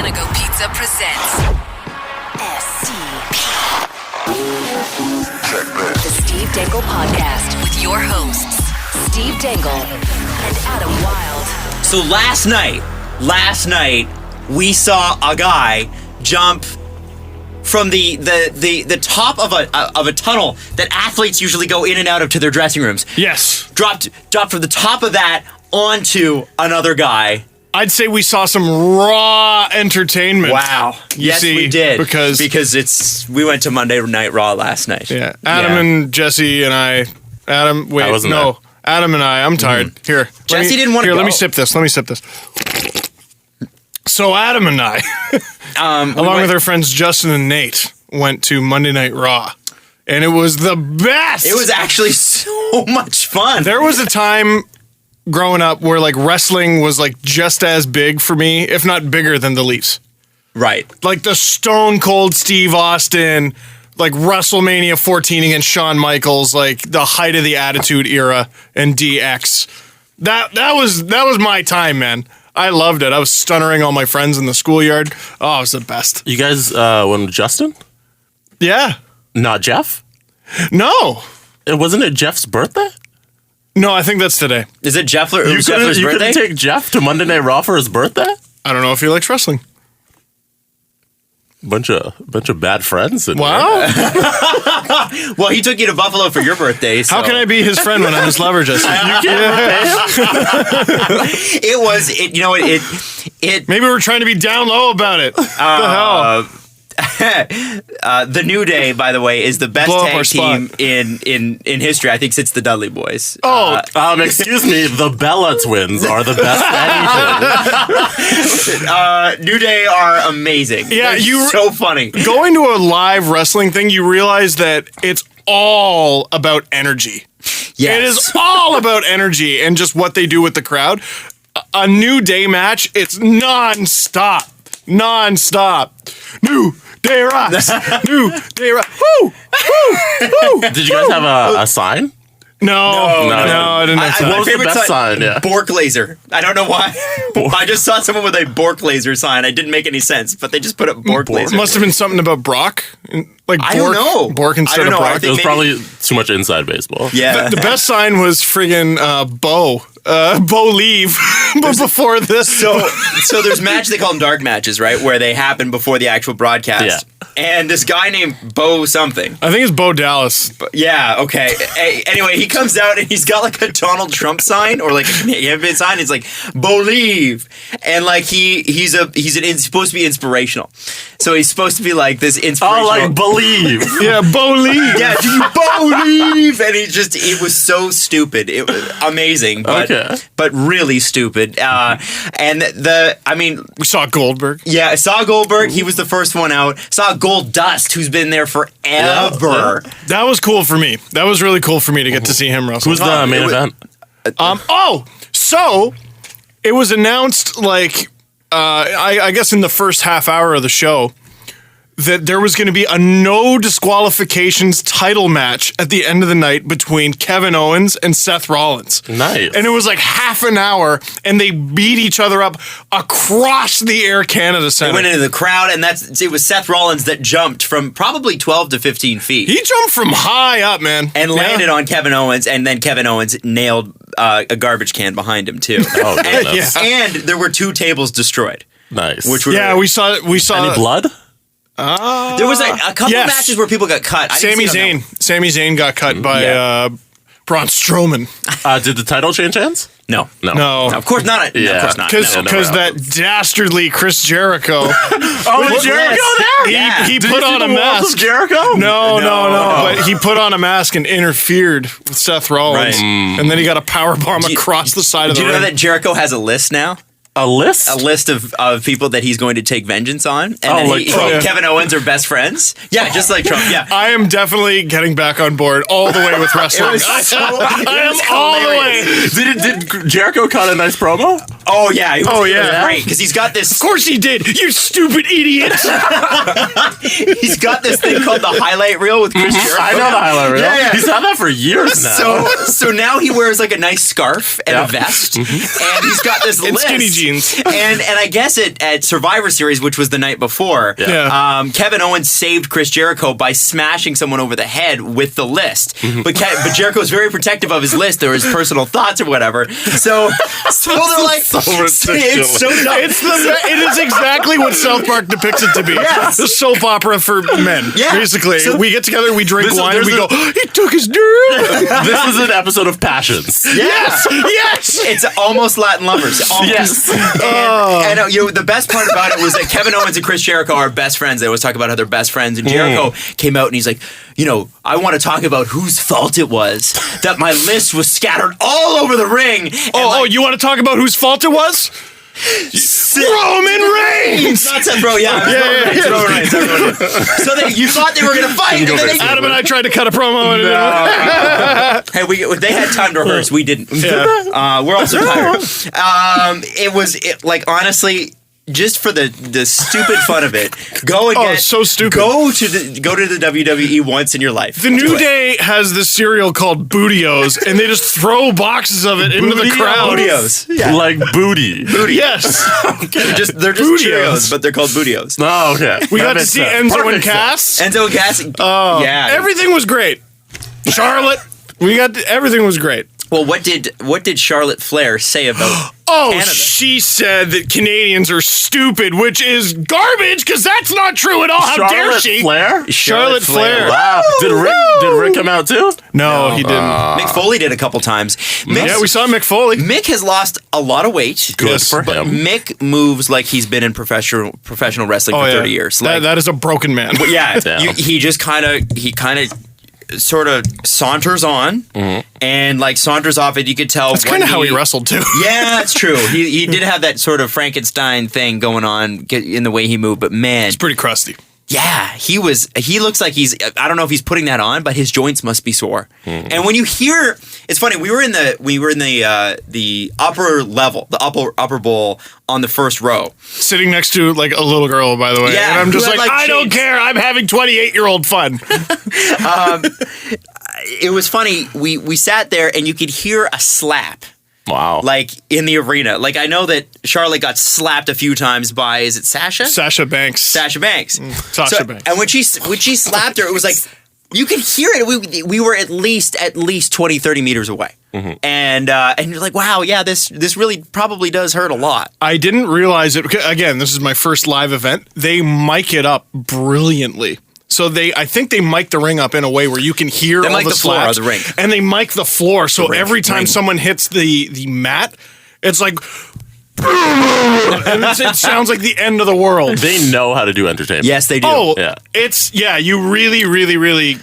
Panago Pizza presents SCP. The Steve Dangle Podcast with your hosts, Steve Dangle and Adam Wilde. So last night, we saw a guy jump from the top of a tunnel that athletes usually go in and out of to their dressing rooms. Yes. Dropped from the top of that onto another guy. I'd say we saw some raw entertainment. Wow. Yes, we did. Because we went to Monday Night Raw last night. Yeah. Adam and Jesse and I. Adam, wait, no. Adam and I. I'm tired. Here. Jesse didn't want to go. Here, let me sip this. So Adam and I, along with our friends Justin and Nate, went to Monday Night Raw. And it was the best. It was actually so much fun. There was a time growing up where like wrestling was like just as big for me, if not bigger than the Leafs. Right. Like the Stone Cold Steve Austin, like WrestleMania 14 against Shawn Michaels, like the height of the Attitude Era and DX. That was my time, man. I loved it. I was stunnering all my friends in the schoolyard. Oh, it was the best. You guys went with Justin? Yeah. Not Jeff? No. Wasn't it Jeff's birthday? No, I think that's today. Is it Jeffler's birthday? You couldn't take Jeff to Monday Night Raw for his birthday? I don't know if he likes wrestling. Bunch of bad friends. Wow. Well, he took you to Buffalo for your birthday. So. How can I be his friend when I'm his lover, Jesse? You can't Maybe we're trying to be down low about it. What the hell? The New Day, by the way, is the best tag team in history. I think since the Dudley Boys. Excuse me. The Bella Twins are the best anything. New Day are amazing. Yeah, They're so funny. Going to a live wrestling thing, you realize that it's all about energy. Yes. It is all about energy and just what they do with the crowd. A New Day match, it's non-stop. New Day rocks. New Day rocks. Woo! Woo! Did you guys have a sign? No, I didn't have What was the best sign? Yeah. Bork laser. I don't know why. I just saw someone with a Bork laser sign. It didn't make any sense, but they just put up Bork laser. Must have been something about Brock. Like I don't know. Bork instead of Brock. It was probably too much inside baseball. Yeah. The best sign was friggin' Bo. Bo leave. But before this. So there's matches, they call them dark matches, right? Where they happen before the actual broadcast. Yeah. And this guy named Bo something. I think it's Bo Dallas. Yeah, okay. Anyway, he comes out and he's got like a Donald Trump sign or like a Canadian sign. It's like, believe. And like he's supposed to be inspirational. So he's supposed to be like this inspirational. Oh, like believe. Yeah, believe. Yeah, do you believe? And it was so stupid. It was amazing, but really stupid. We saw Goldberg. Yeah, I saw Goldberg. He was the first one out. Saw Gold Dust, who's been there forever. Yeah. That was cool for me. That was really cool for me to get to see him wrestle. Who's the main event? So it was announced like I guess in the first half hour of the show that there was going to be a no disqualifications title match at the end of the night between Kevin Owens and Seth Rollins. Nice. And it was like half an hour, and they beat each other up across the Air Canada Center. They went into the crowd, and it was Seth Rollins that jumped from probably 12 to 15 feet. He jumped from high up, man. And landed on Kevin Owens, and then Kevin Owens nailed a garbage can behind him, too. And there were 2 tables destroyed. Nice. Which were we saw any blood? There was a couple matches where people got cut. Sami Zayn got cut by Braun Strowman. Did the title change hands? No. Of course not. Of course not. Because that dastardly Chris Jericho. Was Jericho there? He put on a mask. Jericho? No. But he put on a mask and interfered with Seth Rollins. Right. And then he got a powerbomb across the side of the ring. Do you know that Jericho has a list now? A list? A list of people that he's going to take vengeance on. And Kevin Owens are best friends. Yeah, just like Trump. Yeah. I am definitely getting back on board all the way with wrestling. I am all the way. Did Jericho cut a nice promo? Oh, yeah. It was great. Because he's got this... Of course he did, you stupid idiot. He's got this thing called the highlight reel with Chris Jericho. I know the highlight reel. Yeah. He's had that for years now. So now he wears like a nice scarf and a vest. And he's got this list. Skinny jeans. jeans. And I guess at Survivor Series, which was the night before, Yeah. Kevin Owens saved Chris Jericho by smashing someone over the head with the list. But Jericho was very protective of his list or his personal thoughts or whatever. So they're like, so ridiculous. it's so dumb. It is exactly what South Park depicts it to be. Yes. The soap opera for men. Yeah. Basically. So- we get together, we drink wine, and we there's go, he took his dirt. This is an episode of Passions. Yes. Yes. It's almost Latin lovers. Almost. Yes. And the best part about it was that Kevin Owens and Chris Jericho are best friends. They always talk about how they're best friends. And Jericho came out and he's like, I want to talk about whose fault it was that my list was scattered all over the ring. And You want to talk about whose fault it was? Roman Reigns. Not Seth Roman, Roman Reigns. So you thought they were going to fight. And then Adam and I tried to cut a promo. Hey, they had time to rehearse. We didn't. We're also tired. Honestly, just for the stupid fun of it, go and get so stupid. Go to the WWE once in your life. The New Day has this cereal called Blutyos, and they just throw boxes of it into the crowd. Blutyos. Like booty. Yes. They're just Blutyos. Cheerios, but they're called Blutyos. Oh, okay. We got to see Enzo and Cass. Enzo and Cass. Yeah. Everything was great. Charlotte. Everything was great. Well, what did Charlotte Flair say about Canada? She said that Canadians are stupid, which is garbage because that's not true at all. How dare she? Flair? Charlotte Flair. Wow. Did Rick come out too? No, he didn't. Mick Foley did a couple times. Yeah, we saw Mick Foley. Mick has lost a lot of weight. Good for him. But Mick moves like he's been in professional wrestling for 30 years. That is a broken man. Yeah, Yeah. he just kind of sort of saunters on and like saunters off, and you could tell That's kind of how he wrestled too. Yeah, that's true. He did have that sort of Frankenstein thing going on in the way he moved, but man, It's pretty crusty. yeah, he looks like I don't know if he's putting that on, but his joints must be sore. And when you hear, it's funny, we were in the upper level, the upper bowl on the first row. Sitting next to like a little girl, by the way. Yeah, And I'm just who had, like, I don't shades. care. I'm having 28-year-old fun. It was funny. We sat there and you could hear a slap. Wow. Like in the arena. Like I know that Charlotte got slapped a few times by, is it Sasha? Sasha Banks. Sasha Banks. Sasha Banks. And when she slapped her, it was like you could hear it. We were at least 20, 30 meters away. And you're like, wow, yeah, this really probably does hurt a lot. I didn't realize it. Again, this is my first live event. They mic it up brilliantly. So I think they mic the ring up in a way where you can hear They all mic the the floor slaps. of the ring. And they mic the floor. So ring, every time ring. someone hits the mat, it's like... and it sounds like the end of the world. They know how to do entertainment. Yes, they do. Oh, Yeah. you really, really, really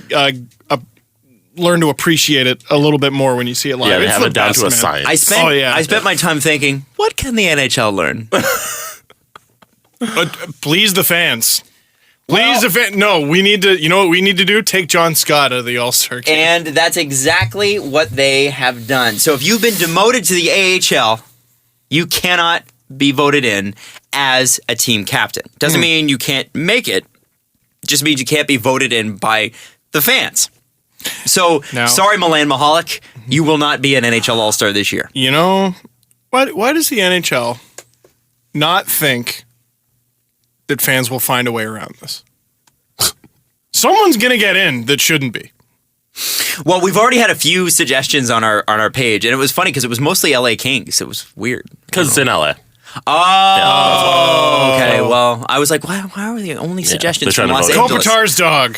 learn to appreciate it a little bit more when you see it live. Yeah, they It's have the it down best, to a man. science. I spent my time thinking, what can the NHL learn? Please the fans. Please the fans. No, we need to, you know what we need to do? Take John Scott out of the All-Star game. And that's exactly what they have done. So if you've been demoted to the AHL, you cannot be voted in as a team captain. Doesn't mean you can't make it. Just means you can't be voted in by the fans. So, Now- sorry, Milan Mahalik, you will not be an NHL All-Star this year. You know, why does the NHL not think that fans will find a way around this? Someone's going to get in that shouldn't be. Well, we've already had a few suggestions on our page, and it was funny because it was mostly LA Kings. It was weird. Because it's in LA. Oh, okay. Well, I was like, why are the only suggestions they're from trying Los to vote. Angeles? Kopitar's dog.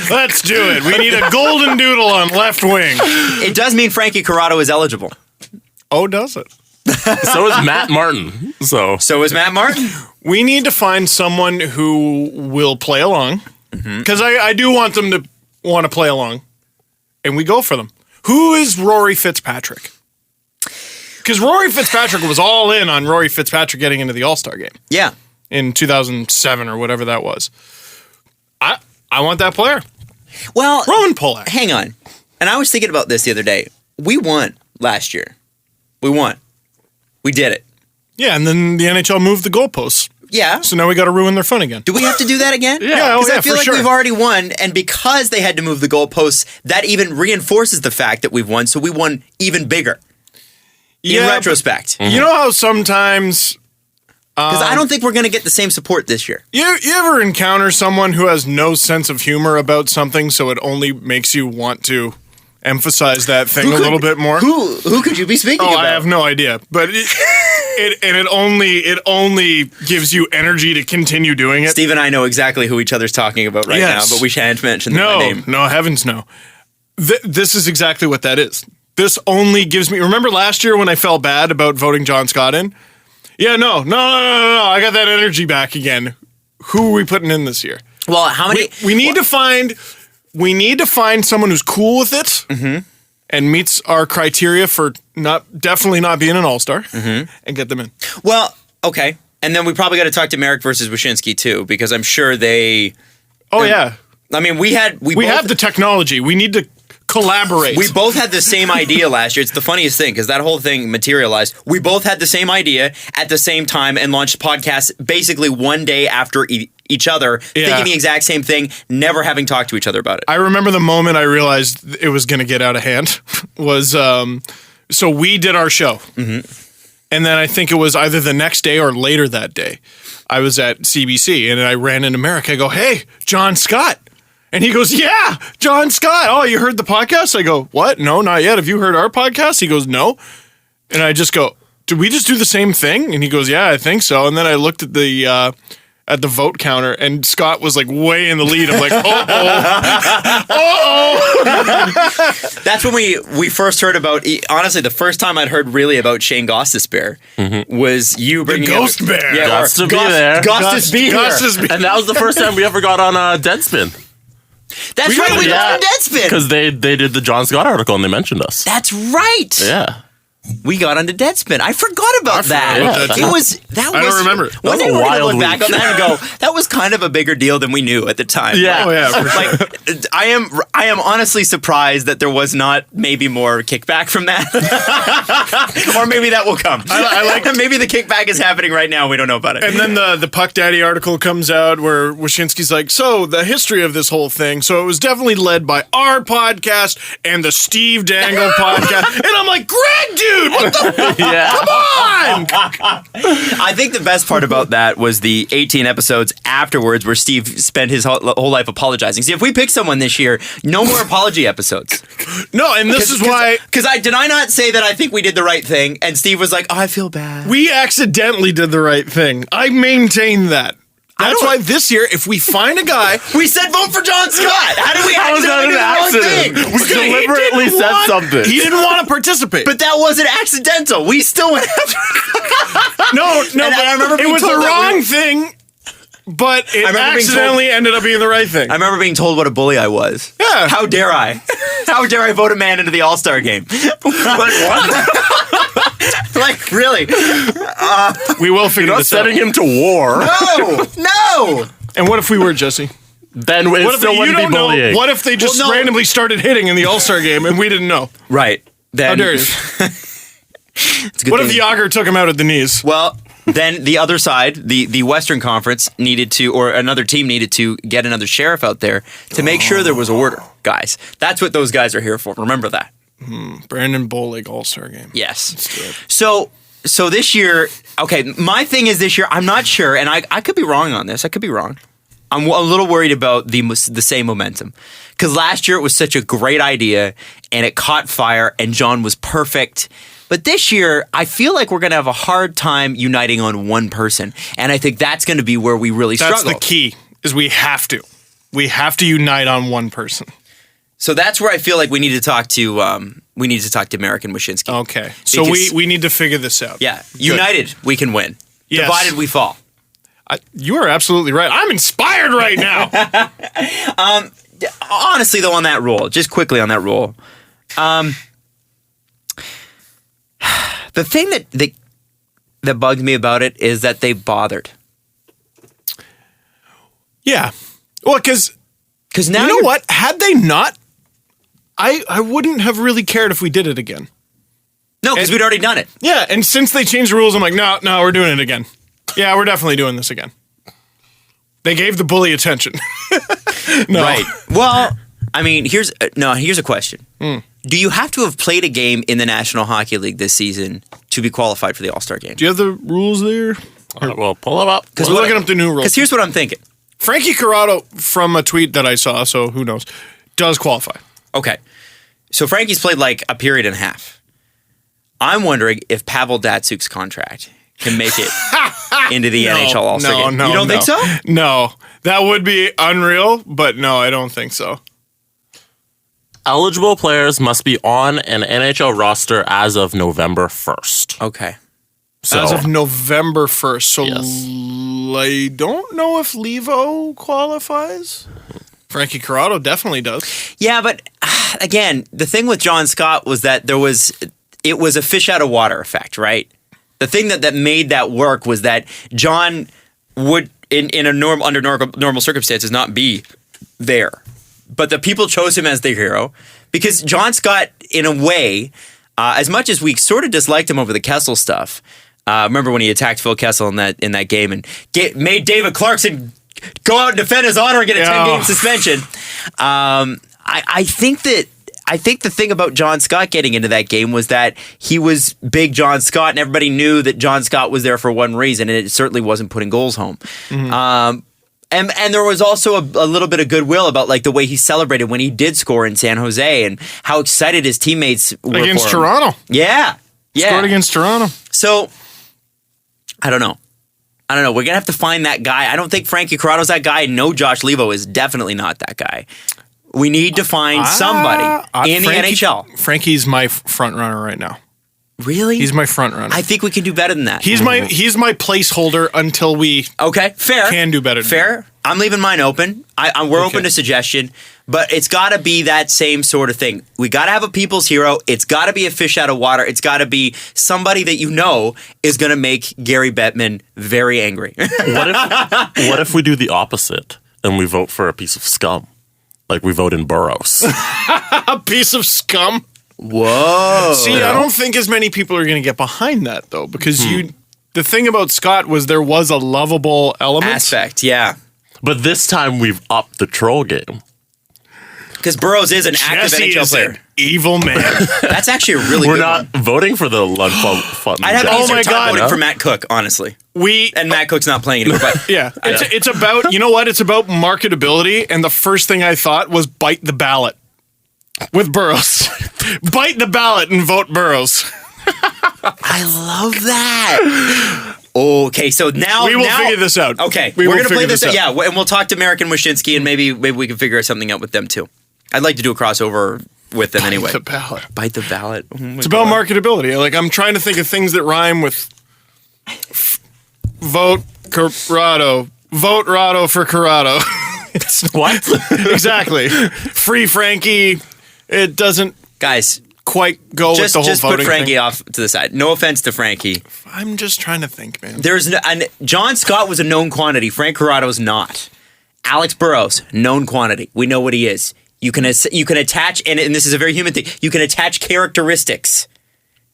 let's do it. We need a golden doodle on left wing. It does mean Frankie Corrado is eligible. Oh, does it? So is Matt Martin. So is Matt Martin. We need to find someone who will play along, because I do want them to want to play along, and we go for them. Who is Rory Fitzpatrick? Because Rory Fitzpatrick was all in on Rory Fitzpatrick getting into the All-Star game Yeah. in 2007 or whatever that was. I want that player. Well, Roman Polak. hang on. And I was thinking about this the other day. We won last year. We won. We did it. Yeah, and then the NHL moved the goalposts. Yeah. So now we got to ruin their fun again. Do we have to do that again? Yeah, Because I yeah, feel for like sure. we've already won, and because they had to move the goalposts, that even reinforces the fact that we've won, so we won even bigger. in retrospect. You know how sometimes Because I don't think we're going to get the same support this year. you ever encounter someone who has no sense of humor about something, so it only makes you want to emphasize that thing a little bit more? Who could you be speaking about? I have no idea, but it only gives you energy to continue doing it. Steve and I know exactly who each other's talking about right now, but we shan't mention my name. No, heavens no. This is exactly what that is. This only gives me... Remember last year when I felt bad about voting John Scott in? Yeah, no. I got that energy back again. Who are we putting in this year? Well, how many... We need to find someone who's cool with it and meets our criteria for definitely not being an all-star and get them in. Well, okay. And then we probably got to talk to Merrick versus Wyshynski too, because I'm sure they... Oh, yeah. I mean, we have the technology. We need to collaborate. We both had the same idea last year. It's the funniest thing because that whole thing materialized. We both had the same idea at the same time and launched podcasts basically one day after each other, thinking the exact same thing, never having talked to each other about it. I remember the moment I realized it was going to get out of hand was, so we did our show. And then I think it was either the next day or later that day, I was at CBC and I ran into Merrick. I go, hey, John Scott. And he goes, yeah, John Scott. Oh, you heard the podcast? I go, what? No, not yet. Have you heard our podcast? He goes, no. And I just go, did we just do the same thing? And he goes, yeah, I think so. And then I looked at the vote counter, and Scott was like way in the lead. I'm like, That's when we first heard about. Honestly, the first time I'd heard really about Shane Gostisbehere was you bringing Ghost Bear. Yeah, Gots to be there. Gostisbehere. And that was the first time we ever got on Deadspin. That's right. We got on Deadspin Because they did the John Scott article and they mentioned us. That's right. Yeah. We got onto Deadspin. I forgot about that. I don't remember. One day That was a we're gonna wild look back on that and go, that was kind of a bigger deal than we knew at the time. Yeah. Oh, yeah, for sure. Like, I am honestly surprised that there was not maybe more kickback from that, or maybe that will come. I like maybe the kickback is happening right now. We don't know about it. And then the Puck Daddy article comes out where Wyshynski's like, so the history of this whole thing. So it was definitely led by our podcast and the Steve Dangle podcast. And I'm like, Greg, dude, what the Yeah. Come on! I think the best part about that was the 18 episodes afterwards where Steve spent his whole life apologizing. See, if we pick someone this year, no more apology episodes. No, and this is why... Because did I not say that I think we did the right thing? And Steve was like, oh, I feel bad. We accidentally did the right thing. I maintain that. That's why this year, if we find a guy... We said vote for John Scott. How did we accidentally do the wrong thing? We deliberately said something. He didn't want to participate. But that wasn't accidental. We still went after No, And I remember it being was the told that wrong thing, but it accidentally ended up being the right thing. I remember being told what a bully I was. Yeah. How dare I? How dare I vote a man into the All-Star game? Like, really? We will figure Not this out. setting him to war. No! And what if we were, Jesse? Then it What still if you wouldn't be don't know? bullying. What if they just Well, no. randomly started hitting in the All-Star game and we didn't know? Right. Then, How dare you? It's a good What if thing. Yager took him out at the knees? Well, then the other side, the Western Conference needed to, or another team needed to get another sheriff out there to make sure there was order, guys. That's what those guys are here for. Remember that. Brandon Bollig All-Star game. Yes. So this year, okay, my thing is this year, I'm not sure, and I could be wrong on this. I could be wrong. I'm a little worried about the same momentum. Because last year it was such a great idea, and it caught fire, and John was perfect. But this year, I feel like we're going to have a hard time uniting on one person. And I think that's going to be where we really That's struggle. the key, is we have to. We have to unite on one person. So that's where I feel like we need to talk to Merrick and Wyshynski. Okay. So Because- we need to figure this out. Yeah. United, we can win. Yes. Divided, we fall. You are absolutely right. I'm inspired right now. Honestly, though, on that rule, just quickly on that rule, the thing that bugged me about it is that they bothered. Yeah. Well, because Now you know what? Had they not, I wouldn't have really cared if we did it again. No, because we'd already done it. Yeah, and since they changed the rules, I'm like, no, we're doing it again. Yeah, we're definitely doing this again. They gave the bully attention. No. Right. Well, I mean, here's a question. Do you have to have played a game in the National Hockey League this season to be qualified for the All-Star game? Do you have the rules there? Well, pull them up. We're looking up the new rules. Because here's what I'm thinking. Frankie Corrado, from a tweet that I saw, so who knows, does qualify. Okay. So Frankie's played like a period and a half. I'm wondering if Pavel Datsuk's contract can make it into the NHL All-Star game. You don't think so? No. That would be unreal, but no, I don't think so. Eligible players must be on an NHL roster as of November 1st. Okay. So, As of November 1st. So Yes. I don't know if Leivo qualifies. Frankie Corrado definitely does. Yeah, but again, the thing with John Scott was that it was a fish out of water effect, right? The thing that made that work was that John would, under normal circumstances, not be there. But the people chose him as their hero because John Scott, in a way, as much as we sort of disliked him over the Kessel stuff, remember when he attacked Phil Kessel in that game and made David Clarkson go out and defend his honor and get a 10-game suspension. I think the thing about John Scott getting into that game was that he was big John Scott, and everybody knew that John Scott was there for one reason, and it certainly wasn't putting goals home. Mm-hmm. And there was also a little bit of goodwill about like the way he celebrated when he did score in San Jose and how excited his teammates were Against for him. Toronto. Yeah. Scored against Toronto. So, I don't know. We're going to have to find that guy. I don't think Frankie Corrado's that guy. No, Josh Leivo is definitely not that guy. We need to find somebody in the NHL. Frankie's my front runner right now. Really? He's my front runner. I think we can do better than that. He's my placeholder until we fair. can do better. Fair. I'm leaving mine open. We're open to suggestion, but it's got to be that same sort of thing. We got to have a people's hero. It's got to be a fish out of water. It's got to be somebody that you know is going to make Gary Bettman very angry. what if we do the opposite and we vote for a piece of scum? Like we vote in Burrows. A piece of scum? Whoa. See, I don't think as many people are going to get behind that, though, because the thing about Scott was there was a lovable element. Aspect, yeah. But this time we've upped the troll game. Because Burrows is an active Jesse NHL is player. an evil man. That's actually a really We're good not one. voting for the Lund fun. I'd have an Oh easier my time God. voting for Matt Cook, honestly. And Matt Cook's not playing anymore. But Yeah, it's about, you know what? It's about marketability, and the first thing I thought was bite the ballot with Burrows. Bite the ballot and vote Burrows. I love that. Okay, so now We will figure this out. Okay, We we're will gonna play figure this this out. out. Yeah, and we'll talk to Merrick and Wyshynski, and maybe we can figure something out with them too. I'd like to do a crossover with them anyway. The ballot. Bite the ballot. Oh my It's about God. marketability. Like, I'm trying to think of things that rhyme with vote Corrado. Vote Rado for Corrado. What? Exactly. Free Frankie. It doesn't Guys. quite go with the whole Just voting put Frankie thing. off to the side. No offense to Frankie. I'm just trying to think, man. John Scott was a known quantity. Frank Corrado's not. Alex Burrows, known quantity. We know what he is. You can attach, and this is a very human thing. You can attach characteristics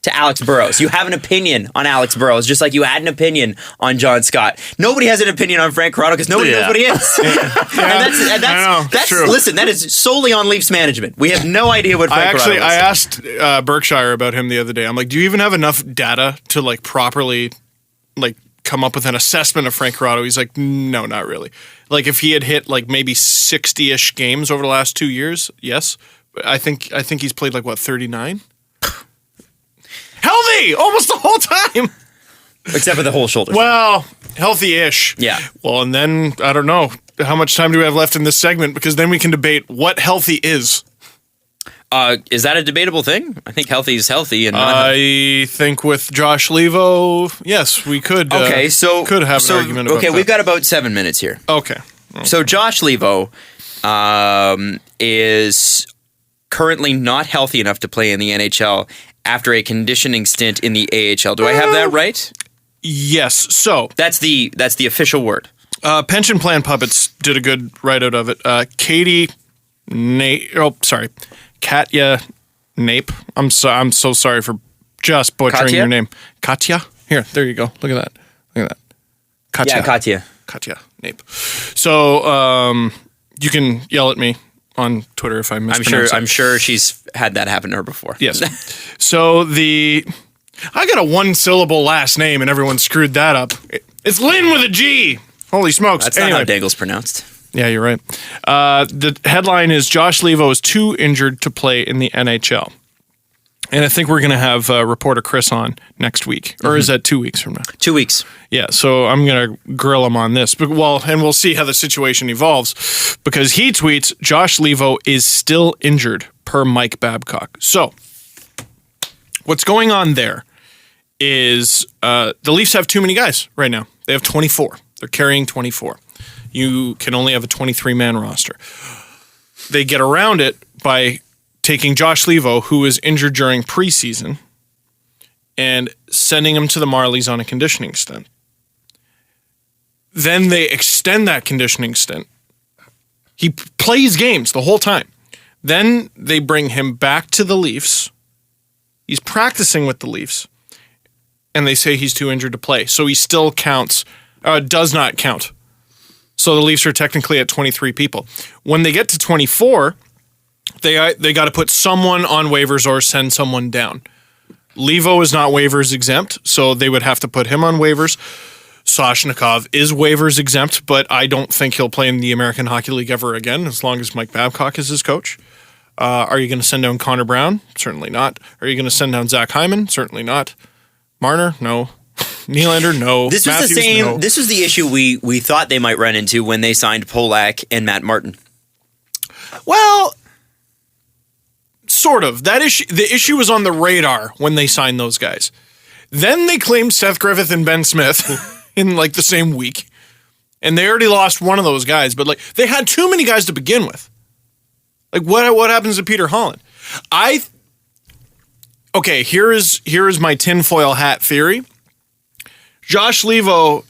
to Alex Burrows. You have an opinion on Alex Burrows, just like you had an opinion on John Scott. Nobody has an opinion on Frank Corrado because nobody knows what he is. and that's true. Listen, that is solely on Leafs management. We have no idea what Frank Corrado is. I asked Berkshire about him the other day. I'm like, do you even have enough data to like properly like come up with an assessment of Frank Corrado? He's like, no, not really. Like if he had hit like maybe 60-ish games over the last 2 years, yes. I think he's played like what, 39? Healthy almost the whole time. Except for the whole shoulder. Well, healthy-ish. Yeah. Well, and then I don't know how much time do we have left in this segment, because then we can debate what healthy is. Is that a debatable thing? I think healthy is healthy, and not healthy. I think with Josh Leivo, yes, we could. Could have an argument about that. we've got about 7 minutes here. Okay. So Josh Leivo is currently not healthy enough to play in the NHL after a conditioning stint in the AHL. Do I have that right? Yes. So That's the official word. Pension Plan Puppets did a good write-out of it. Katya Nape. I'm so sorry for just butchering Katya? your name. Katya? Here, there you go. Look at that. Katya. Yeah, Katya. Katya Nape. So you can yell at me on Twitter if I mispronounced I'm sure she's had that happen to her before. Yes. So I got a 1-syllable last name and everyone screwed that up. It's Lynn with a G. Holy smokes. That's not how Dangle's pronounced. Yeah, you're right. The headline is Josh Leivo is too injured to play in the NHL. And I think we're going to have reporter Chris on next week. Or is that 2 weeks from now? 2 weeks. Yeah, so I'm going to grill him on this. And we'll see how the situation evolves. Because he tweets, Josh Leivo is still injured, per Mike Babcock. So, what's going on there is the Leafs have too many guys right now. They have 24. They're carrying 24. You can only have a 23-man roster. They get around it by taking Josh Leivo, who was injured during preseason, and sending him to the Marlies on a conditioning stint. Then they extend that conditioning stint. He plays games the whole time. Then they bring him back to the Leafs. He's practicing with the Leafs, and they say he's too injured to play. So he still does not count. So the Leafs are technically at 23 people. When they get to 24, they got to put someone on waivers or send someone down. Leivo is not waivers exempt, so they would have to put him on waivers. Soshnikov is waivers exempt, but I don't think he'll play in the American Hockey League ever again as long as Mike Babcock is his coach. Are you going to send down Connor Brown? Certainly not. Are you going to send down Zach Hyman? Certainly not. Marner? No. Nylander? No. This was Matthews, the same. no. This was the issue we thought they might run into when they signed Polak and Matt Martin. Well, sort of. The issue was on the radar when they signed those guys. Then they claimed Seth Griffith and Ben Smith in like the same week. And they already lost one of those guys, but like they had too many guys to begin with. Like what happens to Peter Holland? Okay, here is my tinfoil hat theory. Josh Leivo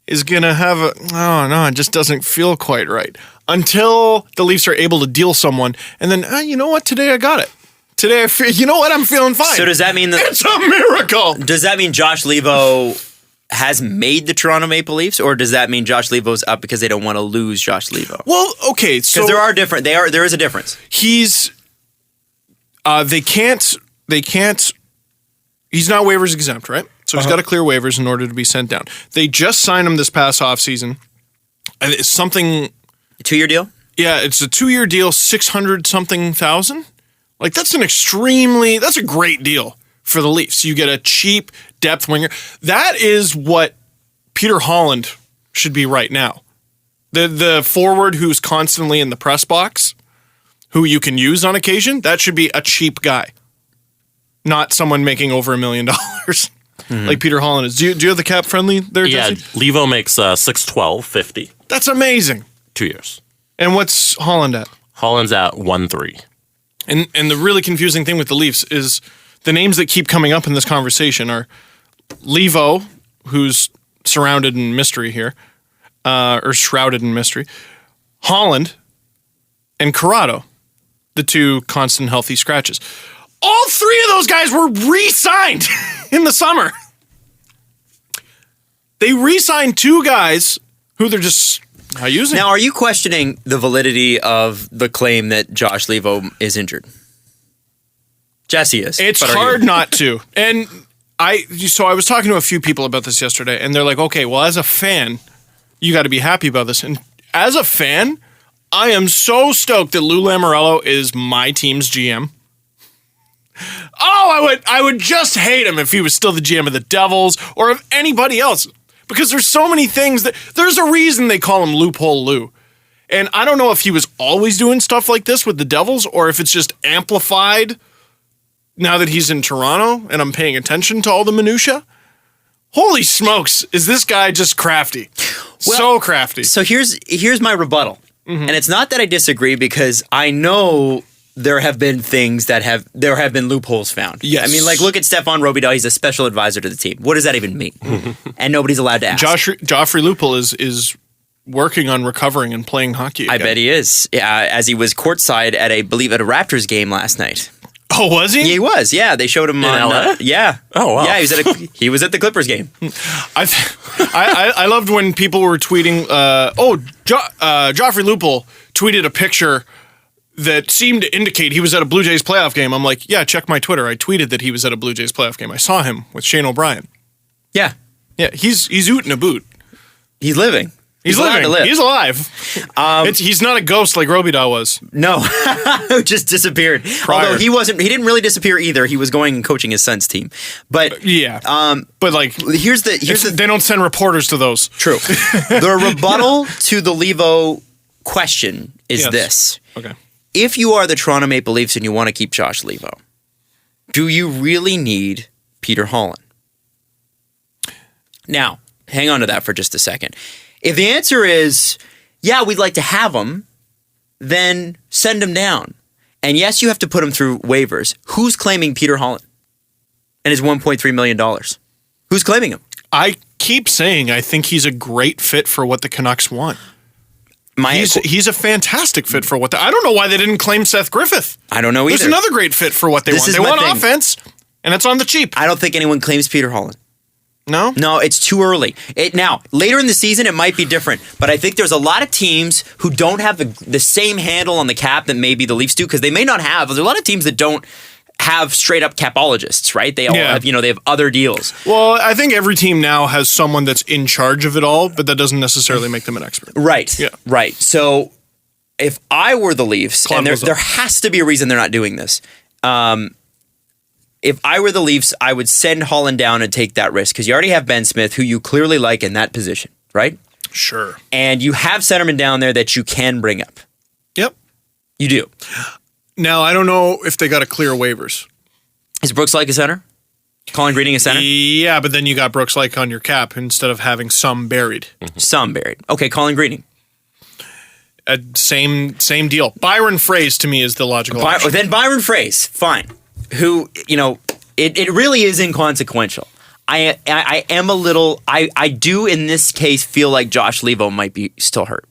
is going to have it just doesn't feel quite right until the Leafs are able to deal someone. And then, you know what? Today I got it. Today I feel, you know what? I'm feeling fine. So does that mean that it's a miracle? Does that mean Josh Leivo has made the Toronto Maple Leafs, or does that mean Josh Leivo's up because they don't want to lose Josh Leivo? Well, okay, so because there is a difference. He's they can't he's not waivers exempt, right? So he's got to clear waivers in order to be sent down. They just signed him this past offseason. And it's something 2-year deal? Yeah, it's a 2-year deal, 600-something thousand. Like that's a great deal for the Leafs. You get a cheap depth winger. That is what Peter Holland should be right now. The forward who's constantly in the press box, who you can use on occasion, that should be a cheap guy. Not someone making over $1 million like Peter Holland is. Do you have the cap friendly there, Yeah, Jesse? Leivo makes $612.50. That's amazing. 2 years. And what's Holland at? Holland's at 1.3. And the really confusing thing with the Leafs is the names that keep coming up in this conversation are Leivo, who's surrounded in mystery here, or shrouded in mystery, Holland, and Corrado, the two constant healthy scratches. All three of those guys were re-signed in the summer. They re-signed two guys who they're just not using. Now, are you questioning the validity of the claim that Josh Leivo is injured? Jesse is. It's hard not to. And I was talking to a few people about this yesterday, and they're like, okay, well, as a fan, you got to be happy about this. And as a fan, I am so stoked that Lou Lamoriello is my team's GM. Oh, I would just hate him if he was still the GM of the Devils or of anybody else. Because there's so many things there's a reason they call him Loophole Lou. And I don't know if he was always doing stuff like this with the Devils or if it's just amplified now that he's in Toronto and I'm paying attention to all the minutia. Holy smokes, is this guy just crafty? Well, so crafty. So here's my rebuttal. Mm-hmm. And it's not that I disagree because I know there have been there have been loopholes found. Yes. I mean, like, look at Stefan Robidoux. He's a special advisor to the team. What does that even mean? And nobody's allowed to ask. Joffrey Lupul is working on recovering and playing hockey again. I bet he is. As he was courtside at a Raptors game last night. Oh, was he? Yeah, he was. Yeah, they showed him on. LA? Yeah. Oh, wow. Yeah, he was at the Clippers game. I loved when people were tweeting. Joffrey Lupul tweeted a picture that seemed to indicate he was at a Blue Jays playoff game. I'm like, yeah, check my Twitter. I tweeted that he was at a Blue Jays playoff game. I saw him with Shane O'Brien. Yeah. Yeah, he's ootin' a boot. He's living. He's allowed living. to live. He's alive. He's not a ghost like Robitaille was. No, just disappeared. Prior. Although he didn't really disappear either. He was going and coaching his son's team. But but like here's the they don't send reporters to those. True. The rebuttal to the Leivo question is this. Okay. If you are the Toronto Maple Leafs and you want to keep Josh Leivo, do you really need Peter Holland? Now, hang on to that for just a second. If the answer is, yeah, we'd like to have him, then send him down. And yes, you have to put him through waivers. Who's claiming Peter Holland and his $1.3 million? Who's claiming him? I keep saying I think he's a great fit for what the Canucks want. He's a fantastic fit for what I don't know why they didn't claim Seth Griffith. I don't know either. There's another great fit for what they want. They want offense, and it's on the cheap. I don't think anyone claims Peter Holland. No? No, it's too early. Now, later in the season, it might be different, but I think there's a lot of teams who don't have the same handle on the cap that maybe the Leafs do, because they may not have. There's a lot of teams that don't have straight-up capologists, right? They all have, they have other deals. Well, I think every team now has someone that's in charge of it all, but that doesn't necessarily make them an expert. Right. Yeah. Right. So, if I were the Leafs, and there has to be a reason they're not doing this, if I were the Leafs, I would send Holland down and take that risk, because you already have Ben Smith, who you clearly like in that position, right? Sure. And you have centermen down there that you can bring up. Yep. You do. Now, I don't know if they got to clear waivers. Is Brooks like a center? Colin Greening a center? Yeah, but then you got Brooks like on your cap instead of having some buried. Some buried. Okay, Colin Greening. Same deal. Byron Fraze to me is the logical option. Then Byron Fraze, fine. Who, it really is inconsequential. I am a little, I do in this case feel like Josh Leivo might be still hurt.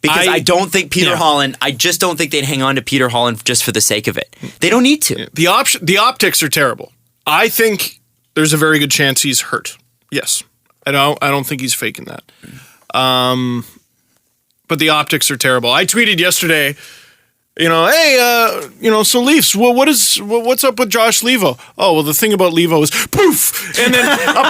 Because I don't think Peter Holland, I just don't think they'd hang on to Peter Holland just for the sake of it. They don't need to. The optics are terrible. I think there's a very good chance he's hurt. Yes. I don't think he's faking that. But the optics are terrible. I tweeted yesterday, so Leafs, what's up with Josh Leivo? Oh, well, the thing about Leivo is poof, and then a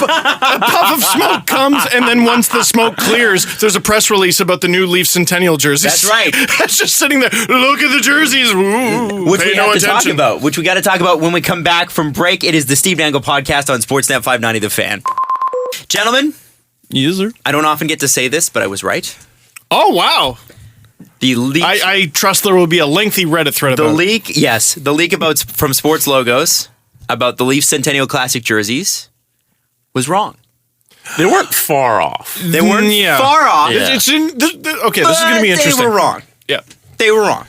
puff of smoke comes, and then once the smoke clears, there's a press release about the new Leafs Centennial jerseys. That's right. That's just sitting there. Look at the jerseys. Ooh, which we have to talk about. Which we got to talk about when we come back from break. It is the Steve Dangle podcast on Sportsnet 590 The Fan. Gentlemen. Yes, sir. I don't often get to say this, but I was right. Oh, wow. The leak. I trust there will be a lengthy Reddit thread about the leak. Yes, the leak from Sports Logos about the Leafs Centennial Classic jerseys was wrong. They weren't far off. They weren't far off. Yeah. This is going to be interesting. They were wrong. Yeah, they were wrong.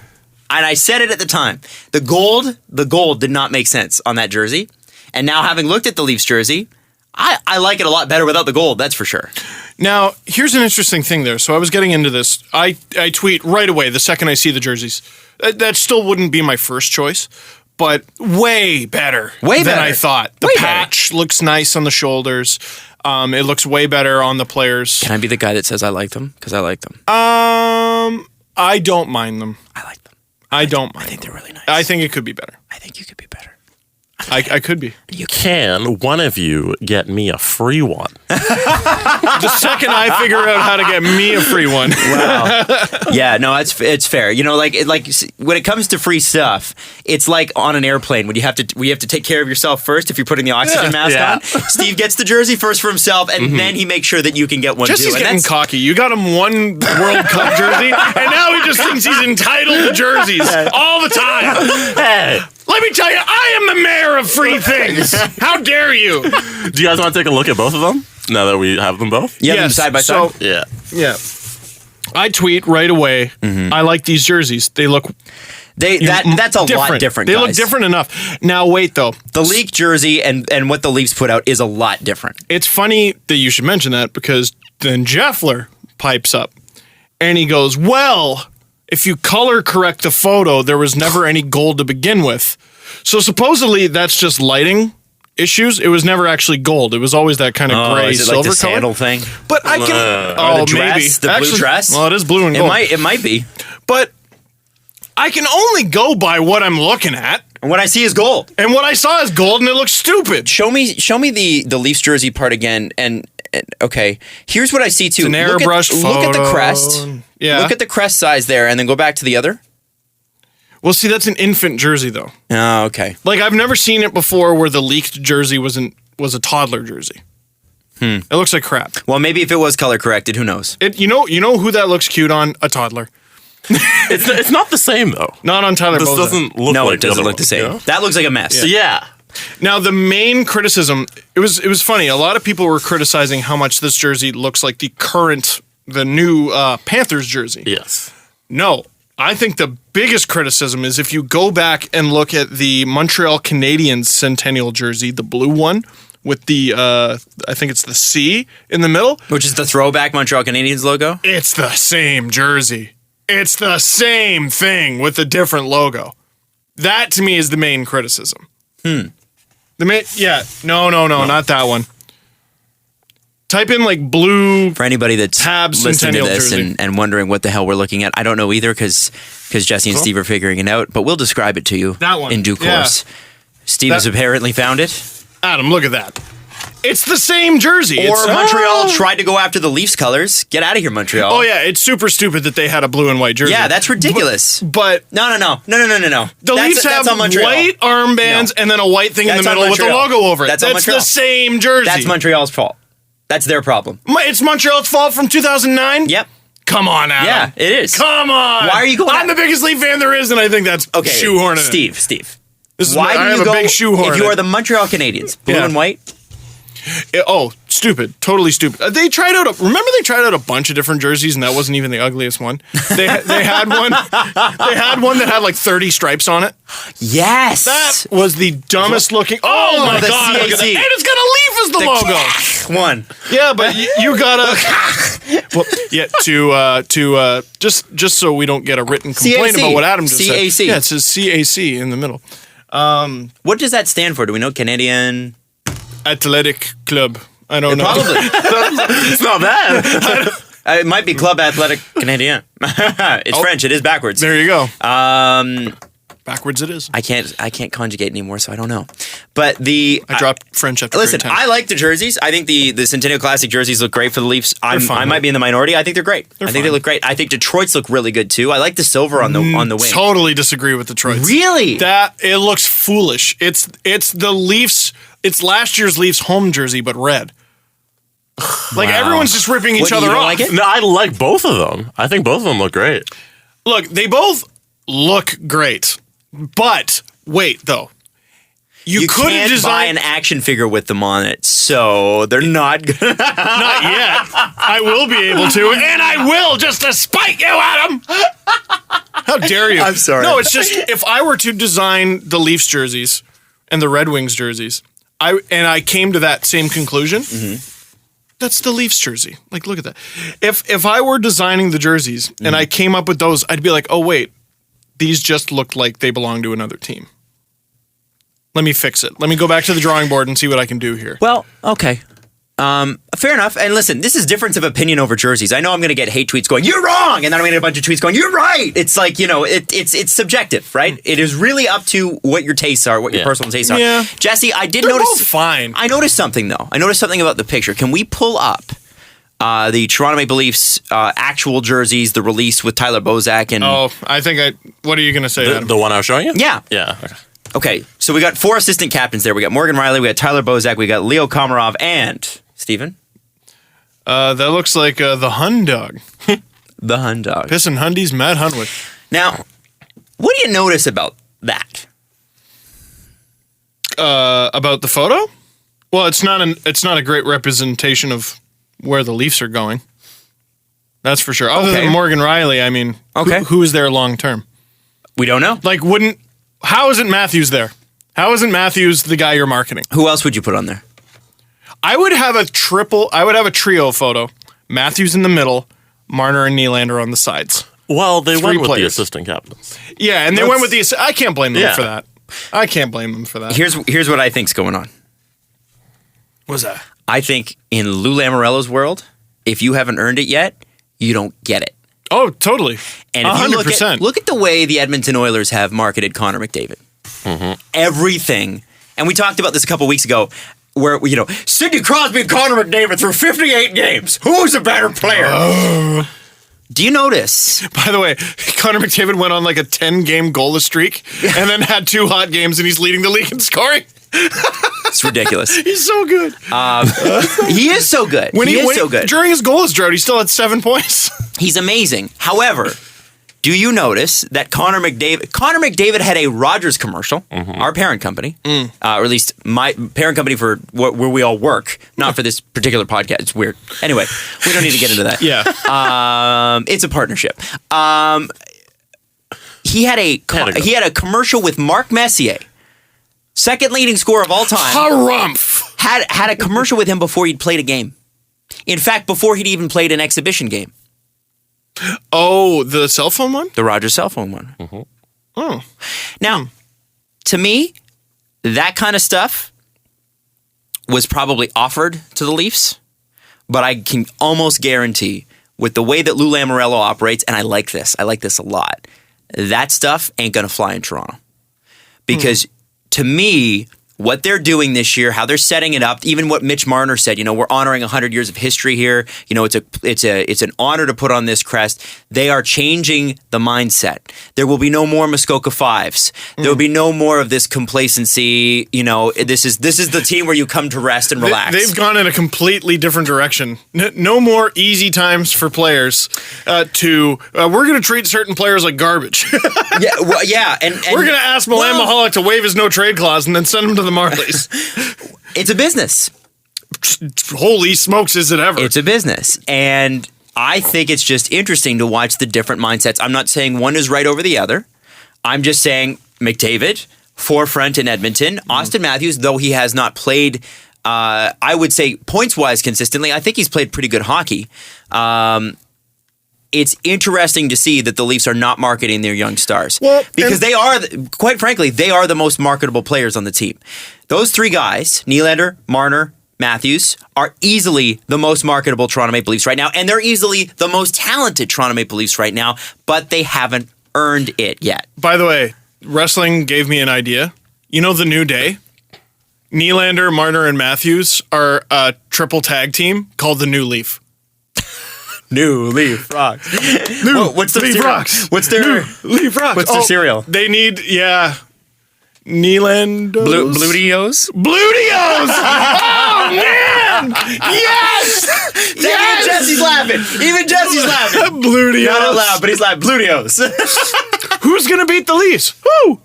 And I said it at the time. The gold did not make sense on that jersey. And now, having looked at the Leafs jersey, I like it a lot better without the gold. That's for sure. Now, here's an interesting thing there. So I was getting into this. I tweet right away the second I see the jerseys. That still wouldn't be my first choice, but way better than I thought. The patch looks nice on the shoulders. It looks way better on the players. Can I be the guy that says I like them? Because I like them. I don't mind them. I like them. I don't mind them. I think they're really nice. I think it could be better. I think you could be better. I could be. Can one of you get me a free one? The second I figure out how to get me a free one. Wow. Yeah, no, it's fair. Like when it comes to free stuff, it's like on an airplane when you have to take care of yourself first if you're putting the oxygen mask on. Steve gets the jersey first for himself, and then he makes sure that you can get one too. Jesse's getting cocky. You got him one World Cup jersey, and now he just thinks he's entitled to jerseys all the time. Hey. Let me tell you, I am the mayor of free things. How dare you? Do you guys want to take a look at both of them now that we have them both? You have them side by side? Yeah. I tweet right away. I like these jerseys. They look that's a lot different. They look different enough. Now wait though. The Leak jersey and what the Leafs put out is a lot different. It's funny that you should mention that, because then Jeffler pipes up and he goes, well, if you color correct the photo, there was never any gold to begin with. So supposedly that's just lighting issues. It was never actually gold. It was always that kind of gray, is it silver like the color sandal thing. But I can. Or the dress, maybe the blue dress. Well, it is blue and gold. It might be. But I can only go by what I'm looking at. And what I see is gold. And what I saw is gold, and it looks stupid. Show me the Leafs jersey part again. And okay, here's what I see too. It's an airbrushed photo. Look at the crest. Yeah. Look at the crest size there, and then go back to the other. Well, see, that's an infant jersey, though. Oh, okay. Like, I've never seen it before where the leaked jersey was a toddler jersey. It looks like crap. Well, maybe if it was color corrected, who knows? You know who that looks cute on? A toddler. It's not the same though. Not on Tyler This Bozak. doesn't look No, like it doesn't the look other the same. one, That looks like a mess. Yeah. Now, the main criticism, it was funny. A lot of people were criticizing how much this jersey looks like the new Panthers jersey. Yes. No, I think the biggest criticism is if you go back and look at the Montreal Canadian Centennial jersey, the blue one with the, I think it's the C in the middle. Which is the throwback Montreal Canadiens logo? It's the same jersey. It's the same thing with a different logo. That to me is the main criticism. No, not that one. Type in like blue. For anybody that's Habs listening to Centennial this jersey. and wondering what the hell we're looking at, I don't know either because Jesse and Steve are figuring it out, but we'll describe it to you That one. in due course. Steve has apparently found it. Adam, look at that. It's the same jersey. Or Montreal tried to go after the Leafs colors. Get out of here, Montreal. Oh yeah, it's super stupid that they had a blue and white jersey. Yeah, that's ridiculous. But No. the Leafs have on Montreal. white armbands and then a white thing in the That's on middle with the Montreal. logo over it. That's on That's the Montreal. same jersey. That's Montreal's fault. That's their problem. It's Montreal's fault from 2009? Yep. Come on, Adam. Yeah, it is. Come on. Why are you going I'm the biggest Leaf fan there is, and I think that's Okay, shoehorning it. Steve. This is Why I do have you a go big shoehorn if you in are it. the Montreal Canadiens, blue Yeah. and white? Stupid. Totally stupid. They tried out a bunch of different jerseys, and that wasn't even the ugliest one. They had one that had like 30 stripes on it. Yes. That was the dumbest looking. Oh my the god! Look at that. CAC. And it's got a leaf as the logo. One. Yeah, but you gotta. Well, yeah, to just so we don't get a written complaint CAC. about what Adam just said. CAC. Yeah, it says CAC in the middle. What does that stand for? Do we know? Canadian? Athletic Club. I don't know. Probably. It's not bad. It might be Club Athletic Canadien. It's French. It is backwards. There you go. Backwards it is. I can't conjugate anymore, so I don't know. But I dropped French after Listen, grade 10. I like the jerseys. I think the Centennial Classic jerseys look great for the Leafs. I fine, might be in the minority. I think they're great. I think they fine. look great. I think Detroit's look really good too. I like the silver on the wing. Totally disagree with Detroit. Really? That it looks foolish. It's the Leafs. It's last year's Leafs home jersey, but red. Like everyone's just ripping each What, you other don't off. like it? No, I like both of them. I think both of them look great. Look, they both look great, but wait though. You could have can't buy designed an action figure with them on it, so they're not good. not yet. I will be able to, and I will just to spite you, Adam. How dare you? I'm sorry. No, it's just if I were to design the Leafs jerseys and the Red Wings jerseys, I came to that same conclusion. Mm-hmm. That's the Leafs jersey. Like, look at that. If I were designing the jerseys and I came up with those, I'd be like, oh wait, these just look like they belong to another team. Let me fix it. Let me go back to the drawing board and see what I can do here. Well, okay. Fair enough. And listen, this is difference of opinion over jerseys. I know I'm going to get hate tweets going, "You're wrong," and then I'm going to get a bunch of tweets going, "You're right." It's like, it's subjective, right? It is really up to what your tastes are, what your personal tastes are. Yeah. Jesse, I did They're notice. both fine. I noticed something though. I noticed something about the picture. Can we pull up the Toronto Maple Leafs actual jerseys, the release with Tyler Bozak and? Oh, I think what are you going to say, Adam? The one I was showing you? Yeah. Yeah. Okay. Okay, so we got 4 assistant captains there. We got Morgan Riley, we got Tyler Bozak, we got Leo Komarov, and Steven? That looks like the Hun dog. The Hun Dog. Pissin' Hundies, Matt Hunwick. Now, what do you notice about that? About the photo? Well, it's not a great representation of where the Leafs are going. That's for sure. Other Okay. than Morgan Riley, I mean, Okay. who is there long term? We don't know. Like, how isn't Matthews there? How isn't Matthews the guy you're marketing? Who else would you put on there? I would have a trio photo. Matthews in the middle, Marner and Nylander on the sides. Well, they went with the players. assistant captains. Yeah, and they went with the. I can't blame them Yeah. for that. I can't blame them for that. Here's what I think's going on. What's that? I think in Lou Lamoriello's world, if you haven't earned it yet, you don't get it. Oh, totally. And if 100%. you look at the way the Edmonton Oilers have marketed Connor McDavid. Everything. And we talked about this a couple weeks ago where, Sidney Crosby and Connor McDavid through 58 games. Who's a better player? Do you notice? By the way, Connor McDavid went on like a 10-game goalless streak and then had 2 hot games, and he's leading the league in scoring. It's ridiculous. He's so good. He is so good. He is so good. During his goalless drought, he still had 7 points. He's amazing. However, do you notice that Connor McDavid had a Rogers commercial, our parent company, or at least my parent company for where we all work, not for this particular podcast. It's weird. Anyway, we don't need to get into that. Yeah. It's a partnership. He had a commercial with Mark Messier, second leading scorer of all time. Harumph. Had a commercial with him before he'd played a game. In fact, before he'd even played an exhibition game. Oh, the cell phone one? The Rogers cell phone one. Oh. Now, to me, that kind of stuff was probably offered to the Leafs, but I can almost guarantee with the way that Lou Lamoriello operates, and I like this a lot, that stuff ain't going to fly in Toronto. Because to me, what they're doing this year, how they're setting it up, even what Mitch Marner said, we're honoring 100 years of history here. It's an honor to put on this crest. They are changing the mindset. There will be no more Muskoka Fives. There will be no more of this complacency. This is the team where you come to rest and relax. They've gone in a completely different direction. No more easy times for players. We're going to treat certain players like garbage. yeah, and we're going to ask Milan Mahalik to waive his no trade clause and then send him to the Marlies. It's a business. Holy smokes, is it ever? It's a business. And I think it's just interesting to watch the different mindsets. I'm not saying one is right over the other. I'm just saying McDavid, forefront in Edmonton. Austin Matthews, though he has not played, I would say points-wise consistently, I think he's played pretty good hockey. It's interesting to see that the Leafs are not marketing their young stars. Because they are, quite frankly, they are the most marketable players on the team. Those 3 guys, Nylander, Marner, Matthews, are easily the most marketable Toronto Maple Leafs right now, and they're easily the most talented Toronto Maple Leafs right now, but they haven't earned it yet. By the way, wrestling gave me an idea. The New Day? Nylander, Marner, and Matthews are a triple tag team called the New Leaf. New Leaf Rocks. What's the Leaf cereal? Rocks? What's their Leaf Rocks? What's their cereal? They need Nylander. Blutyos? Blutyos! Oh man! Yes! Even Jesse's laughing. Blutyos. Not out loud, but he's like Blutyos. Who's gonna beat the Leafs? Who?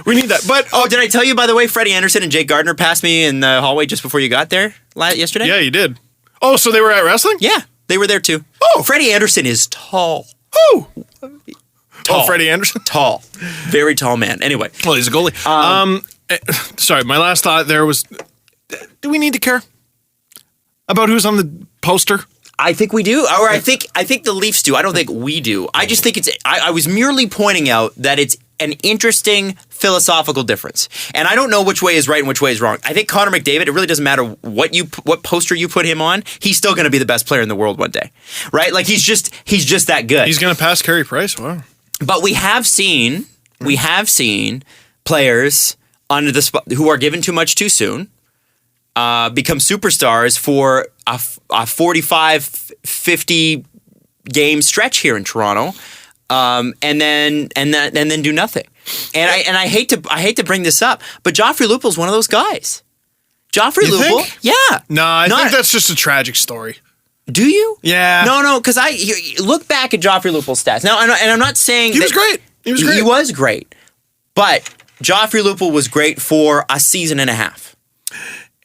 We need that. But did I tell you, by the way, Frederik Andersen and Jake Gardner passed me in the hallway just before you got there yesterday? Yeah, you did. Oh, so they were at wrestling? Yeah, they were there too. Oh. Frederik Andersen is tall. Oh. Tall Frederik Andersen? Tall. Very tall man. Anyway. Well, he's a goalie. Sorry, my last thought there was, do we need to care about who's on the poster? I think we do. Or I think the Leafs do. I don't think we do. I just think I was merely pointing out that it's an interesting philosophical difference. And I don't know which way is right and which way is wrong. I think Connor McDavid, it really doesn't matter what poster you put him on, he's still going to be the best player in the world one day. Right? Like he's just that good. He's going to pass Carey Price. Wow. But we have seen players under the spot who are given too much too soon become superstars for a 45, 50 game stretch here in Toronto. And then do nothing. And I hate to bring this up, but Joffrey Lupul's one of those guys. Joffrey Lupul, think? Yeah. No, I think that's just a tragic story. Do you? Yeah. No, because I look back at Joffrey Lupul's stats now, and I'm not saying he was great. He was great, but Joffrey Lupul was great for a season and a half.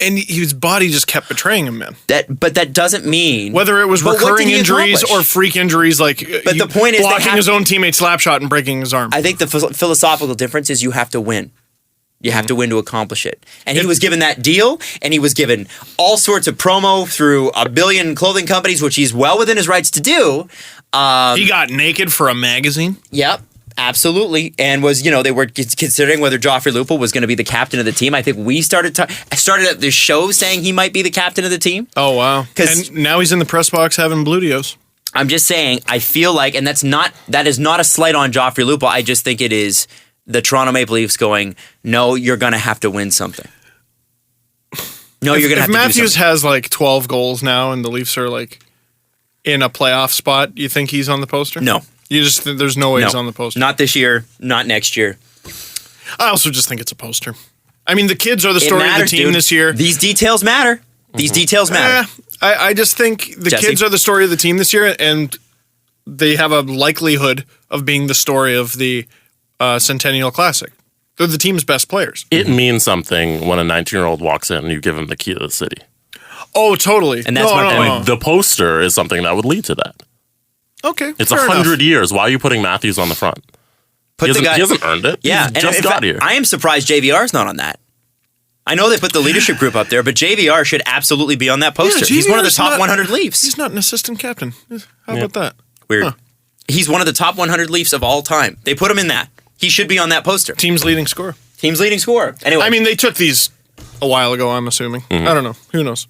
And his body just kept betraying him, man. But that doesn't mean whether it was recurring injuries or freak injuries, like but the point is blocking his own teammate slap shot and breaking his arm. I think the philosophical difference is you have to win. You have to win to accomplish it. And he was given that deal, and he was given all sorts of promo through a billion clothing companies, which he's well within his rights to do. He got naked for a magazine. Yep. Absolutely, and they were considering whether Joffrey Lupul was going to be the captain of the team. I think we started at the show saying he might be the captain of the team. Oh wow! And now he's in the press box having Blutyos. I'm just saying, I feel like, and that is not a slight on Joffrey Lupul. I just think it is the Toronto Maple Leafs going, no, you're going to have to win something. No, you're going to have to do something. If Matthews has like 12 goals now and the Leafs are like in a playoff spot, you think he's on the poster? No. You just think there's no way he's on the poster? Not this year, not next year. I also just think it's a poster. I mean, the kids are the story of the team this year. These details matter. These details matter. I just think the kids are the story of the team this year, and they have a likelihood of being the story of the Centennial Classic. They're the team's best players. It means something when a 19-year-old walks in and you give him the key to the city. Oh, totally. And that's And the poster is something that would lead to that. Okay, it's 100 years. Why are you putting Matthews on the front? He hasn't earned it. Yeah, He just got here. I am surprised JVR's not on that. I know they put the leadership group up there, but JVR should absolutely be on that poster. Yeah, he's one of the top 100 Leafs. He's not an assistant captain. How about that? Weird. Huh. He's one of the top 100 Leafs of all time. They put him in that. He should be on that poster. Team's leading scorer. Anyway. I mean, they took these a while ago, I'm assuming. Mm-hmm. I don't know. Who knows?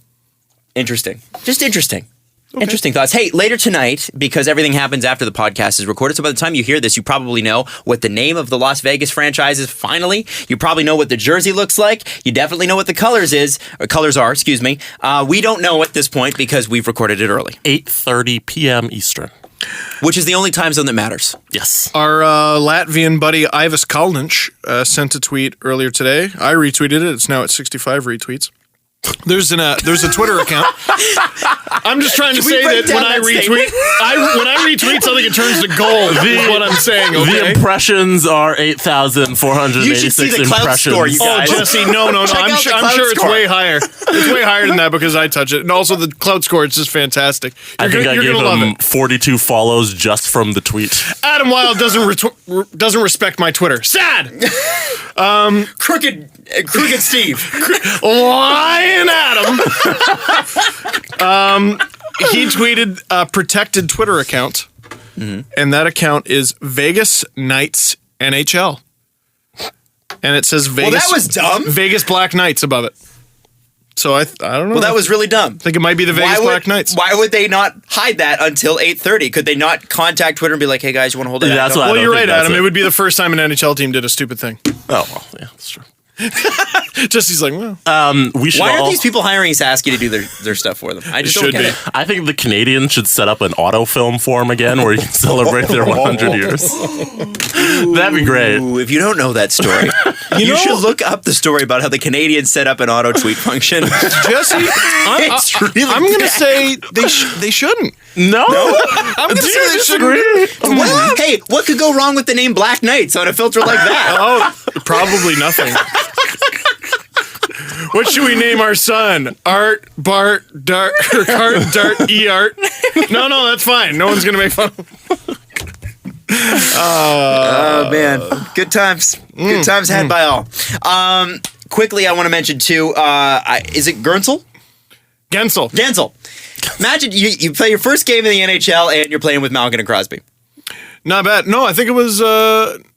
Interesting. Just interesting. Okay. Interesting thoughts. Hey, later tonight, because everything happens after the podcast is recorded, so by the time you hear this, you probably know what the name of the Las Vegas franchise is finally. You probably know what the jersey looks like. You definitely know what the colors are. We don't know at this point because we've recorded it early. 8:30 p.m. Eastern. Which is the only time zone that matters. Yes. Our Latvian buddy Ivis Kalnic sent a tweet earlier today. I retweeted it. It's now at 65 retweets. There's a Twitter account. I'm just trying to say that when I retweet something, it turns to gold. Is what I'm saying. Okay? The impressions are 8,486 You should see the cloud impressions. score, you guys. Oh, Jesse, no. I'm sure it's way higher. It's way higher than that because I touch it, and also the cloud score. It's just fantastic. I think I gave love him it. 42 follows just from the tweet. Adam Wilde doesn't respect my Twitter. Sad. Crooked Steve. Lion Adam. He tweeted a protected Twitter account, and that account is Vegas Knights NHL, and it says Vegas. Well, that was dumb. Vegas Black Knights above it. So I don't know. Well, that was really dumb. I think it might be the Vegas Black Knights. Why would they not hide that until 8:30? Could they not contact Twitter and be like, "Hey guys, you want to hold it?" That's Well, you're right, Adam. It would be the first time an NHL team did a stupid thing. Oh, well, yeah, that's true. Just he's like, well, why are these people hiring Sasky to do their stuff for them? I just don't get it. I think the Canadians should set up an autofilm for them again where you can celebrate their 100 years. That'd be great. Ooh, if you don't know that story, you should look up the story about how the Canadians set up an auto tweet function. Jesse, I'm going to say they shouldn't. No, I'm going to say they shouldn't. What? Hey, what could go wrong with the name Black Knights on a filter like that? Oh, probably nothing. What should we name our son? Art, Bart, Dart, or Cart, Dart, E-Art? No, that's fine. No one's going to make fun of him. Oh, man. Good times. Good times had by all. Quickly, I want to mention, too, is it Gensel? Gensel. Imagine you play your first game in the NHL and you're playing with Malkin and Crosby. Not bad. No, I think it was...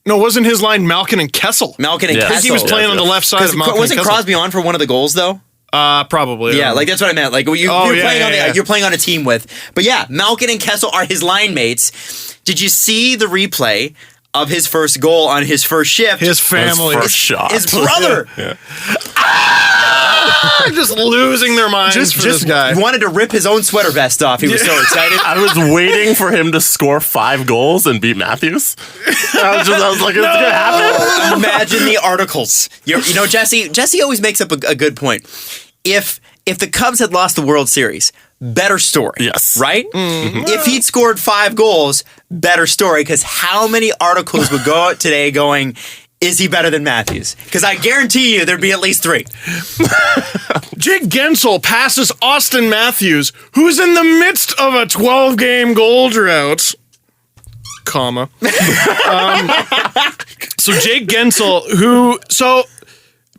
No, wasn't his line Malkin and Kessel? Malkin and Kessel. I think he was playing on the left side of Malkin. Wasn't Crosby on for one of the goals, though? Probably. Yeah, like that's what I meant. Like you're playing on a team with. But yeah, Malkin and Kessel are his line mates. Did you see the replay of his first goal on his first shift? His family. His first shot. His brother. Just losing their minds for this guy. Wanted to rip his own sweater vest off. He was so excited. I was waiting for him to score 5 goals and beat Matthews. I was like, it's going to happen. Imagine the articles. You know, Jesse always makes up a good point. If the Cubs had lost the World Series, better story. Yes. Right? Mm-hmm. If he'd scored 5 goals, better story. Because how many articles would go out today going, is he better than Matthews? Because I guarantee you there'd be at least 3. Jake Gensel passes Austin Matthews, who's in the midst of a 12-game goal drought. Comma. So Jake Gensel,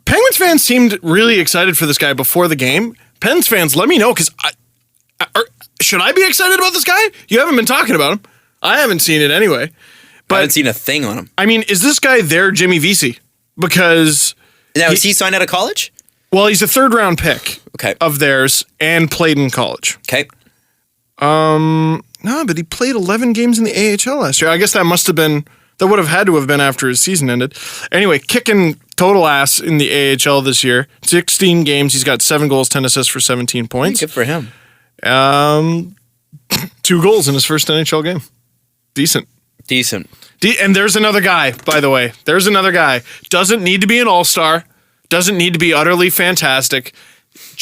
Penguins fans seemed really excited for this guy before the game. Pens fans, let me know, because should I be excited about this guy? You haven't been talking about him. I haven't seen it anyway. But I haven't seen a thing on him. I mean, is this guy their Jimmy Vesey? Because... Now, is he signed out of college? Well, he's a 3rd-round pick of theirs and played in college. Okay. No, but he played 11 games in the AHL last year. I guess that would have had to have been after his season ended. Anyway, kicking total ass in the AHL this year. 16 games. He's got 7 goals, 10 assists for 17 points. Good for him. 2 goals in his first NHL game. Decent. And there's another guy, by the way. There's another guy. Doesn't need to be an all-star. Doesn't need to be utterly fantastic.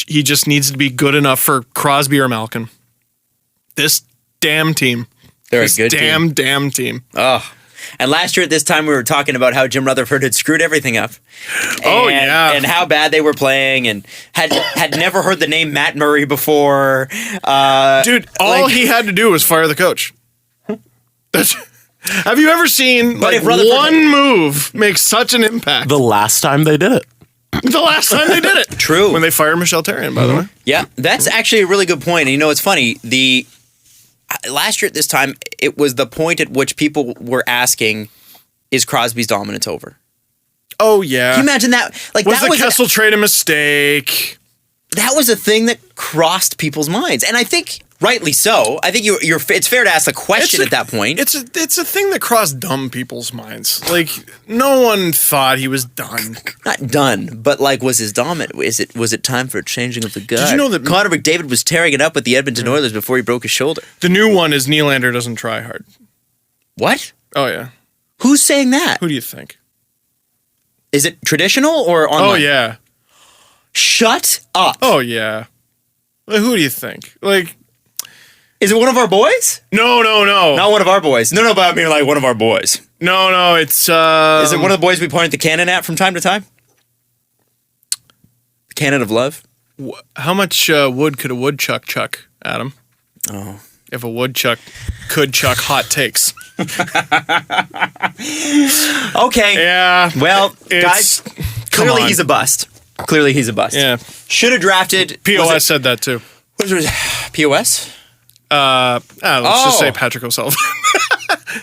He just needs to be good enough for Crosby or Malkin. This damn team. They're a good team. Damn team. Oh. And last year at this time, we were talking about how Jim Rutherford had screwed everything up. And how bad they were playing, and had never heard the name Matt Murray before. Dude, all he had to do was fire the coach. Have you ever seen one move make such an impact? The last time they did it. True. When they fired Michel Therrien, by the way. Yeah, that's actually a really good point. And it's funny. Last year at this time, it was the point at which people were asking, is Crosby's dominance over? Oh, yeah. Can you imagine that? Was the Kessel trade a mistake? That was a thing that crossed people's minds. And I think rightly so. I think it's fair to ask the question at that point. It's a thing that crossed dumb people's minds. No one thought he was done. Not done, but was his dominant? Was it time for a changing of the guard? Did you know that Connor McDavid was tearing it up with the Edmonton Oilers before he broke his shoulder? The new one is Nylander doesn't try hard. What? Oh, yeah. Who's saying that? Who do you think? Is it traditional or online? Oh, yeah. Shut up. Oh, yeah. Who do you think? Is it one of our boys? No. Not one of our boys. No, but I mean one of our boys. No, it's... Is it one of the boys we point the cannon at from time to time? Cannon of love? How much wood could a woodchuck chuck, Adam? Oh. If a woodchuck could chuck hot takes. Okay. Yeah. Well, guys, clearly he's a bust. Yeah. Should have drafted... POS said that too. What was it? POS? Let's just say Patrick O'Sullivan.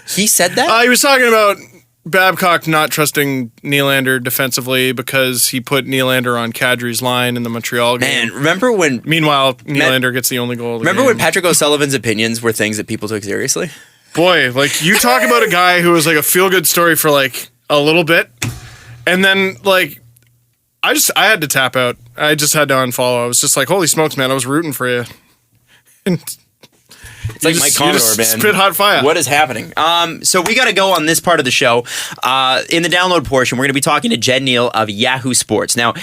He said that? He was talking about Babcock not trusting Nylander defensively because he put Nylander on Kadri's line in the Montreal game. Man, remember when... Meanwhile, Nylander gets the only goal of the game. When Patrick O'Sullivan's opinions were things that people took seriously? Boy, you talk about a guy who was a feel-good story for a little bit, and then I had to tap out. I just had to unfollow. I was just holy smokes, man, I was rooting for you. And it's like Mike Commodore, man. Spit hot fire. What is happening? So we got to go on this part of the show. In the download portion, we're going to be talking to Jen Neale of Yahoo Sports. Now,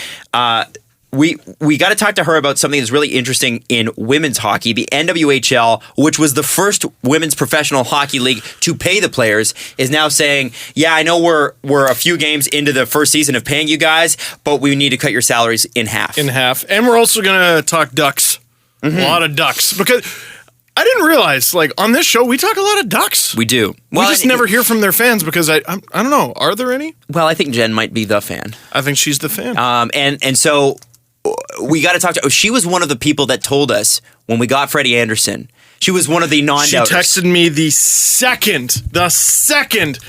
we got to talk to her about something that's really interesting in women's hockey. The NWHL, which was the first women's professional hockey league to pay the players, is now saying, yeah, I know we're a few games into the first season of paying you guys, but we need to cut your salaries in half. And we're also going to talk Ducks. Mm-hmm. A lot of Ducks. Because I didn't realize, on this show, we talk a lot of Ducks. We do. We just never hear from their fans because I don't know. Are there any? Well, I think Jen might be the fan. I think she's the fan. And so we got to talk to her. She was one of the people that told us when we got Frederik Andersen. She was one of the non-doubters. She texted me the second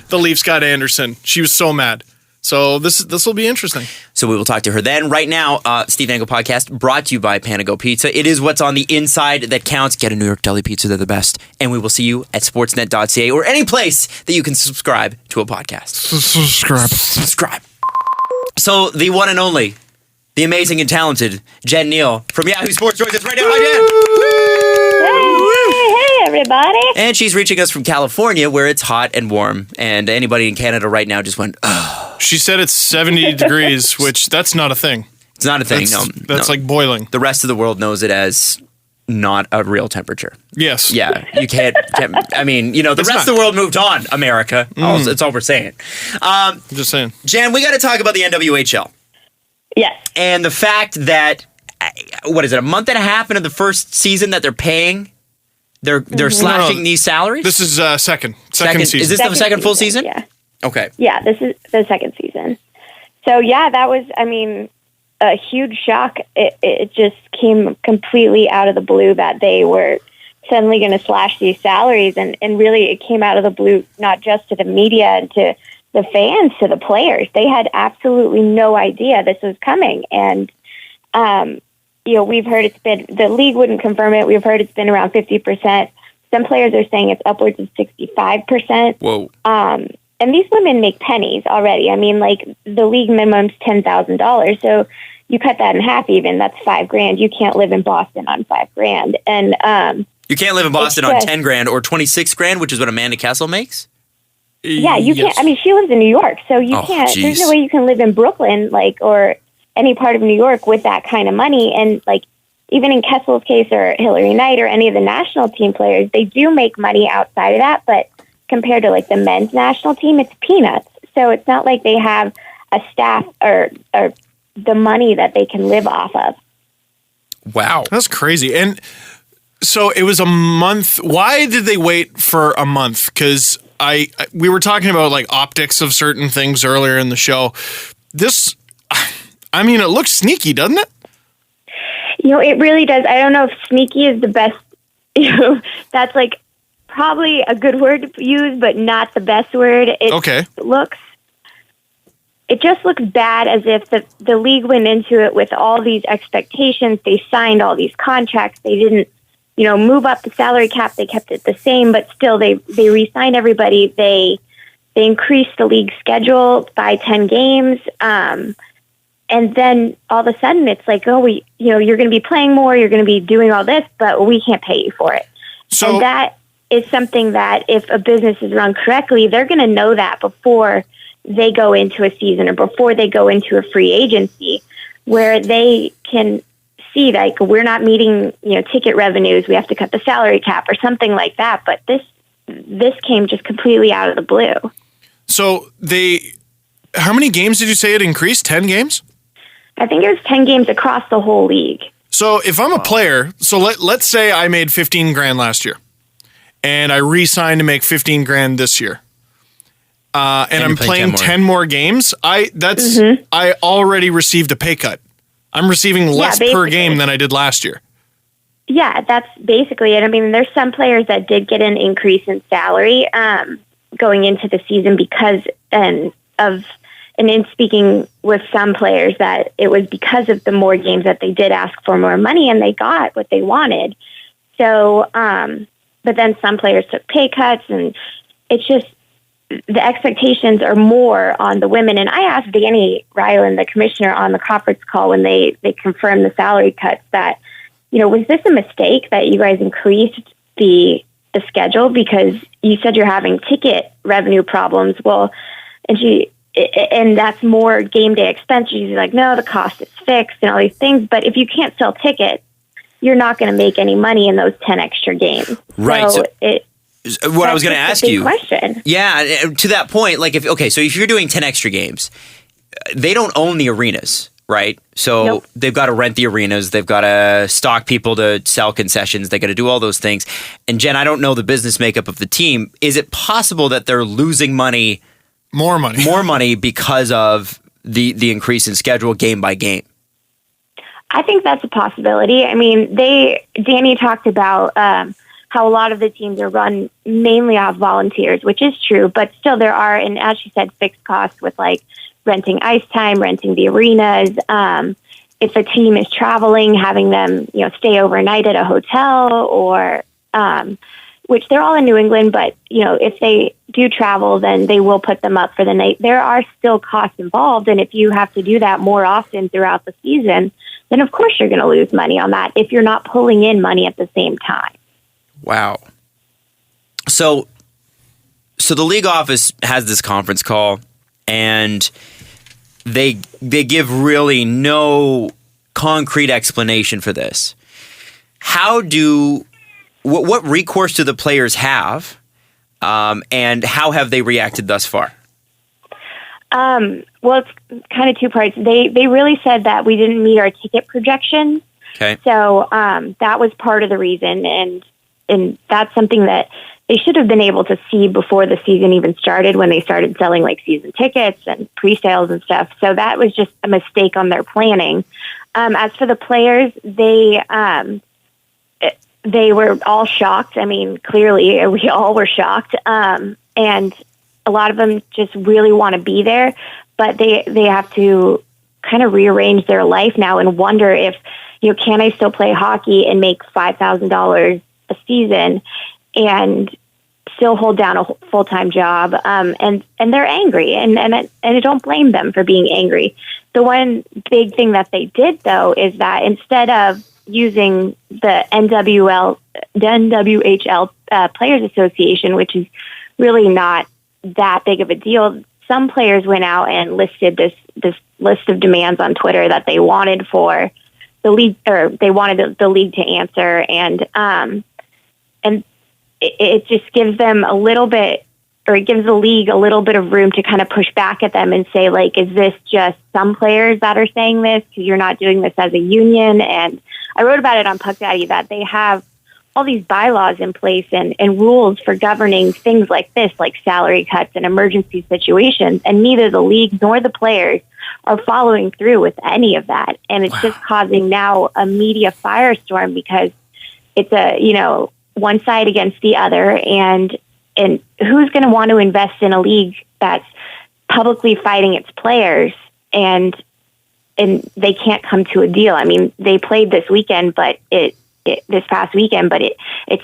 the Leafs got Andersen. She was so mad. So this will be interesting. So we will talk to her then. Right now, Steve Dangle Podcast brought to you by Panago Pizza. It is what's on the inside that counts. Get a New York Deli Pizza. They're the best. And we will see you at sportsnet.ca or any place that you can subscribe to a podcast. Subscribe. So the one and only, the amazing and talented Jen Neale from Yahoo Sports joins us right now. Hi, Jen. Hey, everybody. And she's reaching us from California where it's hot and warm. And anybody in Canada right now just went, oh. She said it's 70 degrees, which that's not a thing. It's not a thing, That's like boiling. The rest of the world knows it as not a real temperature. Yes. Yeah, you can't I mean, the rest of the world moved on, America. That's all we're saying. Just saying. Jen, we got to talk about the NWHL. Yes. And the fact that, what is it, a month and a half into the first season that they're paying? They're slashing these salaries? This is second season. Is this the second full season? Yeah. Okay. Yeah, this is the second season. So, yeah, that was, a huge shock. It just came completely out of the blue that they were suddenly going to slash these salaries. And really, it came out of the blue, not just to the media and to the fans, to the players. They had absolutely no idea this was coming. And, we've heard the league wouldn't confirm it. We've heard it's been around 50%. Some players are saying it's upwards of 65%. Whoa. And these women make pennies already. I mean, like, the league minimum's $10,000. So you cut that in half even, that's $5,000. You can't live in Boston on $5,000. And you can't live in Boston on $10,000 or $26,000, which is what Amanda Kessel makes? Yeah, you can't. I mean, she lives in New York, so you can't. Geez. There's no way you can live in Brooklyn, like, or any part of New York with that kind of money. And, like, even in Kessel's case or Hillary Knight or any of the national team players, they do make money outside of that, but compared to, like, the men's national team, it's peanuts. So it's not like they have a staff or the money that they can live off of. Wow. That's crazy. And so it was a month. Why did they wait for a month? Because we were talking about, like, optics of certain things earlier in the show. This, I mean, it looks sneaky, doesn't it? You know, it really does. I don't know if sneaky is the best, that's, like, probably a good word to use, but not the best word. It just looks bad, as if the league went into it with all these expectations. They signed all these contracts. They didn't, move up the salary cap. They kept it the same, but still they re-signed everybody. They increased the league schedule by 10 games. And then all of a sudden it's like, you're going to be playing more. You're going to be doing all this, but we can't pay you for it. So and that is something that if a business is run correctly, they're going to know that before they go into a season or before they go into a free agency, where they can see, like, we're not meeting, ticket revenues. We have to cut the salary cap or something like that. But this came just completely out of the blue. So how many games did you say it increased? 10 games? I think it was 10 games across the whole league. So if I'm a player, so let's say I made $15,000 last year, and I re-signed to make $15,000 this year, and I'm playing 10 more games. I already received a pay cut. I'm receiving less per game than I did last year. Yeah, that's basically it. I mean, there's some players that did get an increase in salary going into the season because and in speaking with some players, that it was because of the more games that they did ask for more money, and they got what they wanted. So, but then some players took pay cuts, and it's just the expectations are more on the women. And I asked Danny Ryland, the commissioner, on the conference call when they confirmed the salary cuts that, was this a mistake that you guys increased the schedule because you said you're having ticket revenue problems? Well, and that's more game day expense. She's like, no, the cost is fixed and all these things. But if you can't sell tickets, you're not going to make any money in those 10 extra games. Right. So what I was going to ask you. Question. Yeah, to that point, like so if you're doing 10 extra games, they don't own the arenas, right? So They've got to rent the arenas, they've got to stock people to sell concessions, they got to do all those things. And Jen, I don't know the business makeup of the team. Is it possible that they're losing more money because of the increase in schedule game by game? I think that's a possibility. I mean, Danny talked about how a lot of the teams are run mainly off volunteers, which is true, but still there are, and as she said, fixed costs with, like, renting ice time, renting the arenas. If a team is traveling, having them, stay overnight at a hotel or, which they're all in New England, but, if they do travel, then they will put them up for the night. There are still costs involved. And if you have to do that more often throughout the season, then of course you're going to lose money on that if you're not pulling in money at the same time. Wow. So the league office has this conference call, and they give really no concrete explanation for this. What recourse do the players have, and how have they reacted thus far? Well, it's kind of two parts. They really said that we didn't meet our ticket projections. Okay. So that was part of the reason, and that's something that they should have been able to see before the season even started, when they started selling, like, season tickets and pre-sales and stuff. So that was just a mistake on their planning. As for the players, they were all shocked. I mean, clearly we all were shocked. And a lot of them just really want to be there, but they have to kind of rearrange their life now and wonder if, can I still play hockey and make $5,000 a season and still hold down a full-time job, and they're angry, and I don't blame them for being angry. The one big thing that they did, though, is that instead of using the NWHL Players Association, which is really not that big of a deal, some players went out and listed this list of demands on Twitter that they wanted for the league, or they wanted the league to answer, and it just gives them a little bit, or it gives the league a little bit of room to kind of push back at them and say, like, is this just some players that are saying this because you're not doing this as a union? And I wrote about it on Puck Daddy that they have all these bylaws in place and rules for governing things like this, like salary cuts and emergency situations, and neither the league nor the players are following through with any of that. And it's just causing now a media firestorm because it's one side against the other, and who's going to want to invest in a league that's publicly fighting its players and they can't come to a deal? I mean, they played this weekend, but this past weekend, but it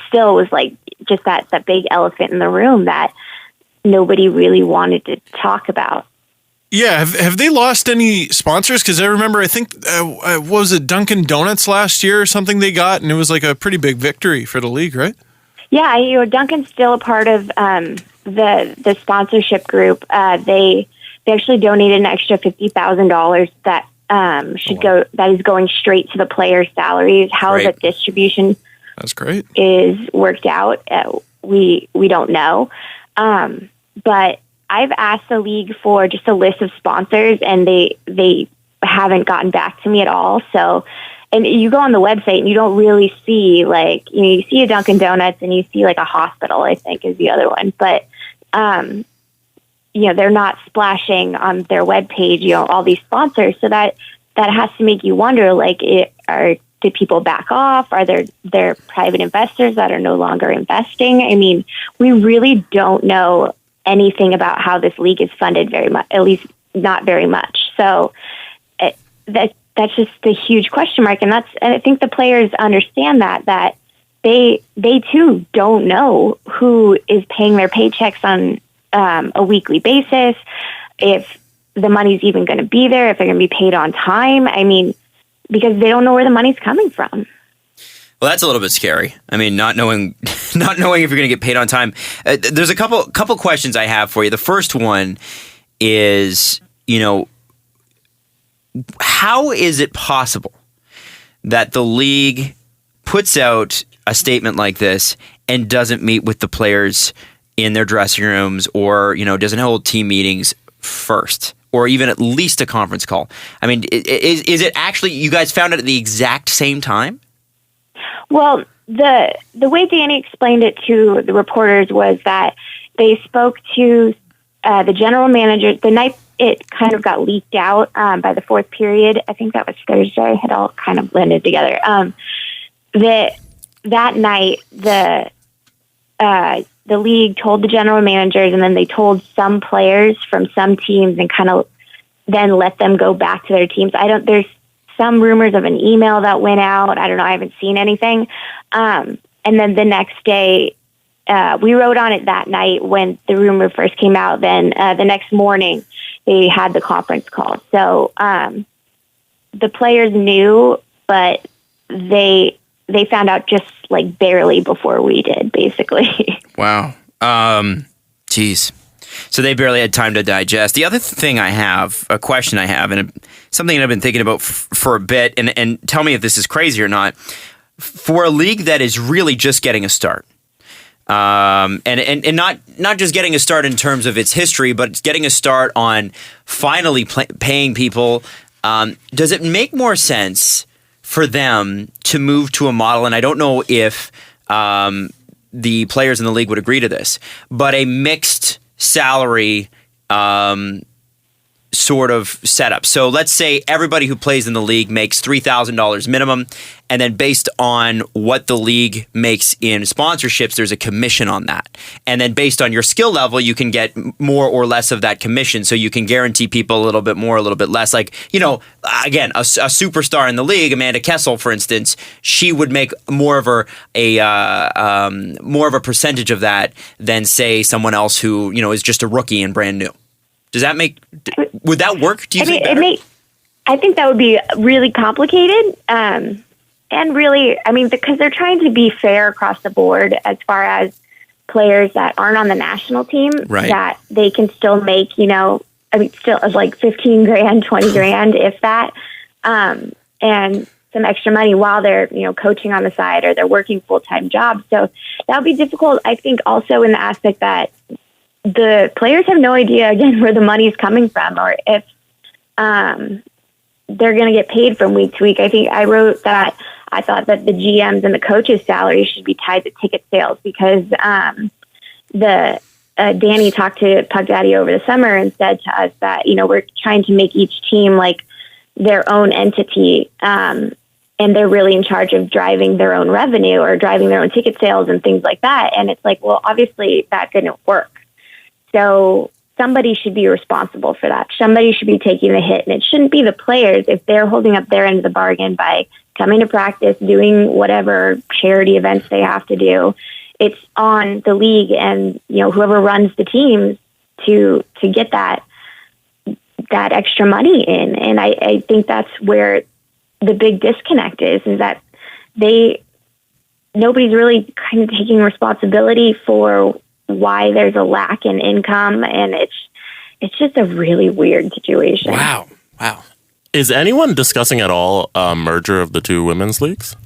still was like just that big elephant in the room that nobody really wanted to talk about. Yeah, have they lost any sponsors? Because I remember, I think, what was it, Dunkin' Donuts last year or something they got, and it was like a pretty big victory for the league, right? Yeah, Dunkin's still a part of the sponsorship group. They actually donated an extra $50,000 that that is going straight to the players' salaries. How the distribution that's great is worked out, we don't know, but I've asked the league for just a list of sponsors, and they haven't gotten back to me at all. So, and you go on the website and you don't really see, like, you see a Dunkin' Donuts and you see like a hospital, I think is the other one, but they're not splashing on their webpage, all these sponsors. So that has to make you wonder, like, did people back off? Are there private investors that are no longer investing? I mean, we really don't know anything about how this league is funded very much, at least not very much. So that's just a huge question mark. And I think the players understand that they too don't know who is paying their paychecks on a weekly basis, if the money's even going to be there, if they're going to be paid on time. I mean, because they don't know where the money's coming from. Well, that's a little bit scary. I mean, not knowing if you're going to get paid on time. There's a couple questions I have for you. The first one is, how is it possible that the league puts out a statement like this and doesn't meet with the players in their dressing rooms, or doesn't hold team meetings first, or even at least a conference call? I mean, is it actually you guys found it at the exact same time? Well, the way Danny explained it to the reporters was that they spoke to the general manager the night it kind of got leaked out by the fourth period. I think that was Thursday. It all kind of blended together. That night, the league told the general managers, and then they told some players from some teams, and kind of then let them go back to their teams. There's some rumors of an email that went out. I don't know. I haven't seen anything. And then the next day, we wrote on it that night when the rumor first came out. Then the next morning, they had the conference call. So the players knew, but they found out just like barely before we did, basically. Wow. Geez. So they barely had time to digest. The other thing I have, a question I have, and something I've been thinking about for a bit, and tell me if this is crazy or not, for a league that is really just getting a start, and not just getting a start in terms of its history, but it's getting a start on finally paying people, does it make more sense for them to move to a model, and I don't know if the players in the league would agree to this, but a mixed salary sort of setup. So let's say everybody who plays in the league makes $3,000 minimum, and then based on what the league makes in sponsorships, there's a commission on that. And then based on your skill level, you can get more or less of that commission. So you can guarantee people a little bit more, a little bit less. Like, again, a superstar in the league, Amanda Kessel, for instance, she would make more of a percentage of that than, say, someone else who, is just a rookie and brand new. Would that work? Do you think? I think that would be really complicated. And really, because they're trying to be fair across the board as far as players that aren't on the national team, right, that they can still make, still like 15 grand, 20 grand, if that, and some extra money while they're, coaching on the side or they're working full-time jobs. So that would be difficult, I think, also in the aspect that the players have no idea, again, where the money is coming from or if they're going to get paid from week to week. I think I wrote that I thought that the GMs and the coaches' salaries should be tied to ticket sales because Danny talked to Puck Daddy over the summer and said to us that, we're trying to make each team like their own entity and they're really in charge of driving their own revenue or driving their own ticket sales and things like that. And it's like, well, obviously that didn't work. So somebody should be responsible for that. Somebody should be taking the hit. And it shouldn't be the players if they're holding up their end of the bargain by coming to practice, doing whatever charity events they have to do. It's on the league and, whoever runs the teams to get that extra money in. And I think that's where the big disconnect is that nobody's really kind of taking responsibility for why there's a lack in income, and it's just a really weird situation. Wow. Is anyone discussing at all a merger of the two women's leagues?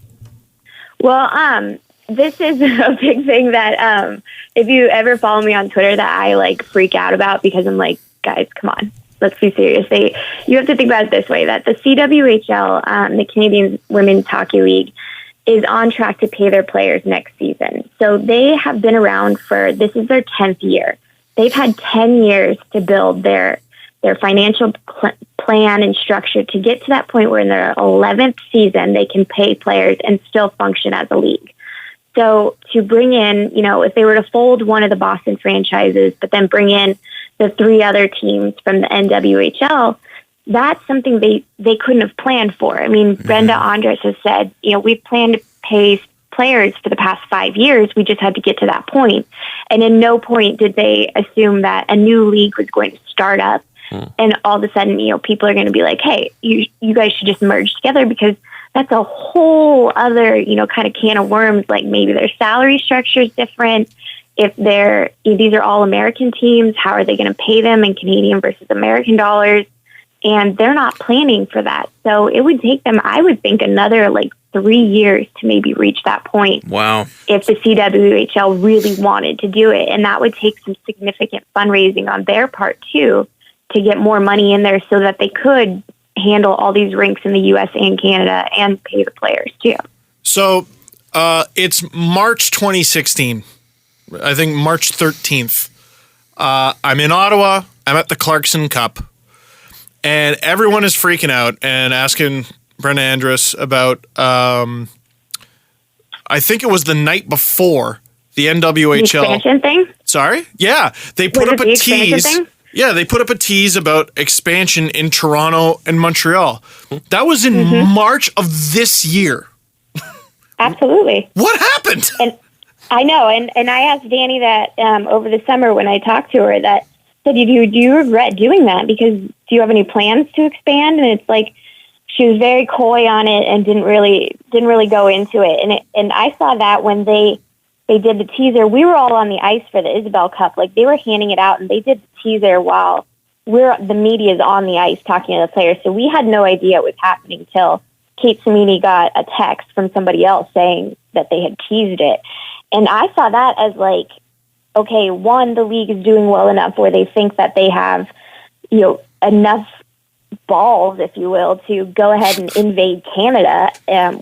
Well, this is a big thing that if you ever follow me on Twitter that I freak out about because I'm like, guys, come on, let's be serious. You have to think about it this way, that the CWHL, the Canadian Women's Hockey League, is on track to pay their players next season. So they have been around this is their 10th year. They've had 10 years to build their financial plan and structure to get to that point where in their 11th season, they can pay players and still function as a league. So to bring in, if they were to fold one of the Boston franchises, but then bring in the 3 other teams from the NWHL, that's something they couldn't have planned for. Brenda Andres has said, we've planned to pay players for the past 5 years. We just had to get to that point. And in no point did they assume that a new league was going to start up. And all of a sudden, people are going to be like, hey, you guys should just merge together because that's a whole other, kind of can of worms. Like maybe their salary structure is different. If these are all American teams, how are they going to pay them in Canadian versus American dollars? And they're not planning for that. So it would take them, I would think, another 3 years to maybe reach that point. Wow. If the CWHL really wanted to do it. And that would take some significant fundraising on their part, too, to get more money in there so that they could handle all these rinks in the U.S. and Canada and pay the players, too. So it's March 2016. I think March 13th. I'm in Ottawa. I'm at the Clarkson Cup. And everyone is freaking out and asking Brenda Andress about, I think it was the night before the NWHL. The expansion thing? Sorry? Yeah. They put up a tease. Yeah, they put up a tease about expansion in Toronto and Montreal. That was in March of this year. Absolutely. What happened? And I know. And I asked Danny that over the summer when I talked to her that, said, do you regret doing that? Because do you have any plans to expand? And it's like she was very coy on it and didn't really go into it. And I saw that when they did the teaser. We were all on the ice for the Isabel Cup. They were handing it out, and they did the teaser while the media is on the ice talking to the players. So we had no idea what was happening till Kate Samini got a text from somebody else saying that they had teased it. And I saw that as okay, one, the league is doing well enough where they think that they have, enough balls, if you will, to go ahead and invade Canada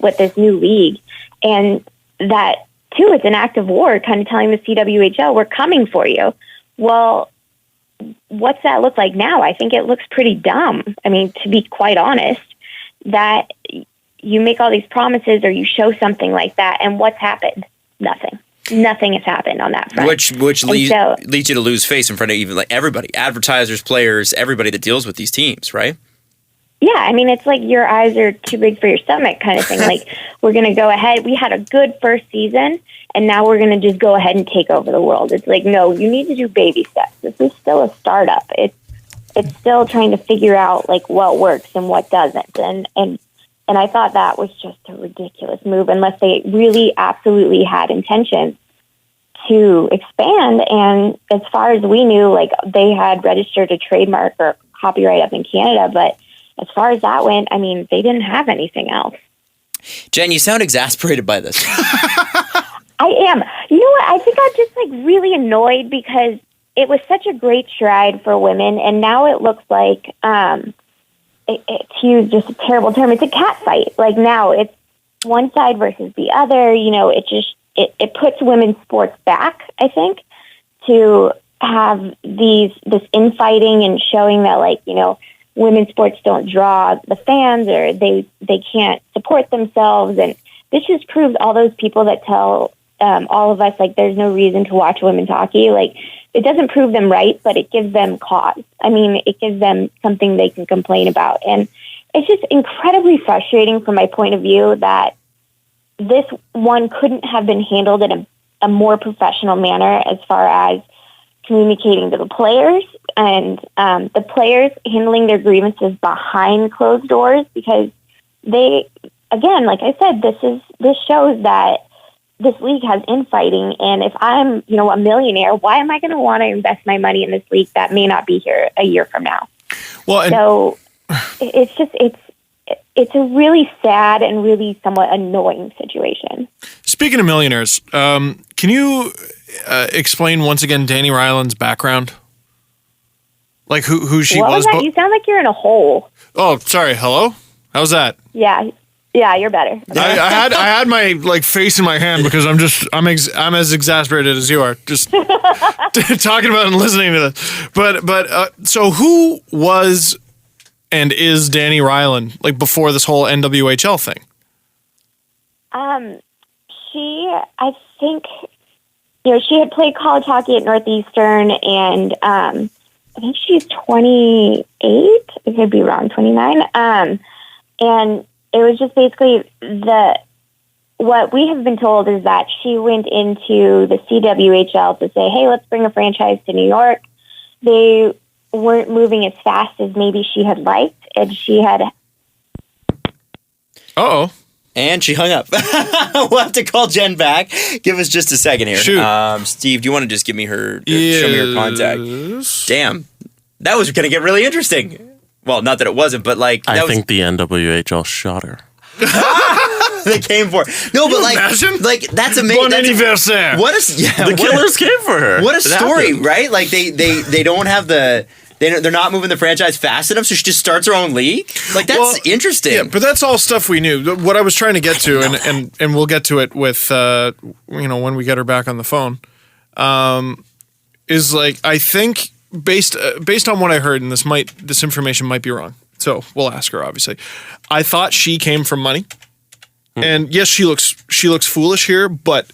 with this new league. And that, too, it's an act of war, kind of telling the CWHL, we're coming for you. Well, what's that look like now? I think it looks pretty dumb. I mean, to be quite honest, that you make all these promises or you show something like that, and what's happened? Nothing. Nothing has happened on that front. Which leads you to lose face in front of even like everybody, advertisers, players, everybody that deals with these teams, right? Yeah, I mean, it's like your eyes are too big for your stomach kind of thing. Like, we're going to go ahead. We had a good first season, and now we're going to just go ahead and take over the world. It's like, no, you need to do baby steps. This is still a startup. It's still trying to figure out, like, what works and what doesn't. And I thought that was just a ridiculous move unless they really absolutely had intention to expand. And as far as we knew, like, they had registered a trademark or copyright up in Canada, but as far as that went, I mean, they didn't have anything else. Jen, you sound exasperated by this. I am. You know what? I think I'm just like really annoyed because it was such a great stride for women, and now it looks like, to use just a terrible term, it's a cat fight. Like now it's one side versus the other. You know, it puts women's sports back, I think, to have this infighting and showing that, like, you know, women's sports don't draw the fans or they can't support themselves. And this just proves all those people that tell all of us, like, there's no reason to watch women's hockey. Like, it doesn't prove them right, but it gives them cause. I mean, it gives them something they can complain about. And it's just incredibly frustrating from my point of view that this one couldn't have been handled in a more professional manner as far as communicating to the players and the players handling their grievances behind closed doors, because they, again, like I said, this shows that this league has infighting, and if I'm, you know, a millionaire, why am I going to want to invest my money in this league that may not be here a year from now? Well, so it's just it's a really sad and really somewhat annoying situation. Speaking of millionaires, can you explain once again Danny Ryland's background? Like who she was? That? You sound like you're in a hole. Oh, sorry. Hello? How's that? Yeah, you're better. I had my like face in my hand because I'm as exasperated as you are just talking about and listening to this. But so who was and is Danny Ryland like before this whole NWHL thing? I think, you know, she had played college hockey at Northeastern, and I think she's 28. I could be wrong, 29. And it was just basically what we have been told is that she went into the CWHL to say, hey, let's bring a franchise to New York. They weren't moving as fast as maybe she had liked, and she had... Uh-oh. And she hung up. We'll have to call Jen back. Give us just a second here. Shoot. Steve, do you want to just give me show me her contact? Damn. That was going to get really interesting. Well, not that it wasn't, but like... I think the NWHL shot her. They came for it. No, but like... Imagine? Like, that's amazing. Bon anniversaire. The killers came for her. What a story, right? Like, they don't have the... They're not moving the franchise fast enough, so she just starts her own league? Like, that's interesting. Yeah, but that's all stuff we knew. What I was trying to get to, and we'll get to it with, when we get her back on the phone, is like, I think, based on what I heard, and this information might be wrong, so we'll ask her, obviously. I thought she came from money. And yes, she looks foolish here, but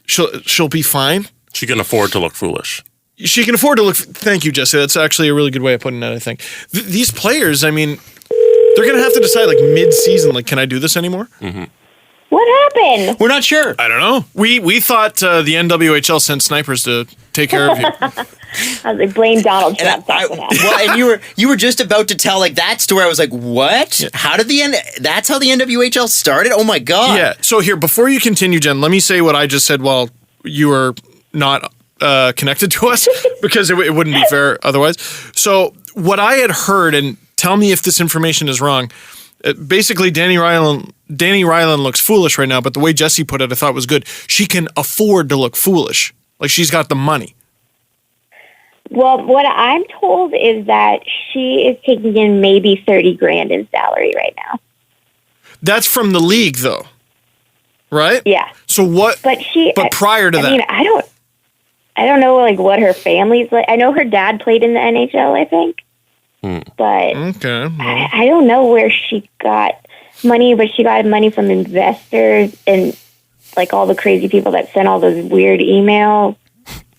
she'll be fine. She can afford to look foolish. She can afford to look... Thank you, Jesse. That's actually a really good way of putting it, I think. These players, I mean, they're going to have to decide, like, mid-season, like, can I do this anymore? Mm-hmm. What happened? We're not sure. I don't know. We thought the NWHL sent snipers to take care of you. I was like, blame Donald Trump. And you were just about to tell, like, that story. I was like, what? Yeah. That's how the NWHL started? Oh, my God. Yeah. So here, before you continue, Jen, let me say what I just said while you were not... connected to us because it wouldn't be fair otherwise. So what I had heard, and tell me if this information is wrong, basically Danny Ryland looks foolish right now, but the way Jesse put it I thought was good. She can afford to look foolish. Like she's got the money. Well, what I'm told is that she is taking in maybe $30,000 in salary right now. That's from the league though, right? Yeah. So what? But prior to that. I mean, I don't know like what her family's like. I know her dad played in the NHL, I think. But Okay. Well. I don't know where she got money, but she got money from investors and like all the crazy people that sent all those weird emails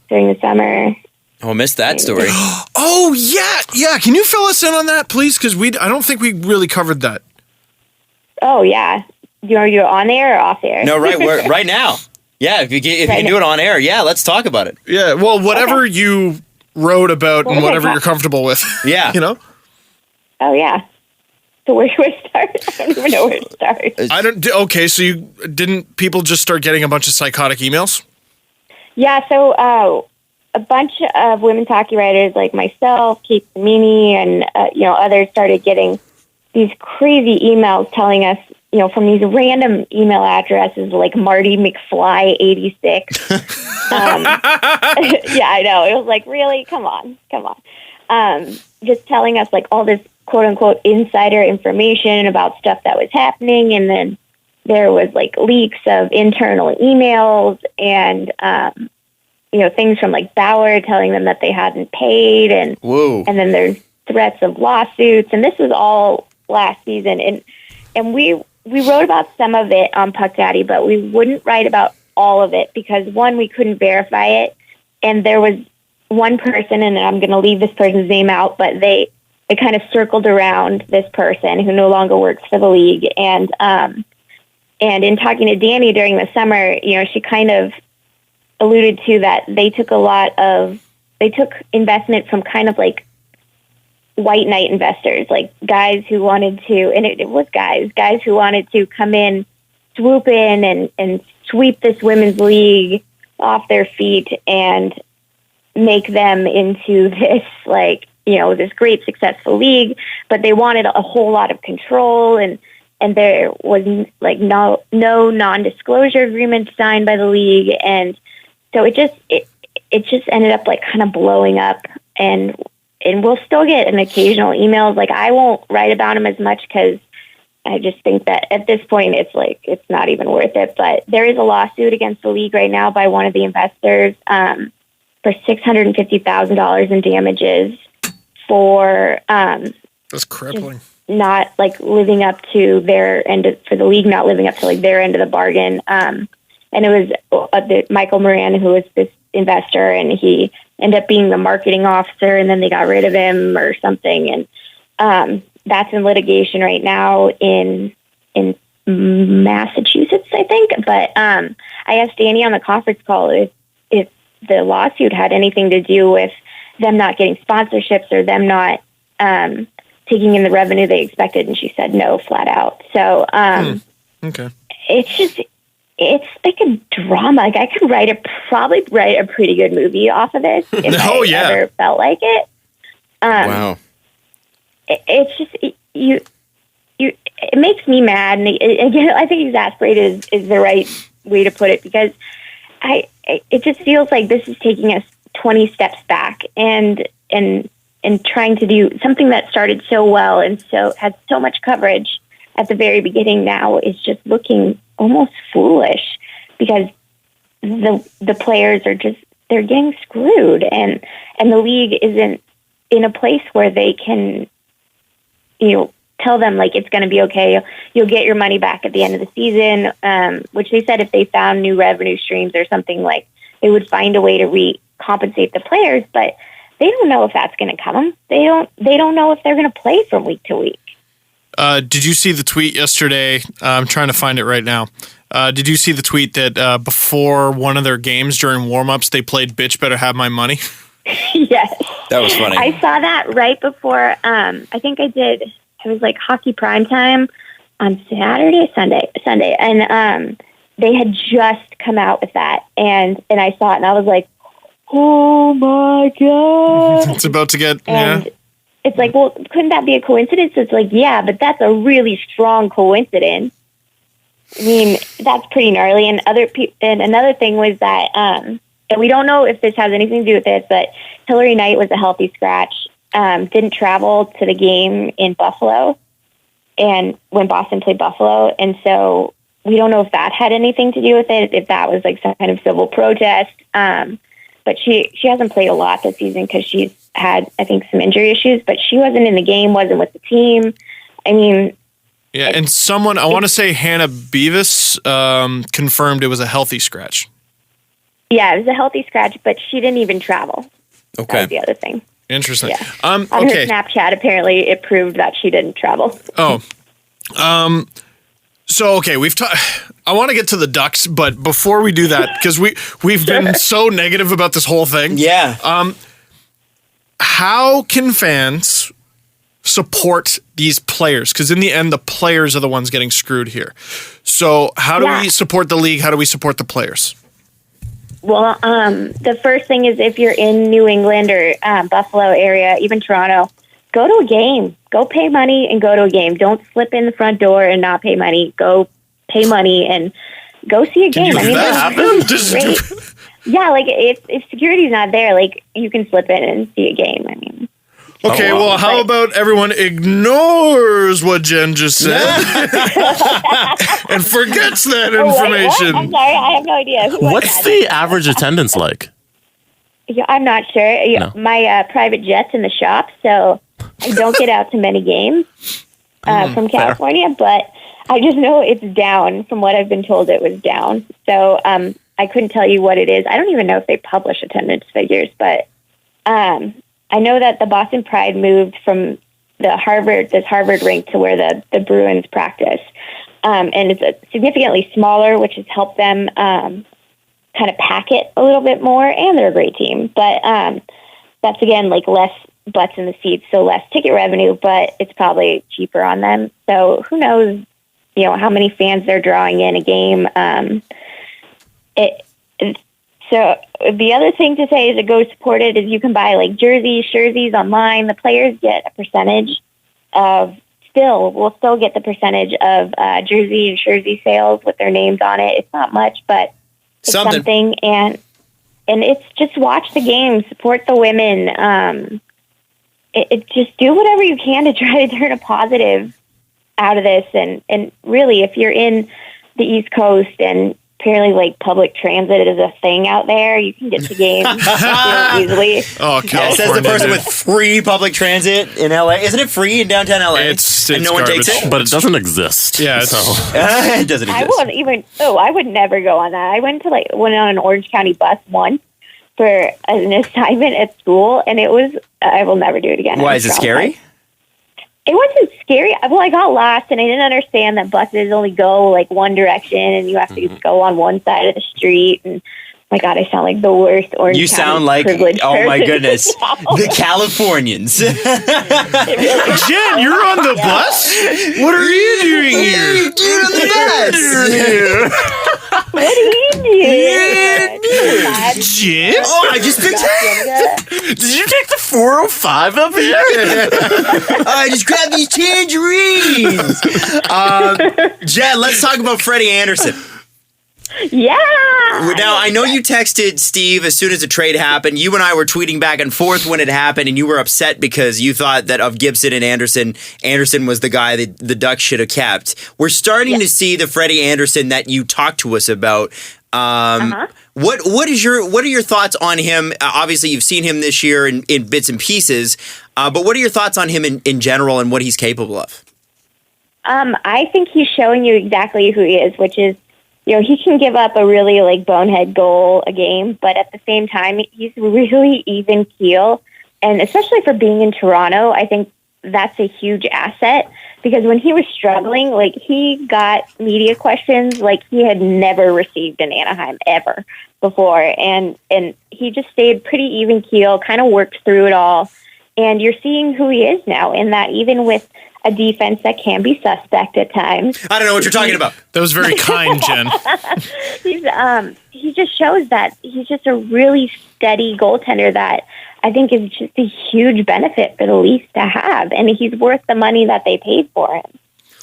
during the summer. Oh, I missed that story. Oh yeah. Can you fill us in on that, please? Because I don't think we really covered that. Oh yeah, you're on air or off air? No, right now. Yeah, if you can do it on air, yeah, let's talk about it. Yeah. Well, whatever you wrote about and whatever you're comfortable with. Yeah. You know. Oh yeah. So where do I start? I don't even know where to start. Okay, so didn't people just start getting a bunch of psychotic emails? Yeah. So a bunch of women's hockey writers like myself, Kate Samini, and others started getting these crazy emails telling us, from these random email addresses like Marty McFly 86. Yeah, I know. It was like, really? Come on. Just telling us like all this quote unquote insider information about stuff that was happening. And then there was like leaks of internal emails and, things from like Bauer telling them that they hadn't paid. And then there's threats of lawsuits. And this was all last season. And we wrote about some of it on Puck Daddy, but we wouldn't write about all of it because one, we couldn't verify it. And there was one person, and I'm going to leave this person's name out, but they kind of circled around this person who no longer works for the league. And in talking to Danny during the summer, she kind of alluded to that they took investment from kind of like white knight investors, like guys who wanted to, and it was guys who wanted to come in, swoop in and sweep this women's league off their feet and make them into this this great successful league, but they wanted a whole lot of control and there was like no non-disclosure agreement signed by the league, and so it just ended up like kind of blowing up, and we'll still get an occasional emails. Like I won't write about them as much because I just think that at this point it's not even worth it. But there is a lawsuit against the league right now by one of the investors for $650,000 in damages for that's crippling. Not like living up to their end for the league not living up to like their end of the bargain. And it was Michael Moran who was this investor, and he ended up being the marketing officer, and then they got rid of him or something. And that's in litigation right now in Massachusetts, I think. But I asked Danny on the conference call if the lawsuit had anything to do with them not getting sponsorships or them not taking in the revenue they expected, and she said no, flat out. So okay, it's like a drama. Like I could probably write a pretty good movie off of this if I ever felt like it. Wow. It's just it makes me mad, and again, I think exasperated is the right way to put it, because it just feels like this is taking us 20 steps back and trying to do something that started so well and so had so much coverage at the very beginning. Now is just looking almost foolish because the players are they're getting screwed, and the league isn't in a place where they can tell them like it's going to be okay. You'll get your money back at the end of the season, which they said if they found new revenue streams or something, like they would find a way to compensate the players, but they don't know if that's going to come. They don't know if they're going to play from week to week. Did you see the tweet yesterday? I'm trying to find it right now. Did you see the tweet that before one of their games during warm-ups, they played Bitch Better Have My Money? Yes. That was funny. I saw that right before, I think I did, it was like hockey prime time on Sunday. And they had just come out with that. And I saw it and I was like, oh my God. It's about to get, It's like, well, couldn't that be a coincidence? It's like, yeah, but that's a really strong coincidence. I mean, that's pretty gnarly. And another thing was that, and we don't know if this has anything to do with it, but Hillary Knight was a healthy scratch, didn't travel to the game in Buffalo, and when Boston played Buffalo. And so we don't know if that had anything to do with it, if that was like some kind of civil protest. but she hasn't played a lot this season because she's had, I think, some injury issues, but she wasn't in the game, wasn't with the team. I mean... Yeah, and someone, I want to say Hannah Beavis, confirmed it was a healthy scratch. Yeah, it was a healthy scratch, but she didn't even travel. Okay. That was the other thing. Interesting. Yeah. On her Okay. Snapchat, apparently, it proved that she didn't travel. Oh. So, okay, I want to get to the Ducks, but before we do that, because we've been so negative about this whole thing. Yeah. How can fans support these players? Because in the end, the players are the ones getting screwed here. So how do we support the league? How do we support the players? Well, the first thing is if you're in New England or Buffalo area, even Toronto, go to a game. Go pay money and go to a game. Don't slip in the front door and not pay money. Go pay money and go see a game. I mean, that happened? Great. Yeah, like if security's not there, like you can slip in and see a game. I mean. Okay, well, how about everyone ignores what Jen just said and forgets that information? I'm sorry, I have no idea. What's the average attendance like? Yeah, I'm not sure. No. My private jet's in the shop, so I don't get out to many games from California, but I just know it's down. From what I've been told, it was down. So I couldn't tell you what it is. I don't even know if they publish attendance figures, but I know that the Boston Pride moved from this Harvard rink to where the Bruins practice. And it's significantly smaller, which has helped them kind of pack it a little bit more, and they're a great team. But that's, again, like less butts in the seats, so less ticket revenue, but it's probably cheaper on them. So who knows, how many fans they're drawing in a game. So the other thing to say is to go support it is you can buy like jerseys online. The players get a percentage we'll still get the percentage of jersey and jersey sales with their names on it. It's not much, but it's something. And it's just watch the game, support the women. It just do whatever you can to try to turn a positive out of this. And really, if you're in the East Coast and apparently, like, public transit is a thing out there. You can get to games easily. Oh, California. Says the person with free public transit in LA. Isn't it free in downtown LA? It's and no one takes it? But it doesn't exist. Yeah, it doesn't exist. I would never go on that. I went on an Orange County bus once for an assignment at school, and I will never do it again. Why, is it scary? It wasn't scary. Well, I got lost, and I didn't understand that buses only go like one direction, and you have to go on one side of the street. And my God, I sound like the worst Orange You County sound like, oh my goodness, the Californians. Jen, you're on the bus? What are you doing here? What are you doing on the bus? What are you doing? Jen? Oh, I just picked Did you take the 405 up here? I just grabbed these tangerines. Jen, let's talk about Frederik Andersen. Yeah. Now, I know you texted Steve as soon as the trade happened. You and I were tweeting back and forth when it happened, and you were upset because you thought that of Gibson and Andersen was the guy that the Ducks should have kept. We're starting to see the Frederik Andersen that you talked to us about. What are your thoughts on him? Obviously, you've seen him this year in bits and pieces, but what are your thoughts on him in general and what he's capable of? I think he's showing you exactly who he is, which is, he can give up a really like bonehead goal a game, but at the same time, he's really even keel. And especially for being in Toronto, I think that's a huge asset because when he was struggling, like he got media questions like he had never received in Anaheim ever before. And he just stayed pretty even keel, kind of worked through it all. And you're seeing who he is now in that even with a defense that can be suspect at times. I don't know what you're talking about. That was very kind, Jen. He just shows that he's just a really steady goaltender that I think is just a huge benefit for the Leafs to have, and he's worth the money that they paid for him.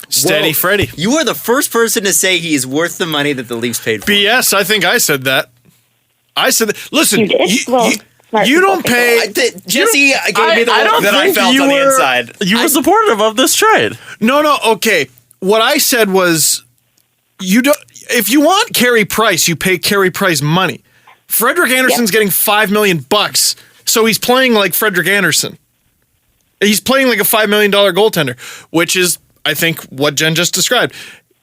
Steady Freddie. You are the first person to say he is worth the money that the Leafs paid for. BS, I think I said that. I said that. Listen, You did? you don't pay... Jesse gave me the look that I felt on the inside. You were supportive of this trade. No, okay. What I said was, if you want Carey Price, you pay Carey Price money. Frederik Andersen's getting $5 million, so he's playing like Frederik Andersen. He's playing like a $5 million goaltender, which is, I think, what Jen just described.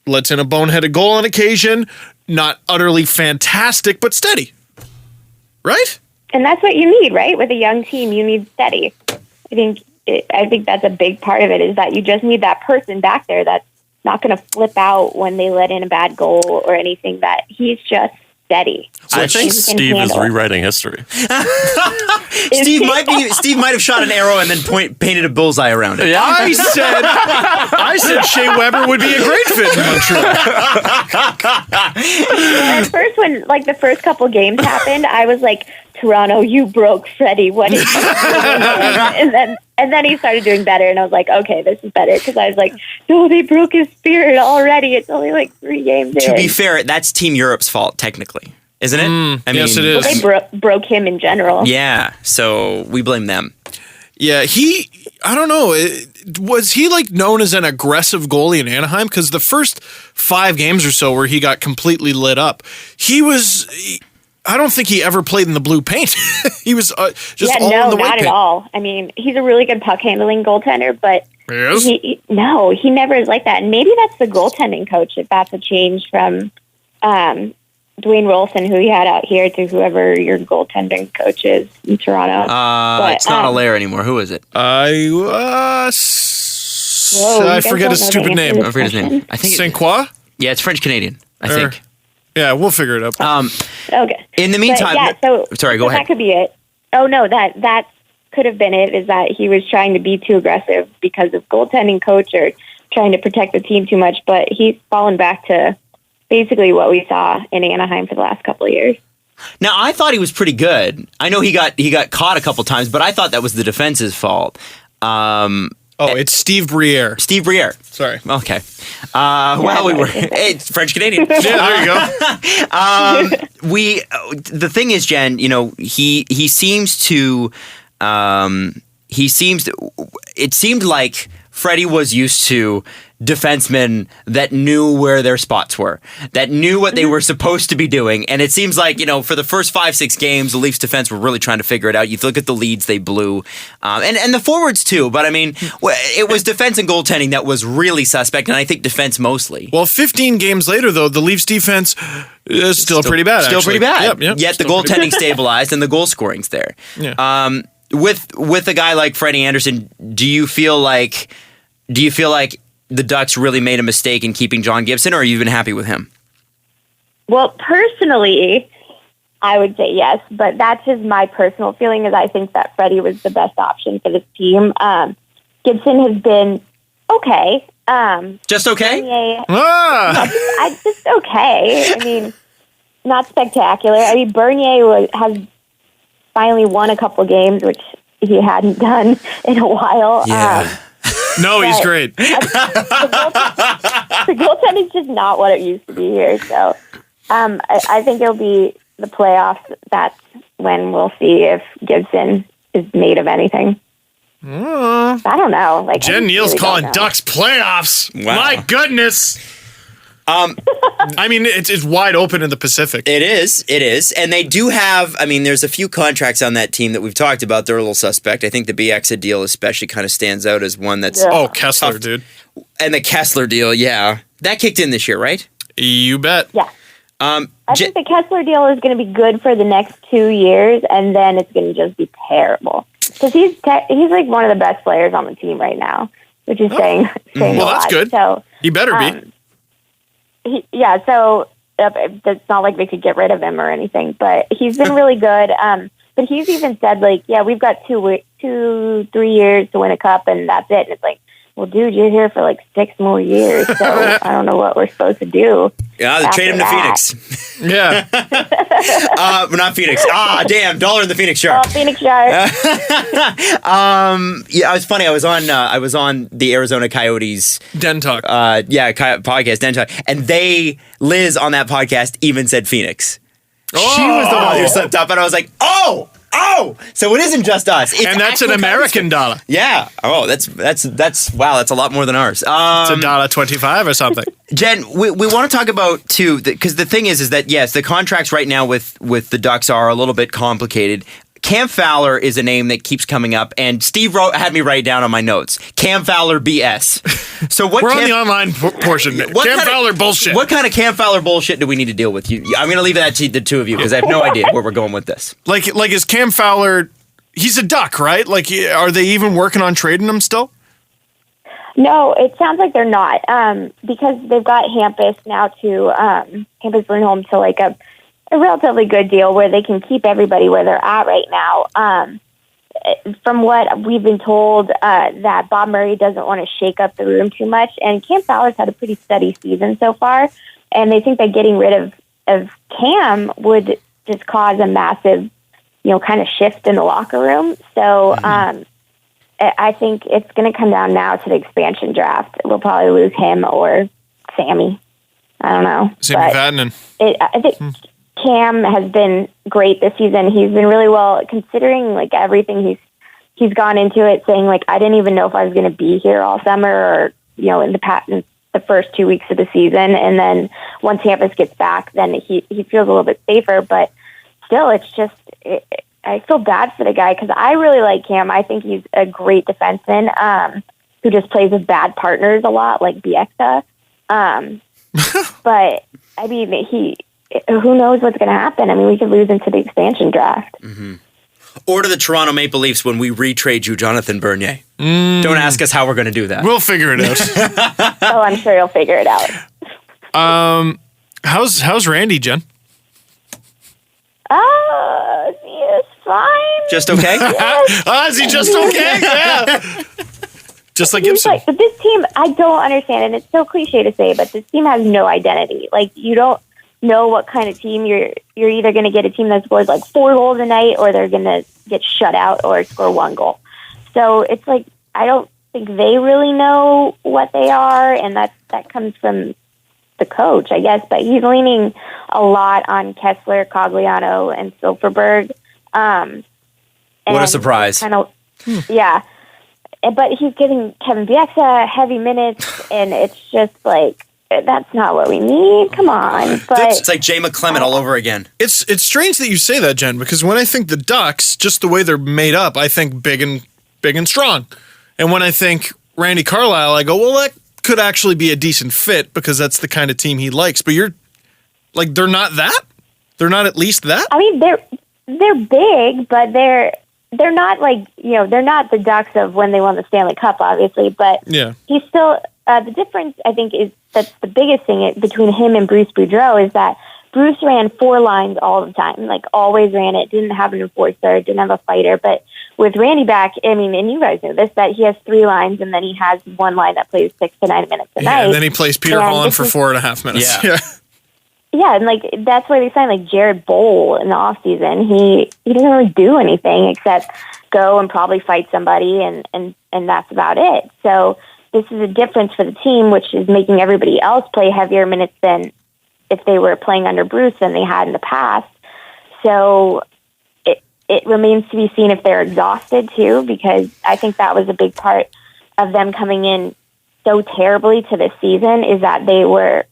Lets in a boneheaded goal on occasion, not utterly fantastic, but steady. Right? And that's what you need, right? With a young team, you need steady. I think that's a big part of it, is that you just need that person back there that's not going to flip out when they let in a bad goal or anything, that he's just steady. So I think Steve is rewriting history. Steve might have shot an arrow and then painted a bullseye around it. Yeah. I said Shea Weber would be a great fit in Montreal. At first, when the first couple games happened, I was like, Toronto, you broke Freddie. What is and then he started doing better, and I was like, okay, this is better, because I was like, no, they broke his spirit already. It's only 3 games in. To be fair, that's Team Europe's fault, technically, isn't it? Yes, it is. Well, they broke him in general. Yeah, so we blame them. Yeah, I don't know. Was he known as an aggressive goalie in Anaheim? Because the first 5 games or so where he got completely lit up, I don't think he ever played in the blue paint. He was just all in the white paint. No, not at all. I mean, he's a really good puck handling goaltender, but yes. he never is like that. And maybe that's the goaltending coach, if that's a change from Dwayne Rolson, who he had out here, to whoever your goaltending coach is in Toronto. It's not Allaire anymore. Who is it? I forget his stupid name. I forget his name. I think Saint Croix? Yeah, it's French Canadian, I think. Yeah, we'll figure it out. Okay. In the meantime, sorry, go ahead. That could be it. Oh no, that could have been it. Is that he was trying to be too aggressive because of goaltending coach, or trying to protect the team too much? But he's fallen back to basically what we saw in Anaheim for the last couple of years. Now, I thought he was pretty good. I know he got caught a couple times, but I thought that was the defense's fault. It's Steve Briere. Steve Briere. Sorry. Okay. It's French Canadian. Yeah, there you go. The thing is, Jen, he seems to it seemed like Freddie was used to defensemen that knew where their spots were, that knew what they were supposed to be doing. And it seems like, for the first 5-6 games, the Leafs defense were really trying to figure it out. You look at the leads they blew, and the forwards too. But I mean, it was defense and goaltending that was really suspect, and I think defense mostly. Well, 15 games later, though, the Leafs defense is still pretty bad. Still actually. pretty bad. Yep, Yet the goaltending stabilized and the goal scoring's there. Yeah. With a guy like Freddie Andersen, do you feel like the Ducks really made a mistake in keeping John Gibson, or are you even happy with him? Well, personally, I would say yes, but that's just my personal feeling, is I think that Freddie was the best option for this team. Gibson has been okay. Just okay? Just okay. I mean, not spectacular. I mean, Bernier has finally won a couple games, which he hadn't done in a while. Yeah. No, he's great. The goaltending is just not what it used to be here. So I think it'll be the playoffs. That's when we'll see if Gibson is made of anything. I don't know. Jen Neale's calling Ducks playoffs. Wow. My goodness. I mean, it's wide open in the Pacific. It is, and they do have. I mean, there's a few contracts on that team that we've talked about. They're a little suspect. I think the Bieksa deal especially kind of stands out as one that's Kessler, tough. Dude, and the Kessler deal, yeah, that kicked in this year, right? You bet. Yeah. I think the Kessler deal is going to be good for the next 2 years, and then it's going to just be terrible, because he's like one of the best players on the team right now, which is saying a lot. Well, that's good. So he better be. So it's not like they could get rid of him or anything, but he's been really good. But he's even said, we've got 2-3 years to win a cup, and that's it. And it's like, well, dude, you're here for 6 more years, so I don't know what we're supposed to do. Yeah, they trade him to Phoenix. Yeah. Not Phoenix. Damn, dollar in the Phoenix Shark. Oh, Phoenix Shark. Yeah, it was funny. I was on the Arizona Coyotes Den Talk. Podcast, Den Talk, and Liz on that podcast even said Phoenix. She was the one who slipped up, and I was like, oh, Oh, so it isn't just us. It's And that's an actual American dollar. Yeah. Oh, that's wow. That's a lot more than ours. It's $1.25 or something. Jen, we want to talk about too, because the thing is that yes, the contracts right now with the Ducks are a little bit complicated. Cam Fowler is a name that keeps coming up, and Steve had me write it down on my notes. Cam Fowler BS. So what? We're on the online portion. Cam Fowler bullshit. What kind of Cam Fowler bullshit do we need to deal with? I'm going to leave that to the two of you because I have no idea where we're going with this. Like is Cam Fowler? He's a Duck, right? Like, are they even working on trading him still? No, it sounds like they're not, because they've got Hampus now to Hampus Lindholm to like a relatively good deal where they can keep everybody where they're at right now. From what we've been told, that Bob Murray doesn't want to shake up the room too much, and Cam Fowler's had a pretty steady season so far, and they think that getting rid of Cam would just cause a massive, kind of shift in the locker room. So I think it's going to come down now to the expansion draft. We'll probably lose him or Sammy. I don't know. Sammy Vatanen. I think Cam has been great this season. He's been really well, considering like everything he's gone into it, saying like I didn't even know if I was going to be here all summer or in the first 2 weeks of the season. And then once Hampus gets back, then he feels a little bit safer. But still, it's just I feel bad for the guy because I really like Cam. I think he's a great defenseman who just plays with bad partners a lot, like Bieksa. But I mean, who knows what's going to happen? I mean, we could lose into the expansion draft. Mm-hmm. Or to the Toronto Maple Leafs when we retrade you, Jonathan Bernier. Don't ask us how we're going to do that. We'll figure it out. Oh, I'm sure you'll figure it out. How's Randy, Jen? Oh, he is fine. Just okay? Yes. Is he just okay? Yeah. Just like Gibson. But this team, I don't understand, and it's so cliche to say, but this team has no identity. Like, you don't know what kind of team you're either going to get a team that scores like 4 goals a night, or they're going to get shut out or score 1 goal. So it's like I don't think they really know what they are, and that comes from the coach, I guess. But he's leaning a lot on Kessler, Cogliano, and Silverberg. What a surprise! Yeah. But he's giving Kevin Bieksa heavy minutes, and it's just like, that's not what we need. Come on. But it's like Jay McClement all over again. It's strange that you say that, Jen, because when I think the Ducks, just the way they're made up, I think big and strong. And when I think Randy Carlyle, I go, well, that could actually be a decent fit because that's the kind of team he likes. But you're like, they're not that? They're not at least that? I mean, they're big, but they're not like, they're not the Ducks of when they won the Stanley Cup, obviously. But yeah, he's still, the difference, I think, is that's the biggest thing between him and Bruce Boudreau is that Bruce ran 4 lines all the time, like always ran it, didn't have an enforcer, didn't have a fighter. But with Randy back, I mean, and you guys know this, that he has 3 lines, and then he has 1 line that plays 6 to 9 minutes a night. And then he plays Peter Holland for 4.5 minutes. Yeah. Yeah, and like that's why they signed like Jared Bowl in the off season. He doesn't really do anything except go and probably fight somebody, and that's about it. So this is a difference for the team, which is making everybody else play heavier minutes than if they were playing under Bruce than they had in the past. So it remains to be seen if they're exhausted too, because I think that was a big part of them coming in so terribly to this season is that they were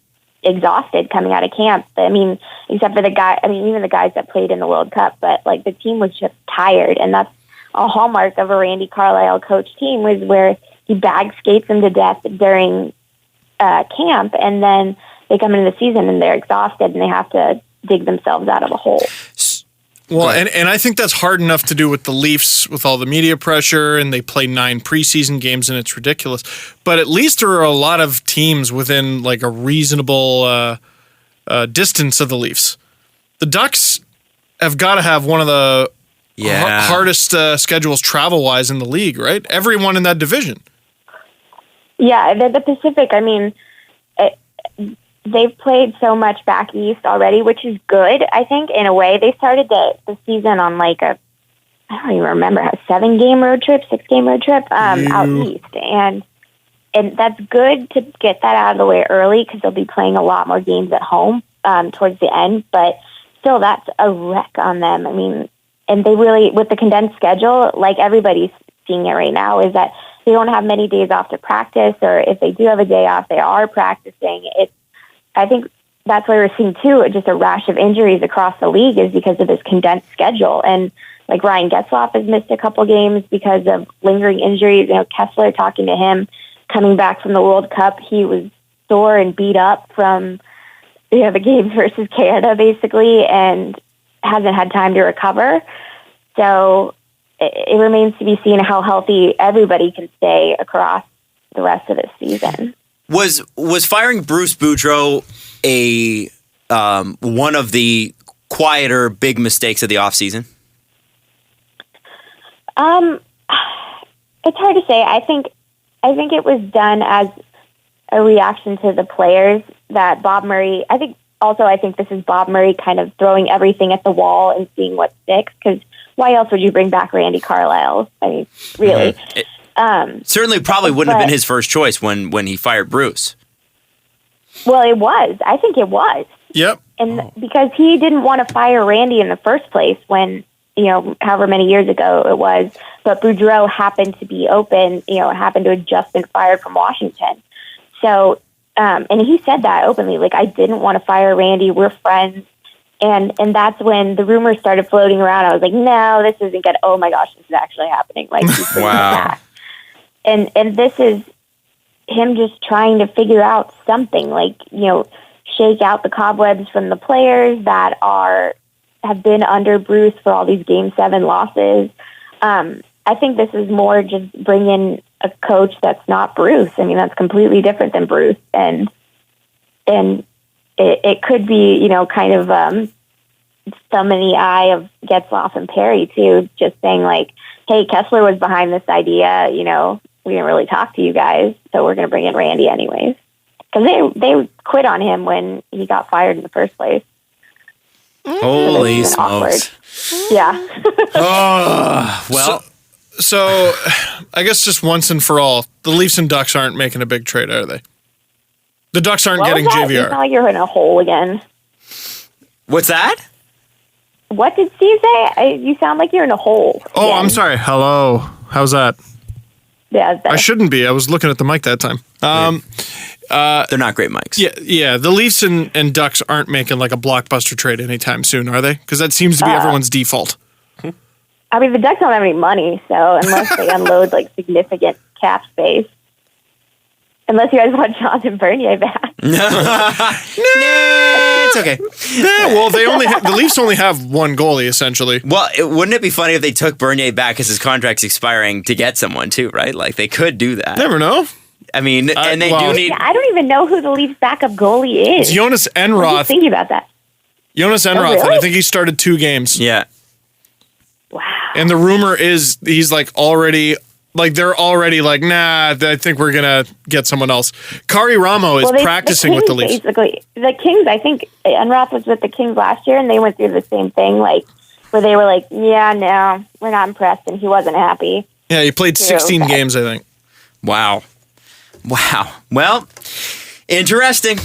exhausted coming out of camp. I mean, except for even the guys that played in the World Cup, but like the team was just tired, and that's a hallmark of a Randy Carlyle coach team, was where he bag skates them to death during camp, and then they come into the season and they're exhausted and they have to dig themselves out of a hole. Well, and I think that's hard enough to do with the Leafs with all the media pressure, and they play 9 preseason games, and it's ridiculous. But at least there are a lot of teams within like a reasonable distance of the Leafs. The Ducks have got to have one of the hardest schedules travel-wise in the league, right? Everyone in that division. Yeah, the Pacific, I mean, they've played so much back east already, which is good, I think, in a way. They started the season on like I don't even remember, a 7-game road trip, 6-game road trip out east. And that's good to get that out of the way early because they'll be playing a lot more games at home towards the end. But still, that's a wreck on them. I mean, they really, with the condensed schedule, like everybody's seeing it right now, is that they don't have many days off to practice, or if they do have a day off, they are practicing. I think that's why we're seeing too just a rash of injuries across the league is because of this condensed schedule. And like Ryan Getzlaf has missed a couple games because of lingering injuries. You know, Kessler, talking to him coming back from the World Cup, he was sore and beat up from the games versus Canada basically, and hasn't had time to recover. So it remains to be seen how healthy everybody can stay across the rest of this season. Was firing Bruce Boudreau a one of the quieter big mistakes of the offseason? It's hard to say. I think it was done as a reaction to the players that Bob Murray. I think this is Bob Murray kind of throwing everything at the wall and seeing what sticks. Because why else would you bring back Randy Carlyle? I mean, really. Mm-hmm. Certainly, probably wouldn't have been his first choice when he fired Bruce. Well, it was. I think it was. Yep. And because he didn't want to fire Randy in the first place when, however many years ago it was, but Boudreau happened to be open, happened to have just been fired from Washington. So, and he said that openly, like, I didn't want to fire Randy. We're friends. And that's when the rumors started floating around. I was like, no, this isn't good. Oh my gosh, this is actually happening. Like, he's bringing it back. And this is him just trying to figure out something, like, shake out the cobwebs from the players that have been under Bruce for all these Game 7 losses. I think this is more just bring in a coach that's not Bruce. I mean, that's completely different than Bruce. And it could be, kind of thumb in the eye of Getzlaf and Perry, too, just saying, like, hey, Kessler was behind this idea, we didn't really talk to you guys, so we're going to bring in Randy anyways. Because they quit on him when he got fired in the first place. Holy smokes. Yeah. Well. So, I guess just once and for all, the Leafs and Ducks aren't making a big trade, are they? The Ducks aren't getting JVR. You sound like you're in a hole again. What's that? What did Steve say? You sound like you're in a hole. Oh, again. I'm sorry. Hello. How's that? Yeah, I shouldn't be. I was looking at the mic that time. They're not great mics. Yeah. The Leafs and Ducks aren't making like a blockbuster trade anytime soon, are they? Because that seems to be everyone's default. I mean, the Ducks don't have any money, so unless they unload like significant cap space, unless you guys want Jonathan Bernier back. It's okay. Yeah, well, the Leafs only have one goalie essentially. Well, wouldn't it be funny if they took Bernier back as his contract's expiring to get someone too, right? Like they could do that. Never know. I mean, and they do need. Yeah, I don't even know who the Leafs backup goalie is. It's Jonas I was Enroth. just thinking about that. Jonas Enroth, really? and I think he started 2 games. Yeah. Wow. And the rumor is he's like already. Like, they're already like, nah, I think we're going to get someone else. Kari Ramo is practicing with the Leafs. Basically, the Kings, I think Enroth was with the Kings last year, and they went through the same thing, like, where they were like, yeah, no, we're not impressed, and he wasn't happy. Yeah, he played 16 games, I think. Wow. Well, interesting.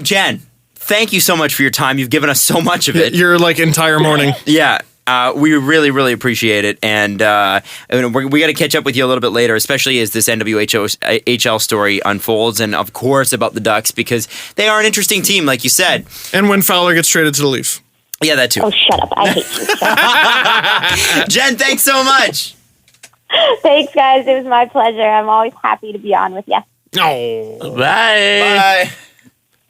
Jen, thank you so much for your time. You've given us so much of it. Your, like, entire morning. Yeah. We really, really appreciate it, and we got to catch up with you a little bit later, especially as this NWHL story unfolds, and of course about the Ducks, because they are an interesting team, like you said. And when Fowler gets traded to the Leafs. Yeah, that too. Oh, shut up. I hate you. Jen, thanks so much. Thanks, guys. It was my pleasure. I'm always happy to be on with you. Oh. Bye.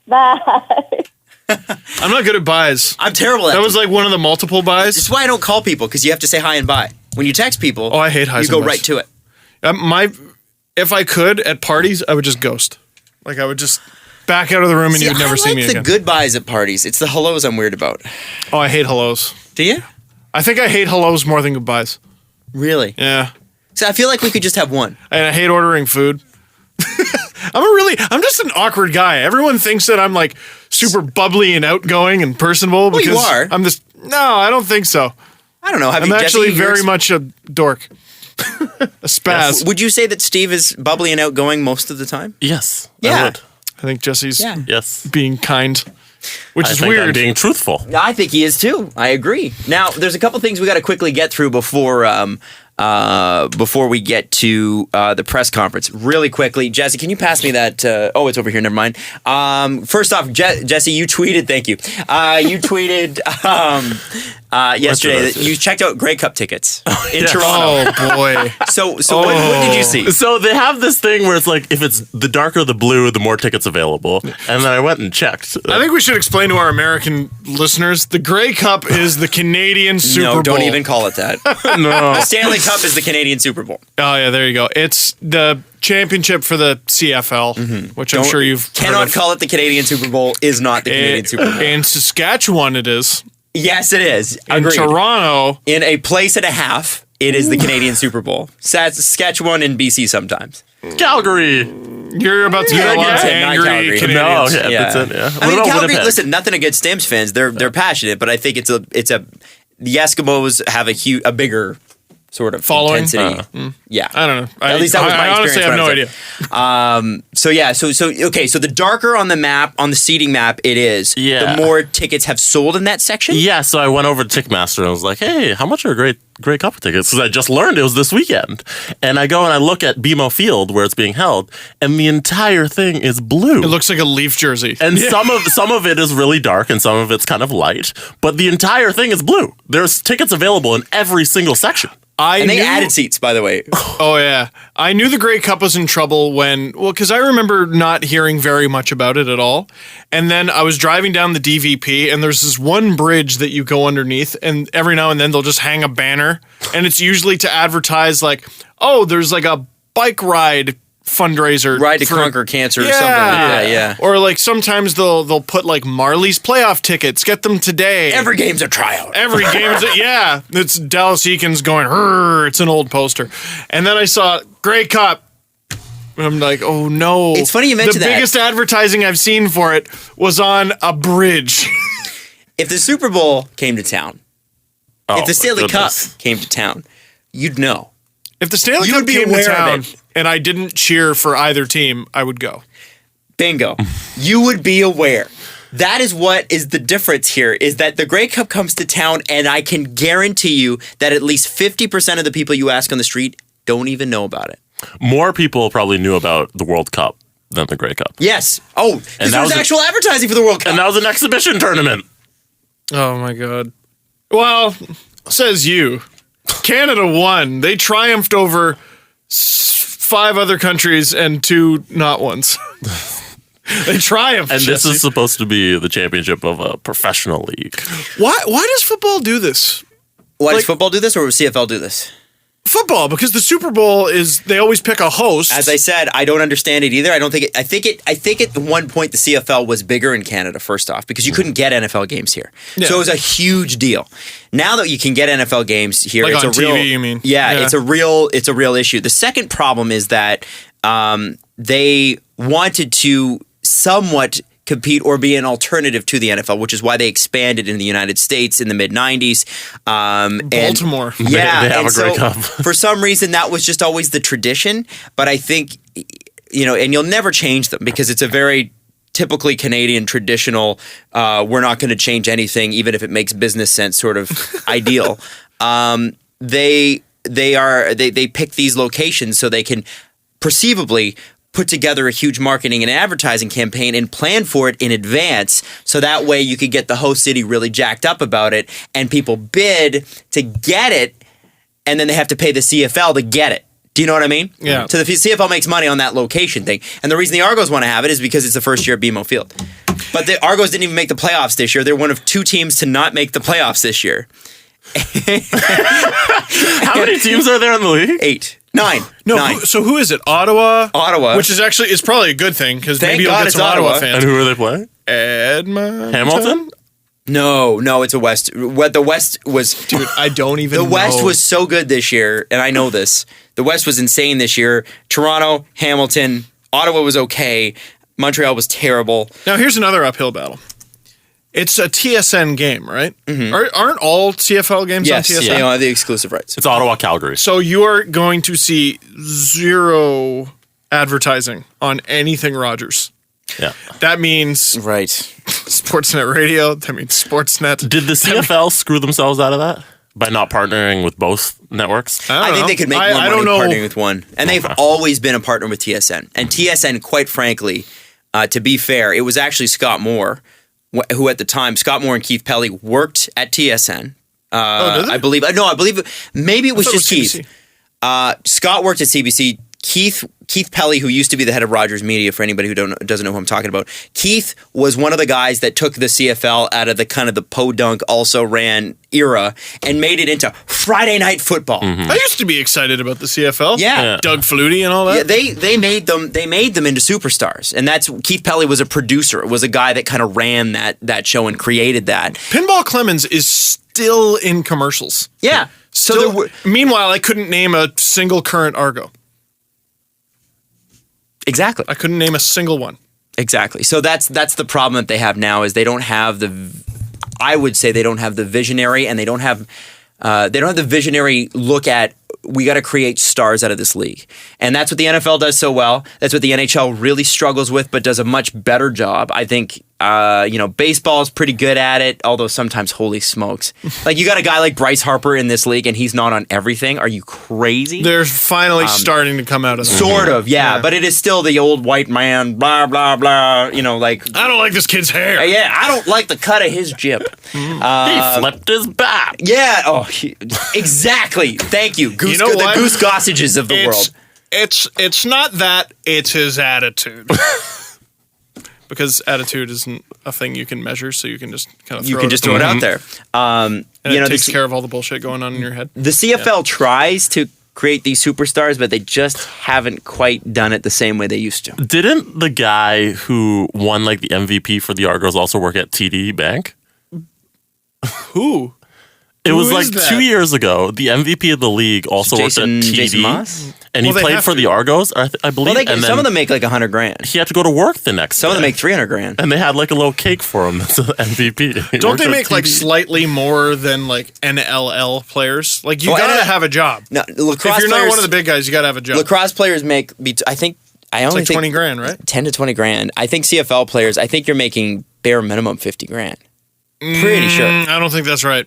Bye. I'm not good at buys. I'm terrible at that. That Was like one of the multiple buys. That's why I don't call people, because you have to say hi and bye. When you text people, I hate highs. You go and right to it. If I could at parties, I would just ghost. Like I would just back out of the room and you'd never see me again. I like the goodbyes at parties. It's the hellos I'm weird about. Oh, I hate hellos. Do you? I think I hate hellos more than goodbyes. Really? Yeah. So I feel like we could just have one. And I hate ordering food. I'm just an awkward guy. Everyone thinks that I'm like super bubbly and outgoing and personable. Well, you are. No, I don't think so. I don't know. I'm actually very much a dork. A spaz. Yes. Would you say that Steve is bubbly and outgoing most of the time? Yes. Yeah. I would. I think Jesse's Yes. being kind. which I is think weird. I'm being truthful. I think he is too. I agree. Now, there's a couple things we got to quickly get through before we get to the press conference. Really quickly, Jesse, can you pass me that? Oh, it's over here. Never mind. First off, Jesse, you tweeted. Thank you. You tweeted yesterday that you checked out Grey Cup tickets in Toronto. Oh boy. So what did you see? So they have this thing where it's like if it's the darker the blue, the more tickets available. And then I went and checked. I think we should explain to our American listeners, the Grey Cup is the Canadian Super Bowl. No, don't even call it that. No. The Stanley Cup is the Canadian Super Bowl. Oh yeah, there you go. It's the championship for the CFL, which I'm sure you've Cannot heard of. call it the Canadian Super Bowl. Is not the Canadian Super Bowl. In Saskatchewan, it is. Yes, it is. In Agreed. Toronto, In a place and a half, it is the Canadian Super Bowl. Saskatchewan and BC sometimes. Calgary. you're about to get a lot of Edmonton, not angry Calgary. Canadians. No, yeah, that's it, yeah. I What mean, about Calgary. Winnipeg? Listen, nothing against Stamps fans. They're passionate, but I think it's a the Eskimos have a bigger sort of Following? intensity. Yeah, I don't know. At least that was my I honestly have no idea. experience. So the darker on the map, on the seating map it is, Yeah. the more tickets have sold in that section. Yeah, so I went over to Ticketmaster and was like, hey, how much are Grey Cup tickets? Because I just learned it was this weekend. And I go and I look at BMO Field where it's being held, and the entire thing is blue. It looks like a Leaf jersey. and some of it is really dark and some of it's kind of light, but the entire thing is blue. There's tickets available in every single section. And they added seats, by the way. Oh, yeah. I knew the Grey Cup was in trouble because I remember not hearing very much about it at all. And then I was driving down the DVP, and there's this one bridge that you go underneath, and every now and then they'll just hang a banner. And it's usually to advertise, like, oh, there's like a bike ride fundraiser. Ride to Conquer Cancer or something like that, yeah. Or like sometimes they'll put like Marley's playoff tickets, get them today. Every game's a tryout. Every game is yeah. It's Dallas Eakins going, "Rrr," it's an old poster. And then I saw Grey Cup. And I'm like, oh no. It's funny you mentioned the that. The biggest advertising I've seen for it was on a bridge. If the Super Bowl came to town, if the Stanley Cup came to town, you'd know. If the Stanley You Cup would be came to aware of town it. and I didn't cheer for either team, I would go. Bingo. You would be aware. That is what is the difference here, is that the Grey Cup comes to town, and I can guarantee you that at least 50% of the people you ask on the street don't even know about it. More people probably knew about the World Cup than the Grey Cup. Yes. Oh, this that was was actual advertising for the World Cup. And that was an exhibition tournament. Oh my God. Well, says you. Canada won. They triumphed over 5 other countries and 2 not ones. They triumphed. And this Jesse. is supposed to be the championship of a professional league. Why does football do this? Why does like- football do this, or does CFL do this? Football, because the Super Bowl is they always pick a host. As I said, I don't understand it either. I don't think it. I think at one point the CFL was bigger in Canada. First off, because you couldn't get NFL games here, Yeah. so it was a huge deal. Now that you can get NFL games here, Like it's on a real. TV, you mean? Yeah, Yeah. it's a real issue. The second problem is that they wanted to somewhat compete or be an alternative to the NFL, which is why they expanded in the United States in the mid-90s. Baltimore. Yeah, They have and a Grey so Cup. for some reason, that was just always the tradition. But I think, and you'll never change them because it's a very typically Canadian traditional, we're not going to change anything, even if it makes business sense sort of ideal. They pick these locations so they can perceivably put together a huge marketing and advertising campaign and plan for it in advance, so that way you could get the host city really jacked up about it, and people bid to get it, and then they have to pay the CFL to get it. Do you know what I mean? Yeah. So the CFL makes money on that location thing, and the reason the Argos want to have it is because it's the first year at BMO Field. But the Argos didn't even make the playoffs this year. They're one of 2 teams to not make the playoffs this year. How many teams are there in the league? 8. 9. No, 9. so who is it? Ottawa? Ottawa. Which is actually, it's probably a good thing because Thank maybe you'll God get it's some Ottawa Ottawa. fans. And who are they playing? Edmonton? Hamilton? No, it's a West. What the West was, Dude, I don't even the know. West was so good this year, and I know this. The West was insane this year. Toronto, Hamilton, Ottawa was okay. Montreal was terrible. Now, here's another uphill battle. It's a TSN game, right? Mm-hmm. Aren't all CFL games on TSN? they have the exclusive rights. It's Ottawa, Calgary. So you are going to see 0 advertising on anything Rogers. Yeah. That means Right. Sportsnet Radio. That means Sportsnet. Did the CFL screw themselves out of that by not partnering with both networks? I think they could make more I money don't know. partnering with one. And they've always been a partner with TSN. And TSN, quite frankly, to be fair, it was actually Scott Moore, who at the time, Scott Moore and Keith Pelly worked at TSN. Did they? I believe maybe it was thought it just was Keith. CBC. Scott worked at CBC. Keith Pelly, who used to be the head of Rogers Media, for anybody who doesn't know who I'm talking about, Keith was one of the guys that took the CFL out of the kind of the podunk also ran era and made it into Friday Night Football. I used to be excited about the CFL. Yeah. Doug Flutie and all that. Yeah, they made them into superstars, and that's Keith Pelly was a producer, was a guy that kind of ran that show and created that. Pinball Clemens is still in commercials. Yeah. So Meanwhile, I couldn't name a single current Argo. exactly. I couldn't name a single one. Exactly. So that's the problem that they have now is they don't have I would say they don't have the visionary, and they don't have the visionary look at, we got to create stars out of this league. And that's what the NFL does so well. That's what the NHL really struggles with, but does a much better job. I think, baseball is pretty good at it, although sometimes, holy smokes. Like, you got a guy like Bryce Harper in this league, and he's not on everything. Are you crazy? They're finally starting to come out of that. Sort of, yeah. But it is still the old white man, blah, blah, blah, like... I don't like this kid's hair. Yeah, I don't like the cut of his jib. He flipped his bat. Yeah, exactly. Thank you. Goose, You know what? The Goose Gossages of the world. It's not that, it's his attitude. Because attitude isn't a thing you can measure, so you can just kind of throw it out there. And it takes care of all the bullshit going on in your head. The CFL tries to create these superstars, but they just haven't quite done it the same way they used to. Didn't the guy who won like the MVP for the Argos also work at TD Bank? Who? It was Who like is that? 2 years ago. The MVP of the league also worked at TD. Jason Moss? And Well, he they played have for to. the Argos, I believe. Well, and some then of them make like $100,000. he had to go to work the next Some of them day. make $300,000. And they had like a little cake for him as an MVP. He Don't worked they at make like TD. slightly more than like NLL players? Like, you Well, gotta NLL have a job. No, lacrosse If you're not players, one of the big guys, you gotta have a job. lacrosse players make. I think I It's only like think 20 grand, right? 10 to 20 grand. I think CFL players. I think you're making bare minimum 50 grand. Pretty sure. I don't think that's right.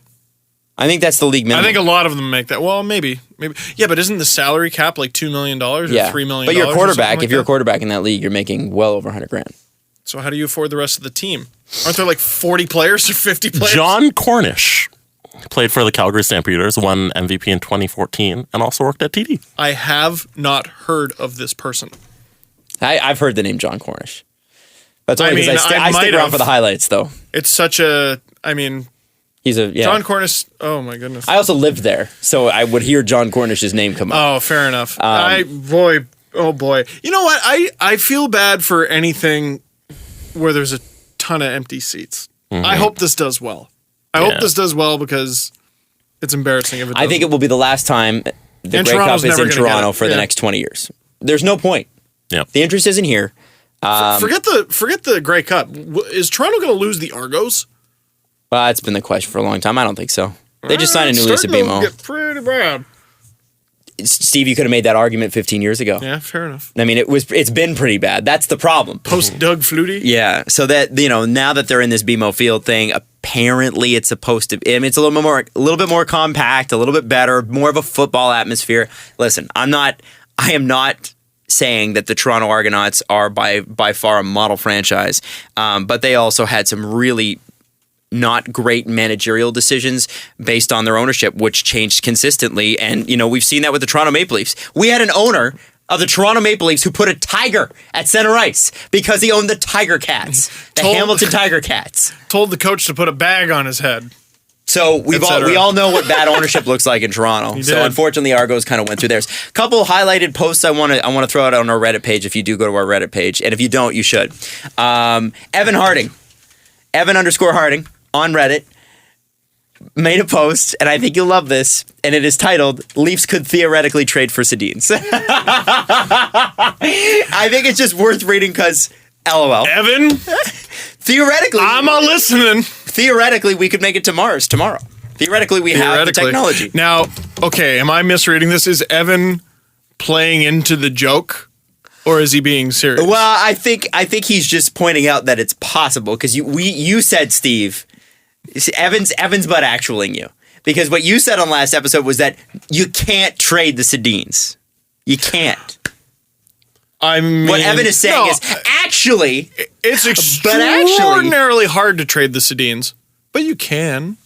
I think that's the league minimum. I think a lot of them make that. Well, maybe. Yeah, but isn't the salary cap like $2 million or $3 million? But you're a or quarterback. something If you're a like that? quarterback in that league, you're making well over $100,000. So how do you afford the rest of the team? Aren't there like 40 players or 50 players? John Cornish played for the Calgary Stampeders, won MVP in 2014, and also worked at TD. I have not heard of this person. I've heard the name John Cornish. That's only I because mean, I I stick might around have. for the highlights, though. It's such a. I mean, He's a John Cornish. Oh my goodness. I also lived there, so I would hear John Cornish's name come up. Oh, fair enough. Oh boy. You know what? I feel bad for anything where there's a ton of empty seats. I hope this does well. I hope this does well because it's embarrassing if it doesn't. I think it will be the last time the And Grey Cup Toronto's is never in gonna get Toronto it. for the Yeah. next 20 years. There's no point. Yeah. The interest isn't here. forget the Grey Cup. Is Toronto going to lose the Argos? Well, that's been the question for a long time. I don't think so. They just signed a new lease of Starting to BMO. get pretty bad. Steve, you could have made that argument 15 years ago. Yeah, fair enough. I mean, it's been pretty bad. That's the problem. Post Doug Flutie. Yeah. So that, now that they're in this BMO Field thing, apparently it's supposed to. I mean, it's a little bit more compact, a little bit better, more of a football atmosphere. Listen, I am not saying that the Toronto Argonauts are by far a model franchise, but they also had some really not great managerial decisions based on their ownership, which changed consistently. And, we've seen that with the Toronto Maple Leafs. We had an owner of the Toronto Maple Leafs who put a tiger at center ice because he owned the Tiger Cats, the Hamilton Tiger Cats. Told the coach to put a bag on his head. So we all know what bad ownership looks like in Toronto. So did. unfortunately, Argos kind of went through theirs. Couple highlighted posts I want to throw out on our Reddit page. If you do go to our Reddit page, and if you don't, you should. Evan Harding, Evan_Harding on Reddit made a post, and I think you'll love this. And it is titled "Leafs could theoretically trade for Sedin." I think it's just worth reading because, LOL. Evan, Theoretically, I'm a listening. theoretically, we could make it to Mars tomorrow. Theoretically, we have the technology. Now, okay, am I misreading this? Is Evan playing into the joke? Or is he being serious? Well, I think he's just pointing out that it's possible because you said, Steve, Evan's but actualing you, because what you said on last episode was that you can't trade the Sedins. You can't. I mean, what Evan is saying is actually it's extraordinarily hard to trade the Sedins, but you can.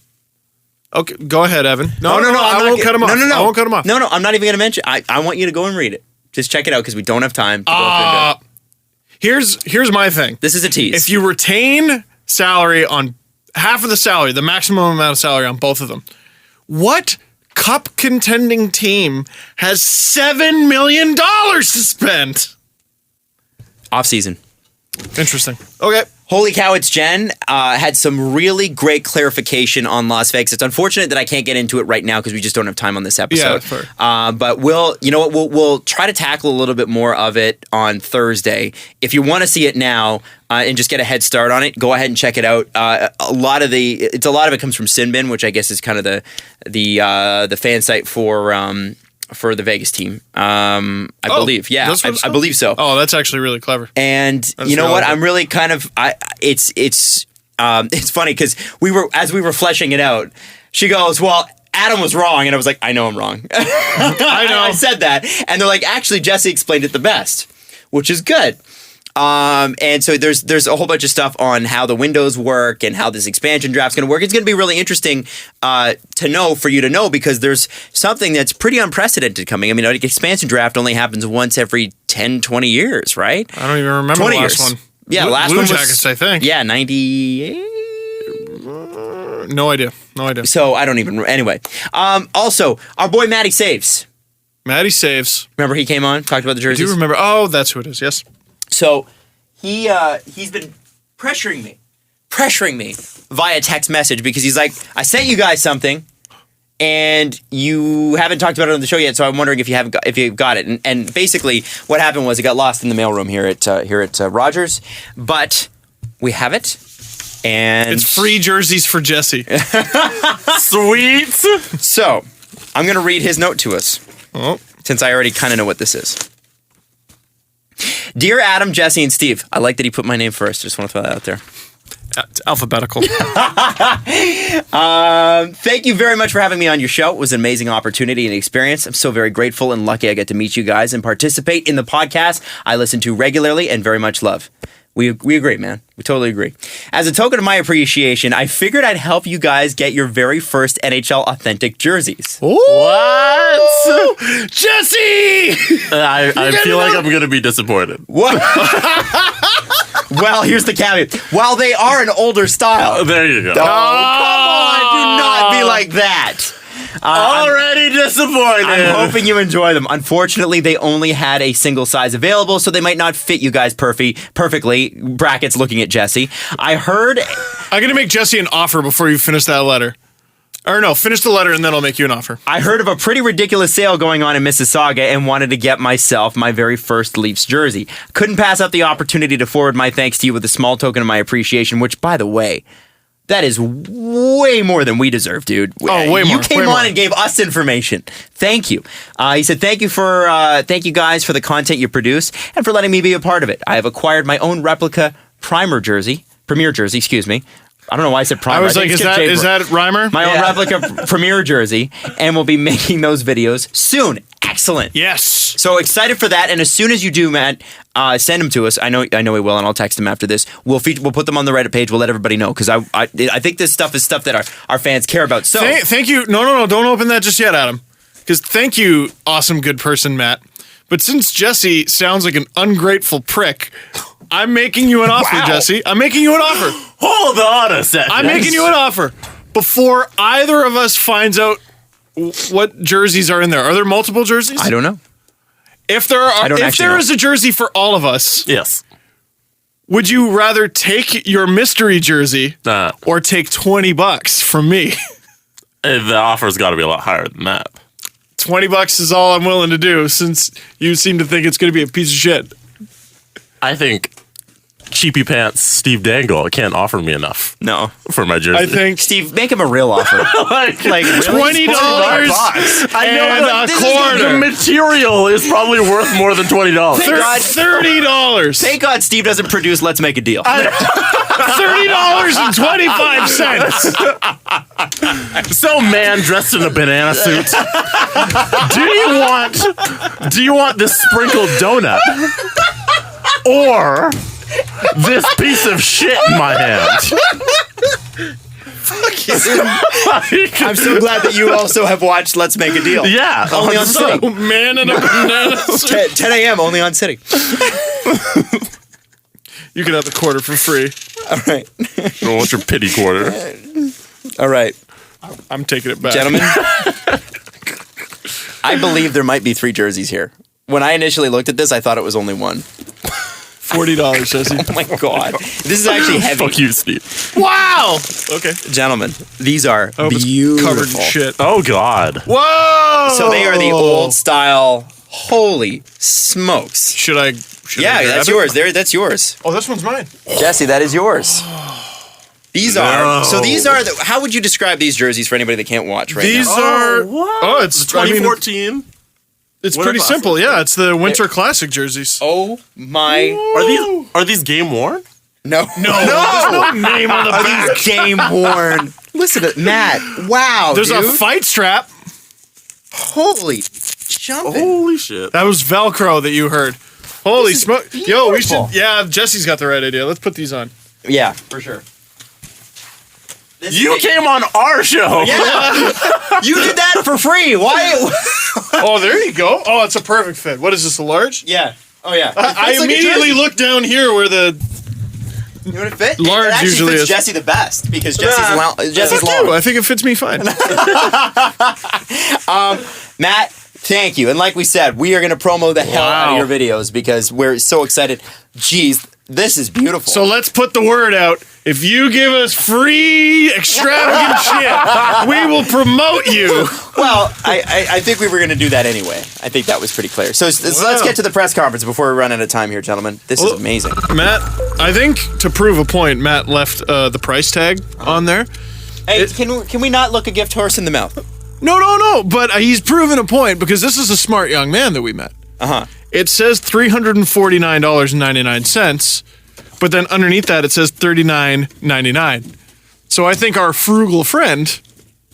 Okay, go ahead, Evan. No, I won't cut him off. No, I won't cut him off. No, I'm not even going to mention. I want you to go and read it. Just check it out because we don't have time to go through it. Here's my thing. This is a tease. If you retain salary on half of the salary, the maximum amount of salary on both of them, what cup contending team has $7 million to spend? Off season. Interesting. Okay. Holy cow, it's Jen. Had some really great clarification on Las Vegas. It's unfortunate that I can't get into it right now because we just don't have time on this episode. Yeah, fair. But we'll try to tackle a little bit more of it on Thursday. If you want to see it now and just get a head start on it, go ahead and check it out. A lot of it comes from Sinbin, which I guess is kind of the fan site for the Vegas team. I believe. Yeah, I believe so. Oh, that's actually really clever. And you know what? I'm really kind of it's funny because as we were fleshing it out, she goes, "Well, Adam was wrong," and I was like, "I know I'm wrong." I know. I said that, and they're like, "Actually, Jesse explained it the best," which is good. And so there's a whole bunch of stuff on how the windows work and how this expansion draft's going to work. It's going to be really interesting for you to know because there's something that's pretty unprecedented coming. I mean, an expansion draft only happens once every 10, 20 years, right? I don't even remember the last one. Yeah, last Blue one was Jackets, I think. Yeah, 98. No idea. So I don't even. Anyway, also our boy Matty Saves. Matty Saves. Remember he came on, talked about the jerseys. I do remember. Oh, that's who it is. Yes. So he's been pressuring me via text message because he's like, I sent you guys something and you haven't talked about it on the show yet, so I'm wondering if you got it. And basically what happened was it got lost in the mailroom here at Rogers, but we have it. And it's free jerseys for Jesse. Sweet. So I'm going to read his note to us. Oh. Since I already kind of know what this is. Dear Adam, Jesse, and Steve, I like that he put my name first. Just want to throw that out there. It's alphabetical. Thank you very much for having me on your show. It was an amazing opportunity and experience. I'm so very grateful and lucky I get to meet you guys and participate in the podcast I listen to regularly and very much love. We agree, man. We totally agree. As a token of my appreciation, I figured I'd help you guys get your very first NHL authentic jerseys. Ooh, what? Jesse! I feel like I'm going to be disappointed. What? Well, here's the caveat. While they are an older style. There you go. Oh, come on. Do not be like that. Already disappointed. I'm hoping you enjoy them. Unfortunately, they only had a single size available, so they might not fit you guys perfectly. Brackets looking at Jesse. I heard... I'm going to make Jesse an offer before you finish that letter. Or no, finish the letter and then I'll make you an offer. I heard of a pretty ridiculous sale going on in Mississauga and wanted to get myself my very first Leafs jersey. Couldn't pass up the opportunity to forward my thanks to you with a small token of my appreciation, which, by the way... That is way more than we deserve, dude. Oh, way more. You came on and gave us information. Thank you. He said, thank you guys for the content you produce and for letting me be a part of it. I have acquired my own replica premier jersey, excuse me. I don't know why I said primer. I was like, is that Reimer? My own replica premier jersey, and we'll be making those videos soon. Excellent. Yes. So excited for that. And as soon as you do, Matt, send them to us. I know he will, and I'll text him after this. We'll put them on the Reddit page. We'll let everybody know because I think this stuff is stuff that our fans care about. So thank you. No, don't open that just yet, Adam. Because thank you, awesome good person, Matt. But since Jesse sounds like an ungrateful prick, I'm making you an offer, Wow. Jesse. I'm making you an offer. Hold on a second. I'm making you an offer before either of us finds out what jerseys are in there. Are there multiple jerseys? I don't know. If there is a jersey for all of us, Yes. would you rather take your mystery jersey or take $20 from me? The offer's got to be a lot higher than that. $20 is all I'm willing to do since you seem to think it's going to be a piece of shit. I think cheapy pants Steve Dangle can't offer me enough No. for my jersey. I think Steve, make him a real offer. like Like really? $20 I know and but a this is- quarter. the material is probably worth more than $20. God. $30. Thank God Steve doesn't produce Let's Make a Deal. $30.25. So man dressed in a banana suit. Do you want this sprinkled donut? Or this piece of shit in my hand? I'm so glad that you also have watched Let's Make a Deal. Yeah. Only on So- City. Man in a banana suit. 10 a.m. only on City. You can have the quarter for free. All right. I want your pity quarter. All right. I'm taking it back. Gentlemen, I believe there might be 3 jerseys here. When I initially looked at this, I thought it was only one. $40, Jesse. Oh my God. This is actually heavy. Fuck you, Steve. Wow. Okay. Gentlemen, these are I hope it's beautiful. covered in shit. Oh God. Whoa. So they are the old style. Holy smokes. Should I Yeah, grab that's it? yours. There, that's yours. Oh, this one's mine. Jesse, that is yours. These are how would you describe these jerseys for anybody that can't watch right These now? are. what? Oh, it's 2014. It's Winter pretty Classic. simple. Yeah, it's the Winter Classic jerseys. Oh my Are these game worn? no. No, there's no name on the Are back. these game worn? Listen to Matt. Wow, There's dude. a fight strap. Holy jumping. Holy shit. That was Velcro that you heard. Holy smoke. Yo, we beautiful. should. Yeah, Jesse's got the right idea. Let's put these on. Yeah, for sure. You came on our show. Yeah. You did that for free. Why? Oh, there you go. Oh, it's a perfect fit. What is this, a large? Yeah. Oh yeah. I immediately looked down here where the. You want to fit? Large it actually usually fits is. Jesse the best because Jesse's Fuck long. you. I think it fits me fine. Matt, thank you. And like we said, we are going to promo the hell out of your videos because we're so excited. Jeez, this is beautiful. So let's put the word out. If you give us free extravagant shit, we will promote you. well, I think we were going to do that anyway. I think that was pretty clear. So let's get to the press conference before we run out of time here, gentlemen. This is amazing. Matt, I think to prove a point, Matt left the price tag on there. Hey, can we not look a gift horse in the mouth? No. But he's proven a point because this is a smart young man that we met. Uh-huh. It says $349.99, but then underneath that it says $39.99. So I think our frugal friend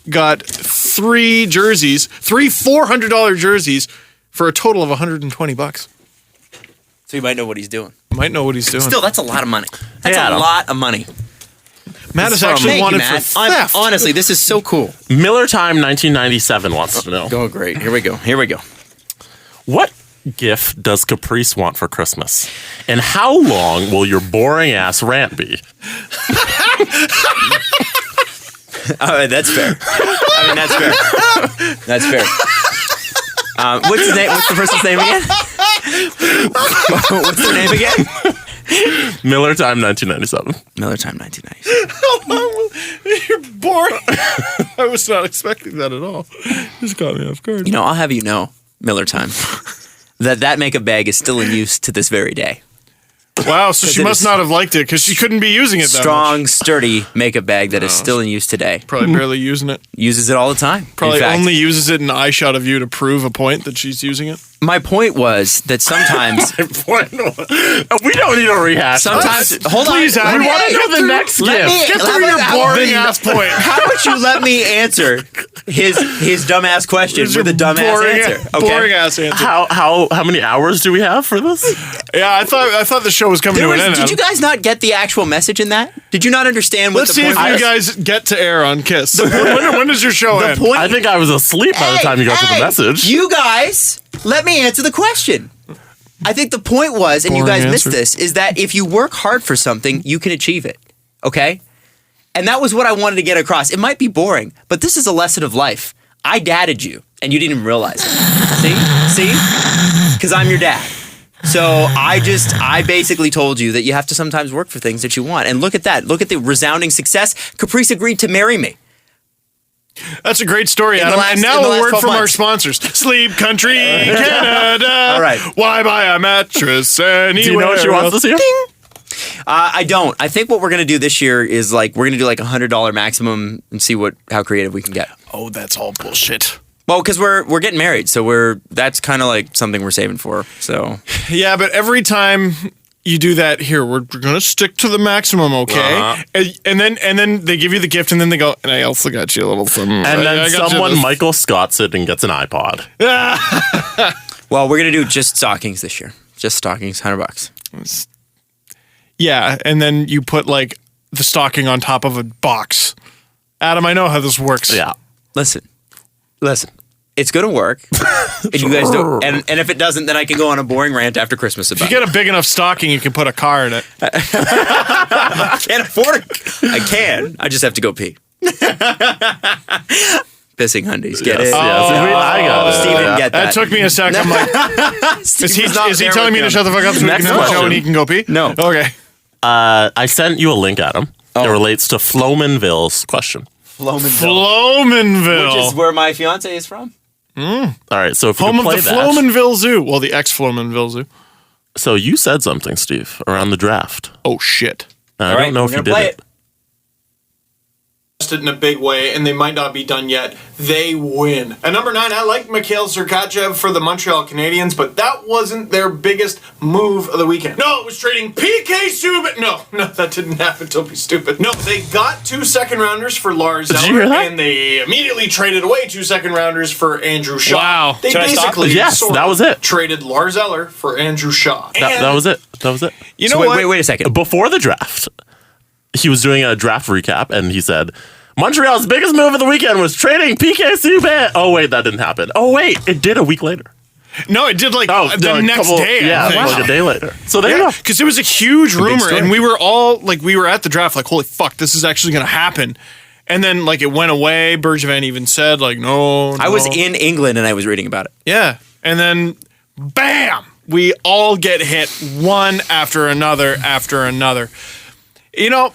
got 3 jerseys, 3 $400 jerseys for a total of $120. So you might know what he's doing. Might know what he's doing. Still, that's a lot of money. That's Hey, a Adam. lot of money. Matt is actually Thank you, wanted Matt. for theft. Honestly, this is so cool. Miller Time 1997 wants to know. Oh, great. Here we go. What gift does Caprice want for Christmas? And how long will your boring ass rant be? That's fair. I mean, that's fair. That's fair. What's his name? What's the person's name again? What's their name again? Miller Time 1997. Miller Time 1990. You're boring. I was not expecting that at all. This caught me off guard. You know, I'll have you know, Miller Time, that makeup bag is still in use to this very day. Wow, so she it must is- not have liked it because she couldn't be using it that much. Strong, sturdy makeup bag that is still in use today. Probably barely using it. Uses it all the time. Probably In fact, only uses it in eye shot of you to prove a point that she's using it. my point was that sometimes, We don't need a rehash. hold Please, on. Adam, We want to know the next Let gift. me- Get let through me- your how- boring ass point. How about you let me answer his dumbass question with a dumbass answer? Boring ass answer. How many hours do we have for this? Yeah, I thought the show was coming to an end. Did you guys not get the actual message in that? Did you not understand what Let's the see if point you was? guys get to air on Kiss. when does your show end? point- I think I was asleep by the time you got to the message. You guys, let me answer the question. I think the point was, and you Boring guys missed answer. this, is that if you work hard for something, you can achieve it. Okay? And that was what I wanted to get across. It might be boring, but this is a lesson of life. I dadded you, and you didn't even realize it. See? Because I'm your dad. So I basically told you that you have to sometimes work for things that you want. And look at that. Look at the resounding success. Caprice agreed to marry me. That's a great story, In the Adam. last- and in now the a last word 12 from our months. sponsors. Sleep Country, Canada. All right. Why buy a mattress anywhere? Do you know what she wants else? this year? I don't. I think what we're gonna do this year is we're gonna do $100 maximum and see how creative we can get. Oh, that's all bullshit. Well, because we're getting married, so that's kind of something we're saving for. So yeah, but every time you do that, here we're gonna stick to the maximum, okay? And then they give you the gift, and then they go, and I also got you a little something. And then someone Michael Scott's it and gets an iPod. Well, we're gonna do just stockings this year. Just stockings, $100. Yeah, and then you put the stocking on top of a box. Adam, I know how this works. Yeah. Listen. It's gonna work. And you guys don't. And if it doesn't, then I can go on a boring rant after Christmas about If you get a big enough stocking, you can put a car in it. I can't afford it. I can. I just have to go pee. Pissing undies. Get it? Yes. I got it. Steve didn't get that. That took me a second. I'm like, is he telling me to shut the fuck up so Next we can have a show question. and he can go pee? No. Okay. I sent you a link, Adam. It relates to Flomanville's question. Flomanville. Which is where my fiance is from. All right, so if you Home can of play the that. Flomanville Zoo. Well, the ex-Flomanville Zoo. So you said something, Steve, around the draft. Oh, shit. Now, I don't know if you did it. It in a big way, and they might not be done yet. They win. At number 9, I like Mikhail Sergachev for the Montreal Canadiens, but that wasn't their biggest move of the weekend. No, it was trading PK Subban. No, that didn't happen. Don't be stupid. No, they got 2 second-rounders for Lars Did you Eller, hear that? and they immediately traded away 2 second-rounders for Andrew Shaw. Wow. They Should I stop? basically Yes, sort that of was it. traded Lars Eller for Andrew Shaw. That was it. You So know what? wait a second. Before the draft, he was doing a draft recap, and he said, Montreal's biggest move of the weekend was trading PK Subban. Oh, wait, that didn't happen. Oh, wait, it did a week later. No, it did the a next day. Yeah, I think. like a day later. So there you go. Because it was a huge rumor, story. and we were all we were at the draft, holy fuck, this is actually going to happen. And then it went away. Bergevin even said no. I was in England and I was reading about it. Yeah, and then bam, we all get hit one after another after another. You know,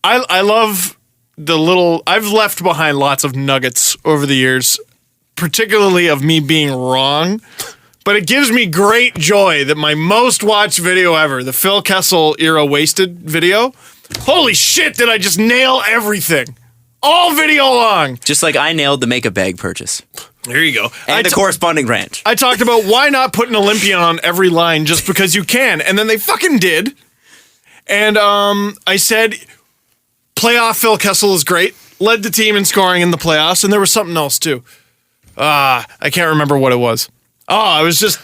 I love I've left behind lots of nuggets over the years, particularly of me being wrong. But it gives me great joy that my most watched video ever, the Phil Kessel era wasted video, holy shit, did I just nail everything? All video long. Just like I nailed the make a bag purchase. There you go. And the corresponding rant. I talked about why not put an Olympian on every line just because you can. And then they fucking did. And I said, playoff Phil Kessel is great. Led the team in scoring in the playoffs. And there was something else too. I can't remember what it was. I was just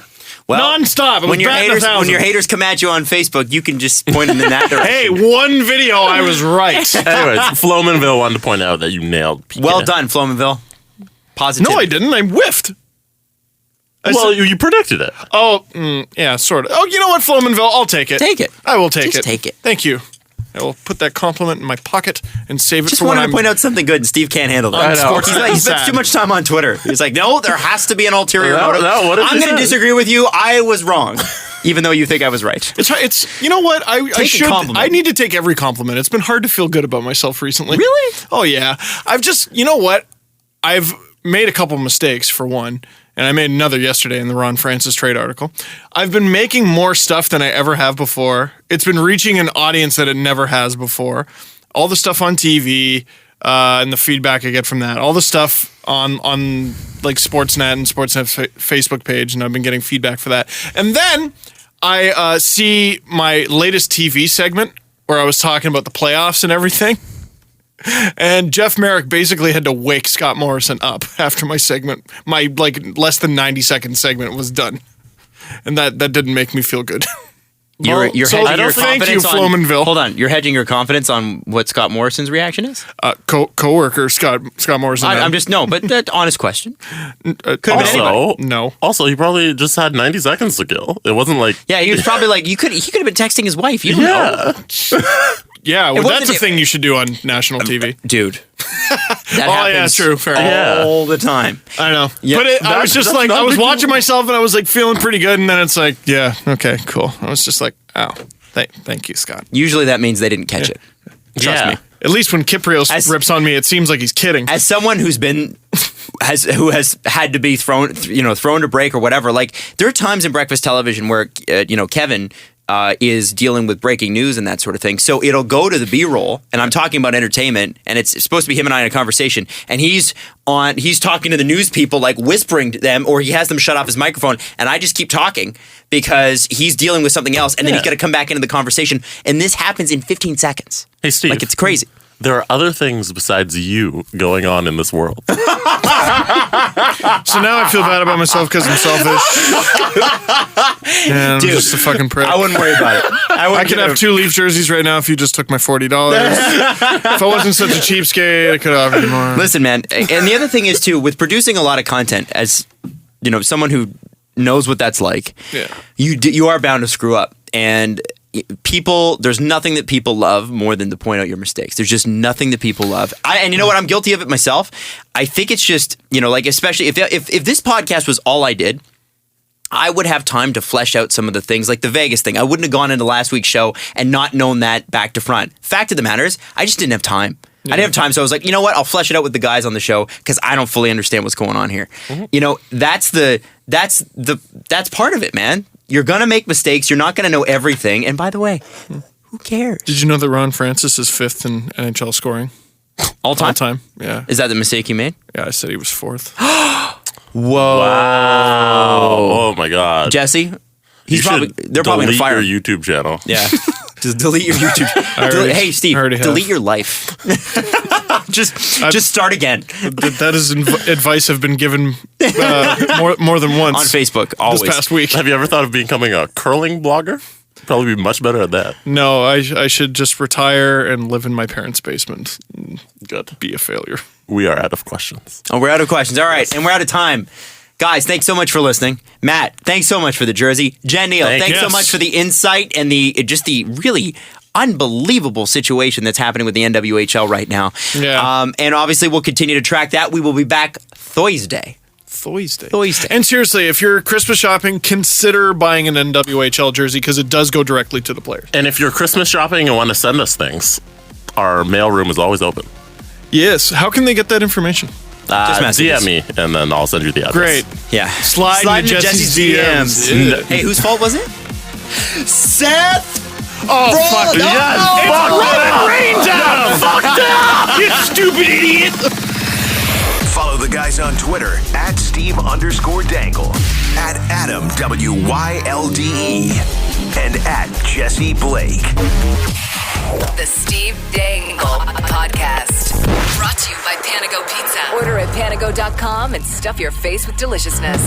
nonstop. It was When your haters come at you on Facebook, you can just point them in that direction. Hey, one video I was right. Anyways, Flomanville wanted to point out that you nailed PK. Well done, Flomanville. Positive. No, I didn't. I whiffed. You predicted it. Yeah, sort of. Oh, you know what, Flomanville? I'll take it. Take it. I will take Just it. take it. Thank you. I will put that compliment in my pocket and save it Just for when wanted I'm... to point out something good, and Steve can't handle that. I know. He spends too much time on Twitter. He's like, no, there has to be an ulterior motive. No, what did I'm he going to say? disagree with you. I was wrong, even though you think I was right. It's you know what? I Take a should. compliment. I need to take every compliment. It's been hard to feel good about myself recently. Really? Oh, yeah. I've just... You know what? I've made a couple mistakes, for one. And I made another yesterday in the Ron Francis trade article. I've been making more stuff than I ever have before. It's been reaching an audience that it never has before. All the stuff on TV and the feedback I get from that. All the stuff on Sportsnet and Sportsnet Facebook page, and I've been getting feedback for that. And then I see my latest TV segment where I was talking about the playoffs and everything. And Jeff Merrick basically had to wake Scott Morrison up after my segment, my less than 90-second segment was done. And that didn't make me feel good. You're hedging your thank you, confidence on... Flomanville. Hold on. You're hedging your confidence on what Scott Morrison's reaction is? Co-worker Scott Morrison. I'm just... No, but that honest question. Could have been anybody. Also, No. Also, he probably just had 90 seconds to kill. It wasn't like... Yeah, he was probably he could have been texting his wife. You don't know. Yeah, well, wasn't that's a it- thing you should do on national TV. Dude. That Oh, yeah, happens true. Fair enough. all the time. I know. Yeah, But I was just that's I not was big watching myself and I was feeling pretty good. And then it's yeah, okay, cool. I was just oh, thank you, Scott. Usually that means they didn't catch it. Trust me. At least when Kiprios rips on me, it seems like he's kidding. As someone who has had to be thrown to break or whatever, there are times in breakfast television where Kevin is dealing with breaking news and that sort of thing. So it'll go to the B-roll, and I'm talking about entertainment, and it's supposed to be him and I in a conversation, and he's talking to the news people, like whispering to them, or he has them shut off his microphone, and I just keep talking because he's dealing with something else, and then he's got to come back into the conversation, and this happens in 15 seconds. Hey, Steve. Like, it's crazy. There are other things besides you going on in this world. So now I feel bad about myself because I'm selfish. And Dude, I'm just a fucking prick. I wouldn't worry about it. I could have 2 Leafs jerseys right now if you just took my $40. If I wasn't such a cheapskate, I could have offered you more. Listen, man, and the other thing is, too, with producing a lot of content, as you know, someone who knows what that's like, you are bound to screw up. And there's nothing that people love more than to point out your mistakes. There's just nothing that people love. And you know what? I'm guilty of it myself. I think it's just, like, especially if this podcast was all I did, I would have time to flesh out some of the things, like the Vegas thing. I wouldn't have gone into last week's show and not known that back to front. Fact of the matter is, I just didn't have time. I didn't have time, so I was like, you know what? I'll flesh it out with the guys on the show because I don't fully understand what's going on here. Mm-hmm. That's part of it, man. You're gonna make mistakes. You're not gonna know everything. And by the way, who cares? Did you know that Ron Francis is 5th in NHL scoring? All time? All time, yeah. Is that the mistake you made? Yeah, I said he was 4th. Whoa! Wow! Oh my God, Jesse, they're probably gonna delete fire your YouTube channel. Yeah. Just delete your YouTube. Hey, Steve, delete your life. just start again. That is advice I've been given more than once on Facebook. Always. This past week. Have you ever thought of becoming a curling blogger? Probably be much better at that. No, I should just retire and live in my parents' basement. Good. Be a failure. We are out of questions. Oh, we're out of questions. All right, and we're out of time. Guys, thanks so much for listening. Matt, thanks so much for the jersey. Jen Neale, thanks so much for the insight and the really unbelievable situation that's happening with the NWHL right now. Yeah. And obviously, we'll continue to track that. We will be back Thursday. And seriously, if you're Christmas shopping, consider buying an NWHL jersey because it does go directly to the players. And if you're Christmas shopping and want to send us things, our mail room is always open. Yes. How can they get that information? Just messages. DM me, and then I'll send you the address. Great. Yeah. Slide into Jesse's DMs. Hey, whose fault was it? Seth! Oh, fuck. Yes, Fuck that! You stupid idiot! Follow the guys on Twitter at Steve_Dangle, at Adam WYLDE, and at Jesse Blake. The Steve Dangle Podcast. Brought to you by Panago Pizza. Order at panago.com and stuff your face with deliciousness.